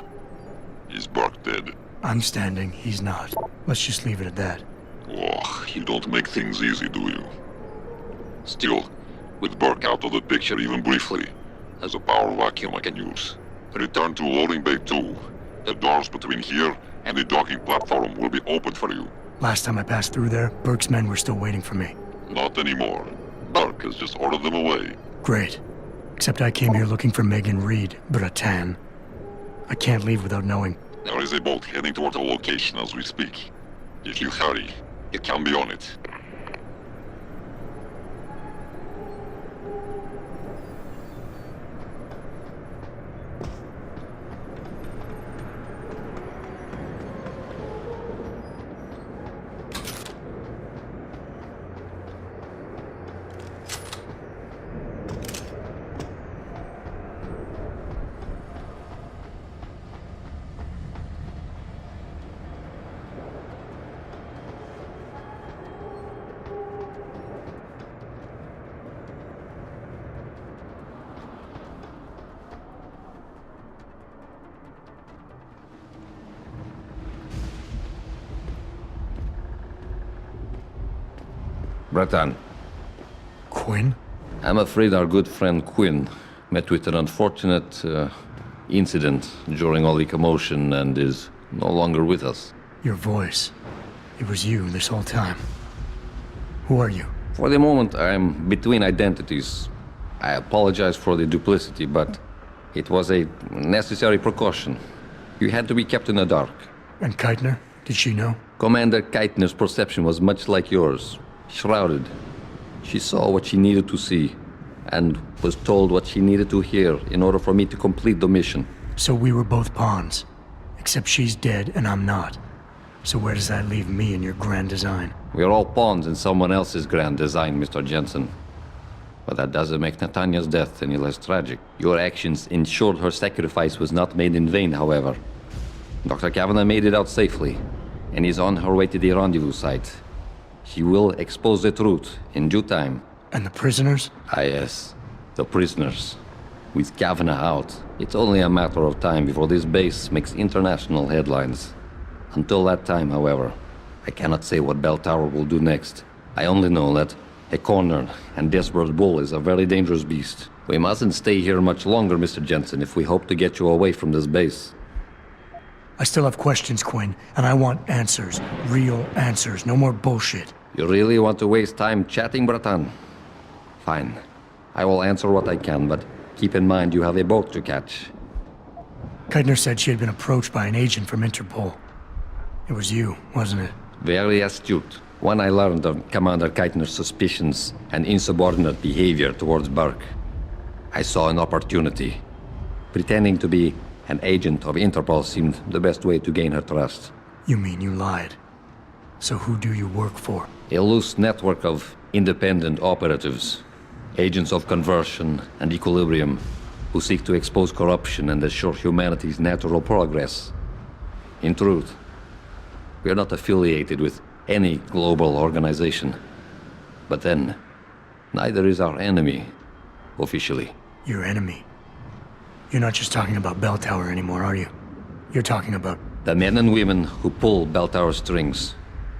Is Burke dead? I'm standing, he's not. Let's just leave it at that. Oh, you don't make things easy, do you? Still, with Burke out of the picture even briefly, there's a power vacuum I can use. Return to loading bay 2. The doors between here and the docking platform will be open for you. Last time I passed through there, Burke's men were still waiting for me. Not anymore. Burke has just ordered them away. Great. Except I came here looking for Megan Reed, Bratan. I can't leave without knowing. There is a boat heading toward the location as we speak. If you hurry, you can be on it. Breton. Quinn? I'm afraid our good friend Quinn met with an unfortunate incident during all the commotion and is no longer with us. Your voice. It was you this whole time. Who are you? For the moment, I'm between identities. I apologize for the duplicity, but it was a necessary precaution. You had to be kept in the dark. And Keitner? Did she know? Commander Keitner's perception was much like yours. Shrouded. She saw what she needed to see, and was told what she needed to hear in order for me to complete the mission. So we were both pawns. Except she's dead and I'm not. So where does that leave me in your grand design? We're all pawns in someone else's grand design, Mr. Jensen. But that doesn't make Natanya's death any less tragic. Your actions ensured her sacrifice was not made in vain, however. Dr. Kavanagh made it out safely, and is on her way to the rendezvous site. She will expose the truth in due time. And the prisoners? Ah, yes. The prisoners. With Kavanagh out, it's only a matter of time before this base makes international headlines. Until that time, however, I cannot say what Bell Tower will do next. I only know that a cornered and desperate bull is a very dangerous beast. We mustn't stay here much longer, Mr. Jensen, if we hope to get you away from this base. I still have questions, Quinn, and I want answers. Real answers, no more bullshit. You really want to waste time chatting, Breton? Fine. I will answer what I can, but keep in mind you have a boat to catch. Keitner said she had been approached by an agent from Interpol. It was you, wasn't it? Very astute. When I learned of Commander Keitner's suspicions and insubordinate behavior towards Burke, I saw an opportunity. Pretending to be an agent of Interpol seemed the best way to gain her trust. You mean you lied? So who do you work for? A loose network of independent operatives, agents of conversion and equilibrium, who seek to expose corruption and assure humanity's natural progress. In truth, we are not affiliated with any global organization. But then, neither is our enemy, officially. Your enemy? You're not just talking about Bell Tower anymore, are you? You're talking about... The men and women who pull Bell Tower strings.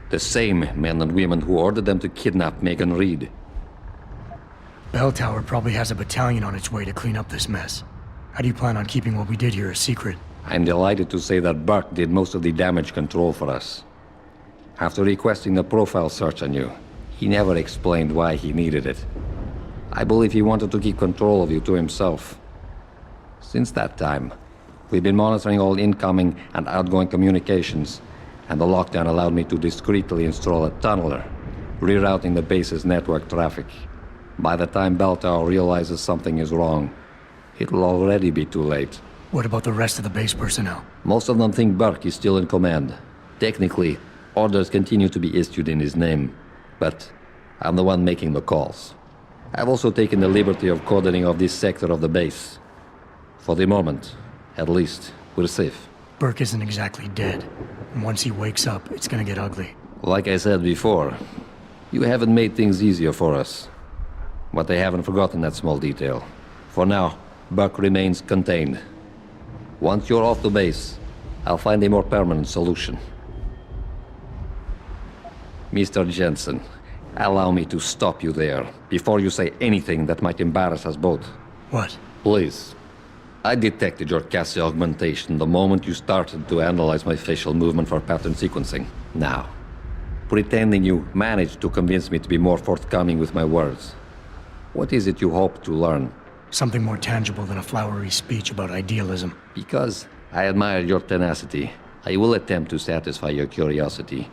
The same men and women who ordered them to kidnap Megan Reed. Bell Tower probably has a battalion on its way to clean up this mess. How do you plan on keeping what we did here a secret? I'm delighted to say that Burke did most of the damage control for us. After requesting a profile search on you, he never explained why he needed it. I believe he wanted to keep control of you to himself. Since that time, we've been monitoring all incoming and outgoing communications, and the lockdown allowed me to discreetly install a tunneler, rerouting the base's network traffic. By the time Bell Tower realizes something is wrong, it'll already be too late. What about the rest of the base personnel? Most of them think Burke is still in command. Technically, orders continue to be issued in his name, but I'm the one making the calls. I've also taken the liberty of coordinating of this sector of the base. For the moment, at least, we're safe. Burke isn't exactly dead, and once he wakes up, it's gonna get ugly. Like I said before, you haven't made things easier for us. But they haven't forgotten that small detail. For now, Burke remains contained. Once you're off the base, I'll find a more permanent solution. Mr. Jensen, allow me to stop you there, before you say anything that might embarrass us both. What? Please. I detected your Cassie augmentation the moment you started to analyze my facial movement for pattern sequencing. Now, pretending you managed to convince me to be more forthcoming with my words, what is it you hope to learn? Something more tangible than a flowery speech about idealism. Because I admire your tenacity, I will attempt to satisfy your curiosity.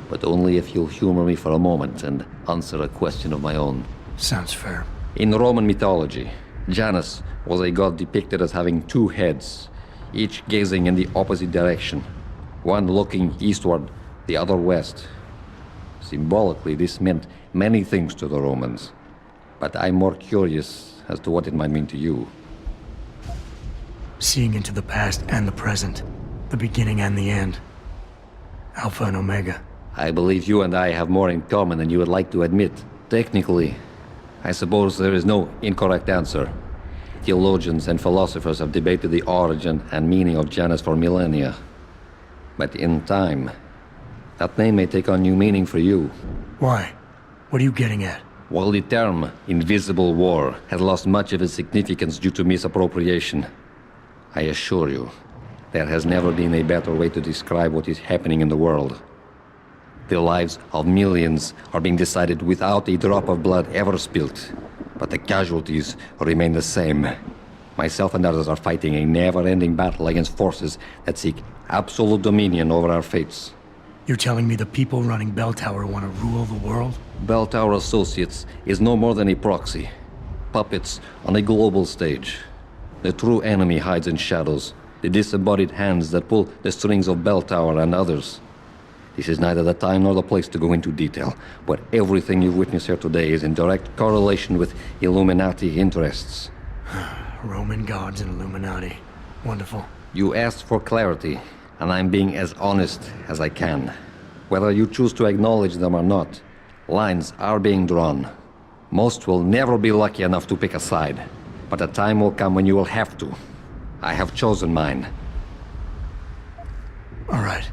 But only if you'll humor me for a moment and answer a question of my own. Sounds fair. In Roman mythology, Janus was a god depicted as having two heads, each gazing in the opposite direction, one looking eastward, the other west. Symbolically, this meant many things to the Romans, but I'm more curious as to what it might mean to you. Seeing into the past and the present, the beginning and the end. Alpha and Omega. I believe you and I have more in common than you would like to admit. Technically, I suppose there is no incorrect answer. Theologians and philosophers have debated the origin and meaning of Janus for millennia. But in time, that name may take on new meaning for you. Why? What are you getting at? While the term invisible war has lost much of its significance due to misappropriation, I assure you, there has never been a better way to describe what is happening in the world. The lives of millions are being decided without a drop of blood ever spilt, but the casualties remain the same. Myself and others are fighting a never-ending battle against forces that seek absolute dominion over our fates. You're telling me the people running Bell Tower want to rule the world? Bell Tower Associates is no more than a proxy. Puppets on a global stage. The true enemy hides in shadows. The disembodied hands that pull the strings of Bell Tower and others. This is neither the time nor the place to go into detail, but everything you've witnessed here today is in direct correlation with Illuminati interests. Roman gods and Illuminati. Wonderful. You asked for clarity, and I'm being as honest as I can. Whether you choose to acknowledge them or not, lines are being drawn. Most will never be lucky enough to pick a side, but a time will come when you will have to. I have chosen mine. All right.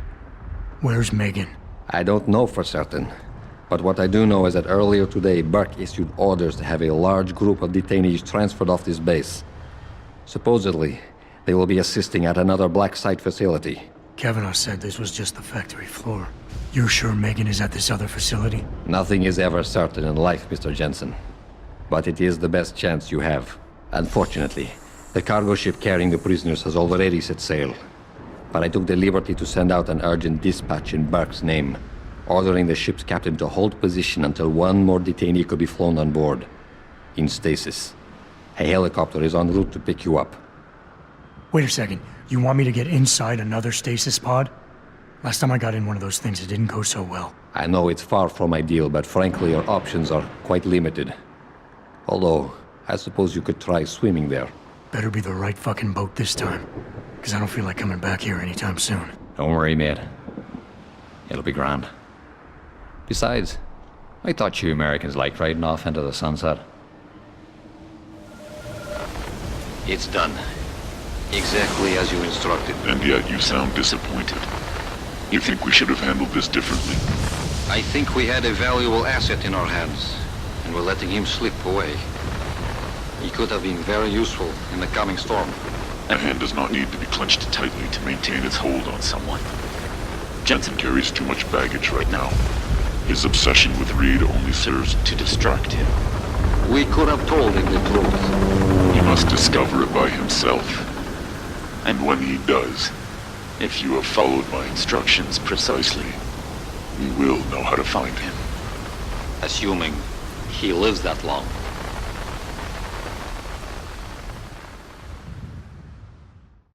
Where's Megan? I don't know for certain, but what I do know is that earlier today, Burke issued orders to have a large group of detainees transferred off this base. Supposedly, they will be assisting at another black site facility. Kavanaugh said this was just the factory floor. You're sure Megan is at this other facility? Nothing is ever certain in life, Mr. Jensen. But it is the best chance you have. Unfortunately, the cargo ship carrying the prisoners has already set sail. But I took the liberty to send out an urgent dispatch in Burke's name, ordering the ship's captain to hold position until one more detainee could be flown on board. In stasis. A helicopter is en route to pick you up. Wait a second. You want me to get inside another stasis pod? Last time I got in one of those things, it didn't go so well. I know it's far from ideal, but frankly, your options are quite limited. Although, I suppose you could try swimming there. Better be the right fucking boat this time. Because I don't feel like coming back here anytime soon. Don't worry, mate. It'll be grand. Besides, I thought you Americans liked riding off into the sunset. It's done. Exactly as you instructed. And yet you sound disappointed. You think we should have handled this differently? I think we had a valuable asset in our hands, and we're letting him slip away. He could have been very useful in the coming storm. A hand does not need to be clenched tightly to maintain its hold on someone. Jensen carries too much baggage right now. His obsession with Reed only serves to distract him. We could have told him the truth. He must discover it by himself. And when he does, if you have followed my instructions precisely, we will know how to find him. Assuming he lives that long.